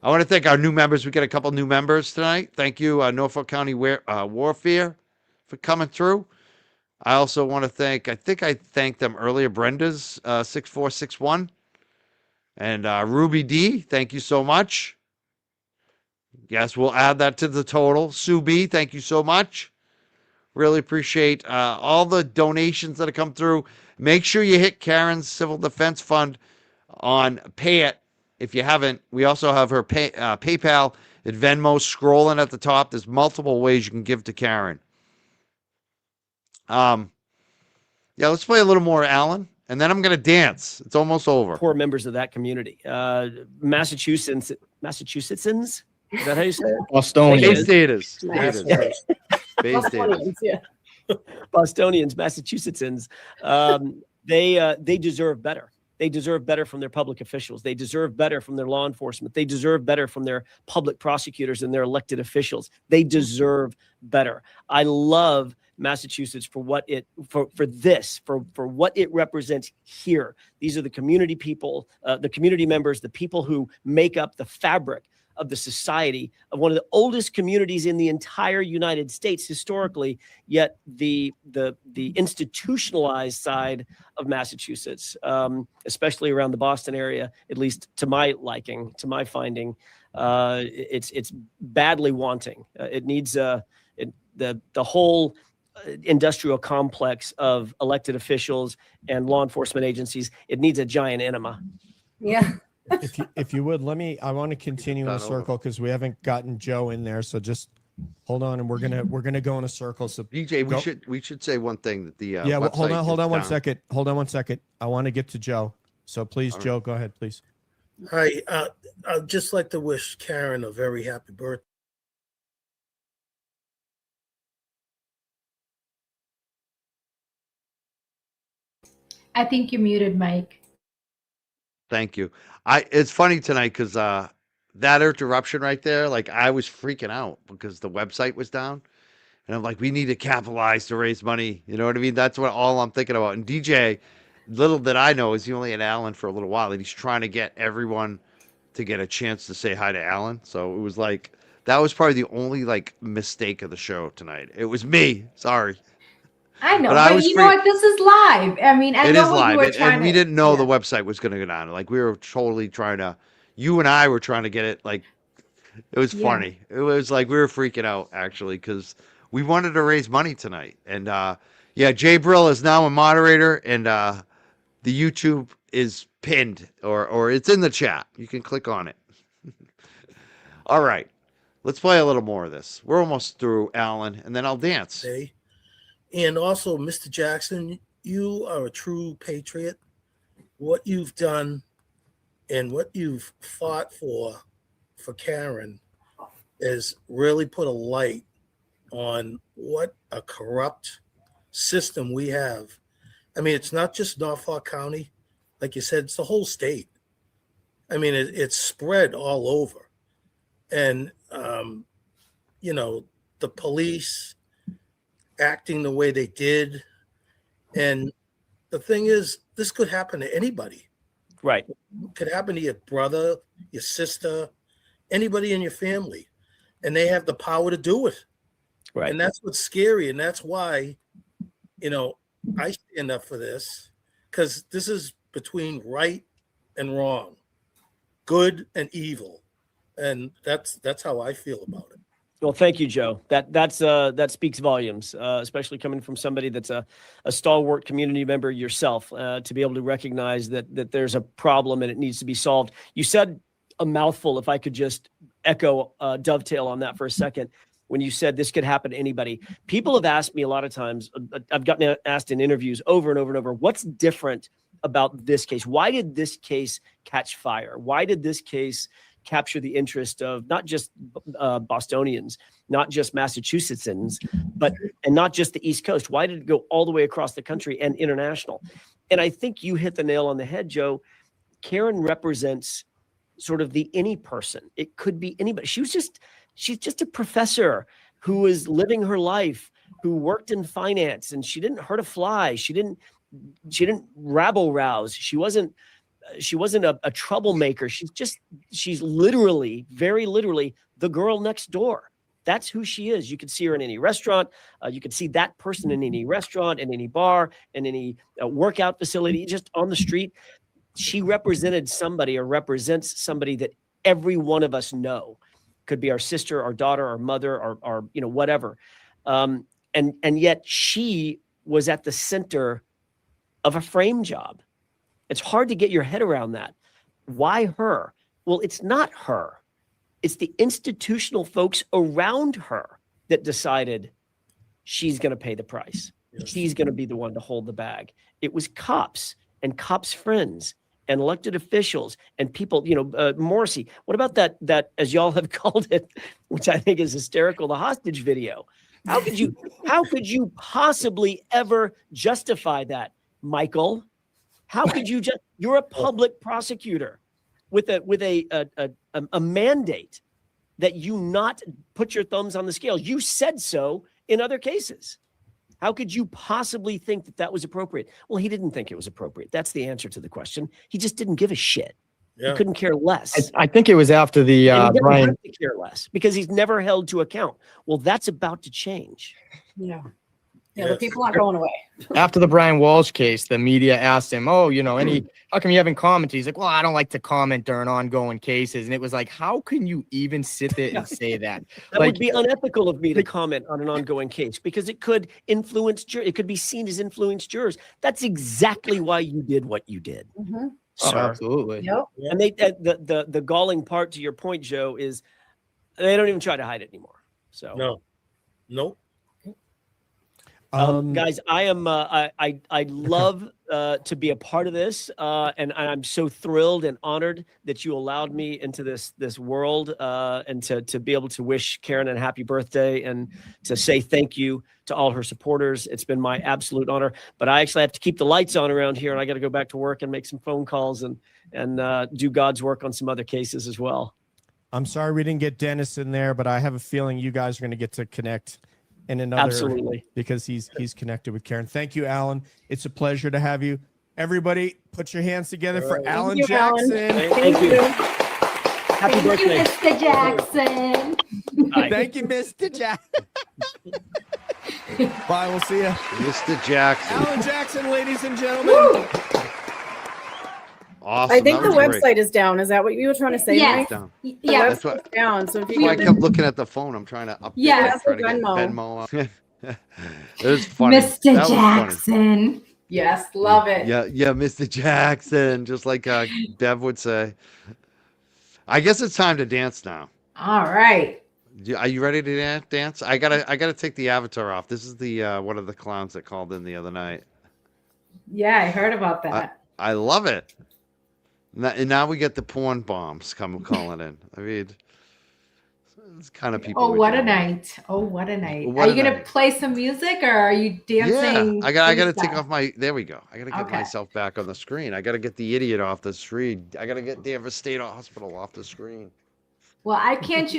[SPEAKER 2] I want to thank our new members. We got a couple new members tonight. Thank you, Norfolk County Warfare, for coming through. I also want to thank, I think I thanked them earlier, Brenda's 6461. And Ruby D, thank you so much. Yes, we'll add that to the total. Sue B, thank you so much. Really appreciate all the donations that have come through. Make sure you hit Karen's Civil Defense Fund on Pay It if you haven't. We also have her PayPal and Venmo scrolling at the top. There's multiple ways you can give to Karen. Yeah, let's play a little more, Alan, and then I'm going to dance. It's almost over.
[SPEAKER 3] Poor members of that community. Massachusettsans. Is that how you say it?
[SPEAKER 7] Bostonians.
[SPEAKER 8] Bostonians, yeah.
[SPEAKER 3] Bostonians, Massachusettsans. They deserve better. They deserve better from their public officials. They deserve better from their law enforcement. They deserve better from their public prosecutors and their elected officials. They deserve better. I love Massachusetts for what it for what it represents here. These are the community people, the community members, the people who make up the fabric of the society of one of the oldest communities in the entire United States historically, yet the institutionalized side of Massachusetts, especially around the Boston area, at least to my liking, to my finding, it's badly wanting. It needs the whole industrial complex of elected officials and law enforcement agencies. It needs a giant enema.
[SPEAKER 8] Yeah.
[SPEAKER 4] if you would, I want to continue in a circle because we haven't gotten Joe in there. So just hold on, and we're gonna go in a circle. So
[SPEAKER 2] DJ, we should say one thing that the
[SPEAKER 4] well, hold on one
[SPEAKER 2] down.
[SPEAKER 4] second. Hold on one second. I want to get to Joe. So please,
[SPEAKER 2] All right.
[SPEAKER 4] Joe, go ahead, please.
[SPEAKER 5] Hi, I'd just like to wish Karen a very happy birthday.
[SPEAKER 6] I think you're muted, Mike.
[SPEAKER 2] Thank you. It's funny tonight because that interruption right there, like I was freaking out because the website was down, and I'm like, we need to capitalize to raise money. You know what I mean? That's what all I'm thinking about. And DJ, little that I know, is he only at Alan for a little while, and he's trying to get everyone to get a chance to say hi to Alan. So it was like that was probably the only like mistake of the show tonight. It was me. Sorry.
[SPEAKER 6] I know,
[SPEAKER 2] But
[SPEAKER 6] but you know what? This is live. I mean, I
[SPEAKER 2] It
[SPEAKER 6] know
[SPEAKER 2] is
[SPEAKER 6] what
[SPEAKER 2] live,
[SPEAKER 6] you were
[SPEAKER 2] and
[SPEAKER 6] trying
[SPEAKER 2] we
[SPEAKER 6] to.
[SPEAKER 2] didn't know
[SPEAKER 6] yeah.
[SPEAKER 2] the website was going to go down. Like we were totally trying to. You and I were trying to get it. Like it was
[SPEAKER 6] Yeah.
[SPEAKER 2] funny. It was like we were freaking out actually because we wanted to raise money tonight. And yeah, Jay Brill is now a moderator, and the YouTube is pinned or it's in the chat. You can click on it. All right, let's play a little more of this. We're almost through, Alan, and then I'll dance.
[SPEAKER 5] Day. And also, Mr. Jackson, you are a true patriot. What you've done and what you've fought for Karen is really put a light on what a corrupt system we have. I mean, it's not just Norfolk County. like you said, it's the whole state. I mean, it's spread all over. And, you know, the police acting the way they did. And the thing is, this could happen to anybody.
[SPEAKER 3] Right.
[SPEAKER 5] It could happen to your brother, your sister, anybody in your family. And they have the power to do it.
[SPEAKER 3] Right.
[SPEAKER 5] And that's what's scary. And that's why, you know, I stand up for this, because this is between right and wrong, good and evil. And that's how I feel about it.
[SPEAKER 3] Well, thank you, Joe. That speaks volumes, especially coming from somebody that's a stalwart community member yourself, to be able to recognize that there's a problem and it needs to be solved. You said a mouthful. If I could just echo, dovetail on that for a second, when you said this could happen to anybody. People have asked me a lot of times. I've gotten asked in interviews over and over and over, what's different about this case? Why did this case catch fire? Why did this case capture the interest of not just Bostonians, not just Massachusettsans, and not just the East Coast? Why did it go all the way across the country and international? And I think you hit the nail on the head, Joe. Karen represents sort of the any person. It could be anybody. She's just a professor who was living her life, who worked in finance, and she didn't hurt a fly. She didn't rabble rouse. She wasn't a troublemaker. She's literally, very literally, the girl next door. That's who she is. You could see her in any restaurant. You could see that person in any restaurant, in any bar, in any workout facility, just on the street. She represented somebody, or represents somebody, that every one of us know. Could be our sister, our daughter, our mother, or whatever. And yet she was at the center of a frame job. It's hard to get your head around that. Why her? Well, it's not her. It's the institutional folks around her that decided she's going to pay the price. Yes. She's going to be the one to hold the bag. It was cops and cops' friends and elected officials and people, Morrissey. What about that, as y'all have called it, which I think is hysterical, the hostage video? How could you possibly ever justify that, Michael? How could you you're a public prosecutor with a mandate that you not put your thumbs on the scale. You said so in other cases. How could you possibly think that was appropriate? Well, he didn't think it was appropriate. That's the answer to the question. He just didn't give a shit. Yeah. He couldn't care less.
[SPEAKER 7] I think it was after the
[SPEAKER 3] Brian. Have to care less because he's never held to account. Well, that's about to change.
[SPEAKER 8] Yeah. Yeah, the people aren't going away.
[SPEAKER 7] After the Brian Walsh case, the media asked him, how come you haven't commented? He's like, well, I don't like to comment during ongoing cases. And it was like, how can you even sit there and say that?
[SPEAKER 3] That would be unethical of me to comment on an ongoing case because it could influence jurors. It could be seen as influenced jurors. That's exactly why you did what you did.
[SPEAKER 8] Mm-hmm.
[SPEAKER 7] Oh, absolutely.
[SPEAKER 8] Yep.
[SPEAKER 3] And the galling part to your point, Joe, is they don't even try to hide it anymore. So
[SPEAKER 5] Nope.
[SPEAKER 3] Guys, I love to be a part of this, and I'm so thrilled and honored that you allowed me into this world, and to be able to wish Karen a happy birthday and to say thank you to all her supporters. It's been my absolute honor. But I actually have to keep the lights on around here, and I got to go back to work and make some phone calls and do God's work on some other cases as well.
[SPEAKER 4] I'm sorry we didn't get Dennis in there, but I have a feeling you guys are going to get to connect in another,
[SPEAKER 3] absolutely, because
[SPEAKER 4] he's connected with Karen. Thank you, Alan. It's a pleasure to have you. Everybody, put your hands together for Alan Jackson.
[SPEAKER 3] Thank you. Happy birthday,
[SPEAKER 6] Mr. Jackson.
[SPEAKER 4] Thank you, Mr. Jackson. Bye. We'll see you,
[SPEAKER 2] Mr. Jackson.
[SPEAKER 4] Alan Jackson, ladies and gentlemen.
[SPEAKER 6] Woo!
[SPEAKER 2] Awesome.
[SPEAKER 8] I think the website is down. Is that what you were trying to say?
[SPEAKER 6] Yes.
[SPEAKER 2] Down.
[SPEAKER 6] Yeah.
[SPEAKER 2] That's what.
[SPEAKER 8] Down. So if
[SPEAKER 2] That's why I kept looking at the phone. I'm trying to update.
[SPEAKER 6] Yes.
[SPEAKER 2] Trying to get Venmo. It was funny.
[SPEAKER 6] Mr. Jackson. Yes, love it.
[SPEAKER 2] Yeah, Mr. Jackson, just like Bev would say. I guess it's time to dance now.
[SPEAKER 6] All right.
[SPEAKER 2] Are you ready to dance? I gotta take the avatar off. This is the one of the clowns that called in the other night.
[SPEAKER 6] Yeah, I heard about that.
[SPEAKER 2] I love it. And now we get the porn bombs calling in. I mean, It's kind of people.
[SPEAKER 6] Oh,
[SPEAKER 2] we're
[SPEAKER 6] what a
[SPEAKER 2] dealing with.
[SPEAKER 6] night. Oh, what a night.
[SPEAKER 2] What
[SPEAKER 6] Are
[SPEAKER 2] a
[SPEAKER 6] you gonna
[SPEAKER 2] night.
[SPEAKER 6] play some music or are you
[SPEAKER 2] Yeah,
[SPEAKER 6] dancing?
[SPEAKER 2] I got to take
[SPEAKER 6] freestyle?
[SPEAKER 2] off my. There we go. I got to get
[SPEAKER 6] Okay.
[SPEAKER 2] myself back on the screen. I got to get the idiot off the screen. I got to get Danvers State Hospital off the screen.
[SPEAKER 6] Well, I can't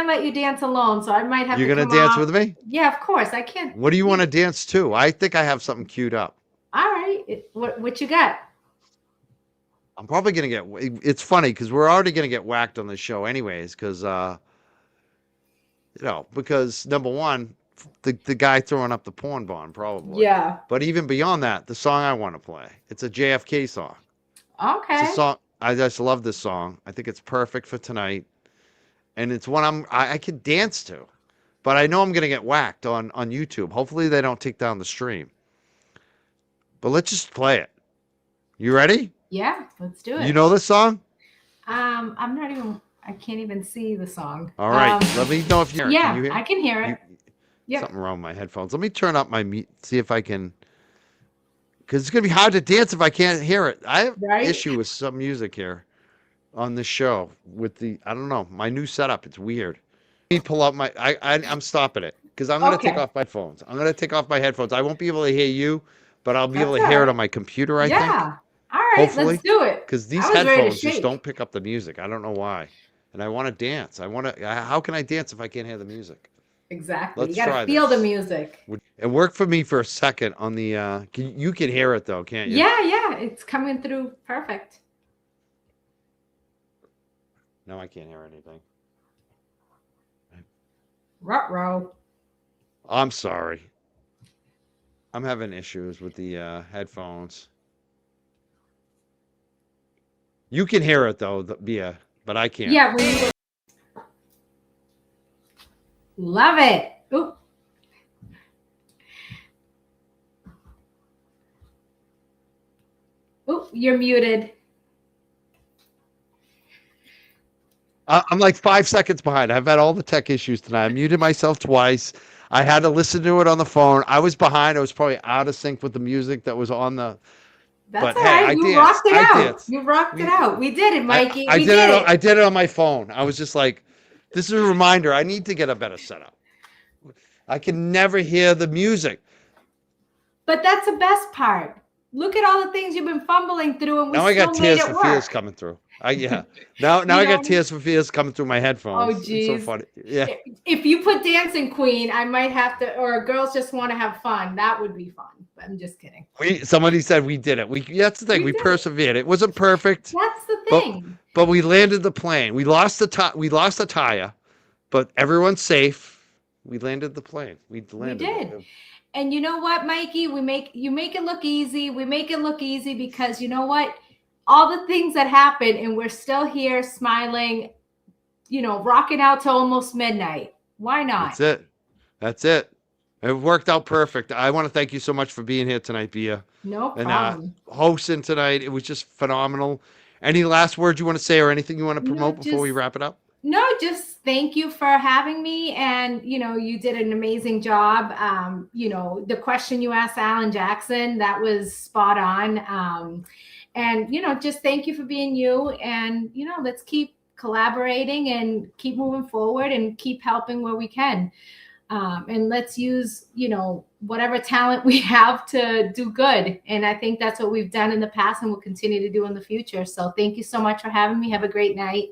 [SPEAKER 6] let you dance alone, so I might have
[SPEAKER 2] You're
[SPEAKER 6] to
[SPEAKER 2] gonna
[SPEAKER 6] come
[SPEAKER 2] dance
[SPEAKER 6] off.
[SPEAKER 2] with me?
[SPEAKER 6] Yeah, of course. I can't.
[SPEAKER 2] What do you want to dance to? I think I have something queued up.
[SPEAKER 6] All right. What you got?
[SPEAKER 2] I'm probably gonna get. It's funny because we're already gonna get whacked on the show anyways. Because because number one, the guy throwing up the porn bond probably.
[SPEAKER 6] Yeah.
[SPEAKER 2] But even beyond that, the song I want to play, it's a JFK song.
[SPEAKER 6] Okay.
[SPEAKER 2] It's a song. I just love this song. I think it's perfect for tonight, and it's one I can dance to. But I know I'm gonna get whacked on YouTube. Hopefully they don't take down the stream. But let's just play it. You ready?
[SPEAKER 6] Yeah, let's do it.
[SPEAKER 2] You know this song?
[SPEAKER 6] I'm not even. I can't even see the song.
[SPEAKER 2] All right. Let me know if you're.
[SPEAKER 6] Yeah,
[SPEAKER 2] Can you hear?
[SPEAKER 6] I can hear it. Yep.
[SPEAKER 2] Something wrong with my headphones. Let me turn up my see if I can. Because it's gonna be hard to dance if I can't hear it. I have
[SPEAKER 6] Right?
[SPEAKER 2] issue with some music here on the show with I don't know, my new setup. It's weird. Let me pull up my. I'm stopping it because I'm gonna take
[SPEAKER 6] Okay.
[SPEAKER 2] off my headphones. I'm gonna take off my headphones. I won't be able to hear you, but I'll be able
[SPEAKER 6] That's
[SPEAKER 2] to
[SPEAKER 6] all
[SPEAKER 2] hear it
[SPEAKER 6] right.
[SPEAKER 2] on my computer. I think.
[SPEAKER 6] Yeah. All right.
[SPEAKER 2] Hopefully.
[SPEAKER 6] Let's do it.
[SPEAKER 2] Because these
[SPEAKER 6] I was ready to
[SPEAKER 2] headphones just
[SPEAKER 6] shake.
[SPEAKER 2] don't pick up the music. I don't know why. And I want to dance. How can I dance if I can't hear the music?
[SPEAKER 6] Exactly.
[SPEAKER 2] Let's
[SPEAKER 6] You got
[SPEAKER 2] try
[SPEAKER 6] to feel the
[SPEAKER 2] this.
[SPEAKER 6] music.
[SPEAKER 2] It worked for me for a second on the, you can hear it though, can't you?
[SPEAKER 6] Yeah. It's coming through perfect.
[SPEAKER 2] No, I can't hear anything.
[SPEAKER 6] Ruh-roh.
[SPEAKER 2] I'm sorry. I'm having issues with the headphones. You can hear it though, Bia, but I can't.
[SPEAKER 6] Yeah. Love it. Oop. Oop, you're muted.
[SPEAKER 2] I'm like 5 seconds behind. I've had all the tech issues tonight. I muted myself twice. I had to listen to it on the phone. I was behind. I was probably out of sync with the music that was on the.
[SPEAKER 6] That's
[SPEAKER 2] But
[SPEAKER 6] all
[SPEAKER 2] hey,
[SPEAKER 6] right.
[SPEAKER 2] I
[SPEAKER 6] You
[SPEAKER 2] danced.
[SPEAKER 6] rocked it
[SPEAKER 2] I
[SPEAKER 6] out.
[SPEAKER 2] danced.
[SPEAKER 6] You rocked it out. We did it, Mikey.
[SPEAKER 2] I
[SPEAKER 6] we
[SPEAKER 2] did
[SPEAKER 6] did
[SPEAKER 2] it.
[SPEAKER 6] it.
[SPEAKER 2] I did it on my phone. I was just like, this is a reminder. I need to get a better setup. I can never hear the music.
[SPEAKER 6] But that's the best part. Look at all the things you've been fumbling through, and we
[SPEAKER 2] Now I
[SPEAKER 6] still
[SPEAKER 2] got
[SPEAKER 6] made
[SPEAKER 2] tears
[SPEAKER 6] it
[SPEAKER 2] for
[SPEAKER 6] work.
[SPEAKER 2] fears coming through. Now I
[SPEAKER 6] know-
[SPEAKER 2] got tears for fears coming through my headphones.
[SPEAKER 6] Oh,
[SPEAKER 2] It's so
[SPEAKER 6] geez.
[SPEAKER 2] funny. Yeah.
[SPEAKER 6] If you put Dancing Queen, I might have to, or girls just want to have fun. That would be fun. But I'm just kidding.
[SPEAKER 2] Somebody said we did it. That's the thing.
[SPEAKER 6] We
[SPEAKER 2] We
[SPEAKER 6] did it.
[SPEAKER 2] persevered. It wasn't perfect,
[SPEAKER 6] That's the
[SPEAKER 2] But-
[SPEAKER 6] thing.
[SPEAKER 2] but we landed the plane. We lost the tire, but everyone's safe. We landed the plane. We landed it.
[SPEAKER 6] did. And you know what, Mikey? You make it look easy. We make it look easy because you know what? All the things that happen, and we're still here smiling, rocking out till almost midnight. Why not?
[SPEAKER 2] That's it. It worked out perfect. I want to thank you so much for being here tonight, Bia.
[SPEAKER 6] No
[SPEAKER 2] And
[SPEAKER 6] problem.
[SPEAKER 2] hosting tonight. It was just phenomenal. Any last words you want to say or anything you want to
[SPEAKER 6] No,
[SPEAKER 2] promote before we
[SPEAKER 6] just-
[SPEAKER 2] wrap it up?
[SPEAKER 6] No, just thank you for having me. And, you did an amazing job. The question you asked Alan Jackson, that was spot on. And, just thank you for being you. And, let's keep collaborating and keep moving forward and keep helping where we can. And let's use, whatever talent we have to do good. And I think that's what we've done in the past and will continue to do in the future. So thank you so much for having me. Have a great night.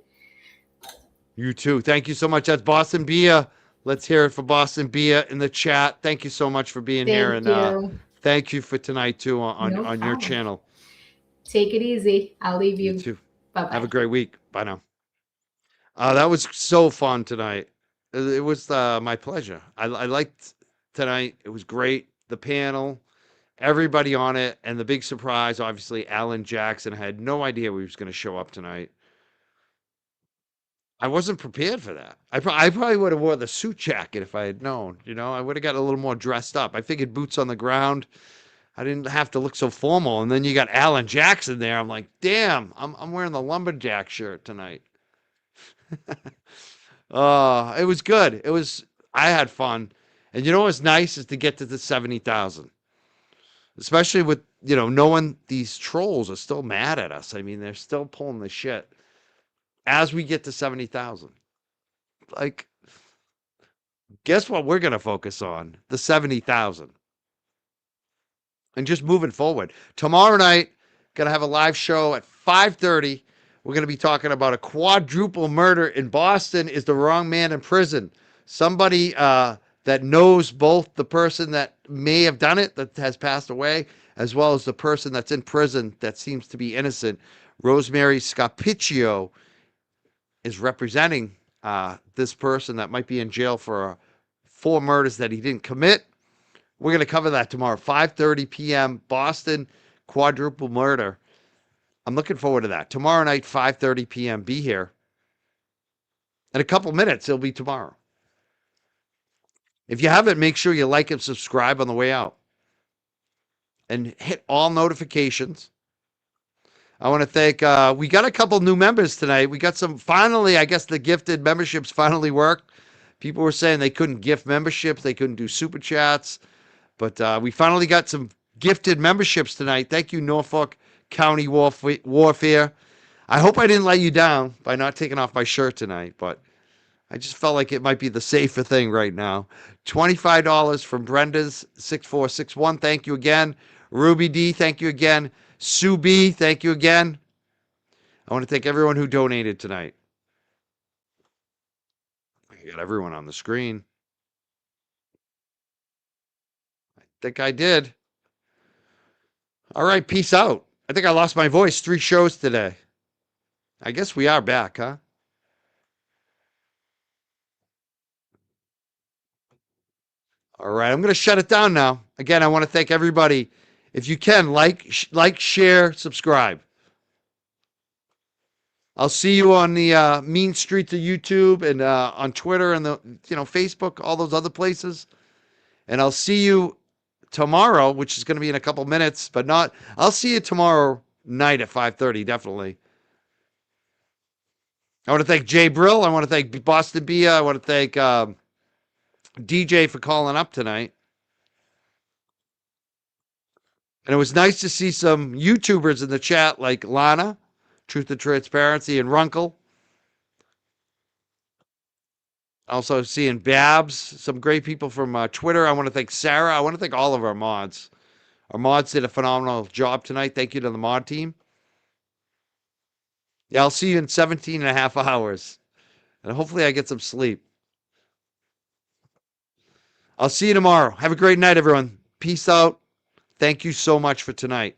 [SPEAKER 2] You too. Thank you so much. That's Boston Bia. Let's hear it for Boston Bia in the chat. Thank you so much for being here. And
[SPEAKER 6] you.
[SPEAKER 2] thank you for tonight too on
[SPEAKER 6] No
[SPEAKER 2] your
[SPEAKER 6] problem.
[SPEAKER 2] channel.
[SPEAKER 6] Take it easy. I'll leave you.
[SPEAKER 2] You too.
[SPEAKER 6] Bye-bye.
[SPEAKER 2] Have a great week. Bye now. That was so fun tonight. It was my pleasure. I liked tonight. It was great. The panel, everybody on it, and the big surprise, obviously, Alan Jackson. I had no idea he was going to show up tonight. I wasn't prepared for that. I probably would have wore the suit jacket if I had known. I would have got a little more dressed up. I figured boots on the ground. I didn't have to look so formal. And then you got Alan Jackson there. I'm like, damn, I'm wearing the lumberjack shirt tonight. It was good. I had fun. And what's nice is to get to the 70,000. Especially with, knowing these trolls are still mad at us. I mean, they're still pulling the shit as we get to 70,000. Like, Guess what we're going to focus on? The 70,000. And just moving forward. Tomorrow night, going to have a live show at 5:30. We're going to be talking about a quadruple murder in Boston. Is the wrong man in prison? Somebody that knows both the person that may have done it, that has passed away, as well as the person that's in prison that seems to be innocent. Rosemary Scapiccio is representing this person that might be in jail for 4 murders that he didn't commit. We're going to cover that tomorrow, 5:30 p.m. Boston quadruple murder. I'm looking forward to that. Tomorrow night, 5:30 p.m. Be here. In a couple minutes, it'll be tomorrow. If you haven't, make sure you like and subscribe on the way out. And hit all notifications. I want to thank, we got a couple new members tonight. We got some, finally, I guess the gifted memberships finally worked. People were saying they couldn't gift memberships. They couldn't do super chats. But we finally got some gifted memberships tonight. Thank you, Norfolk County Warfare. I hope I didn't let you down by not taking off my shirt tonight, but I just felt like it might be the safer thing right now. $25 from Brenda's 6461. Thank you again. Ruby D, thank you again. Sue B, thank you again. I want to thank everyone who donated tonight. I got everyone on the screen. I think I did. All right, peace out. I think I lost my voice. 3 shows today. I guess we are back, huh? All right, I'm going to shut it down now. Again, I want to thank everybody. If you can, like, share, subscribe. I'll see you on the mean streets of YouTube and on Twitter and the Facebook, all those other places. And I'll see you tomorrow, which is going to be in a couple minutes, but not. I'll see you tomorrow night at 5:30, definitely. I want to thank Jay Brill. I want to thank Boston Bia. I want to thank DJ for calling up tonight. And it was nice to see some YouTubers in the chat like Lana, Truth and Transparency, and Runkle. Also seeing Babs, some great people from Twitter. I want to thank Sarah. I want to thank all of our mods. Our mods did a phenomenal job tonight. Thank you to the mod team. Yeah, I'll see you in 17 and a half hours. And hopefully I get some sleep. I'll see you tomorrow. Have a great night, everyone. Peace out. Thank you so much for tonight.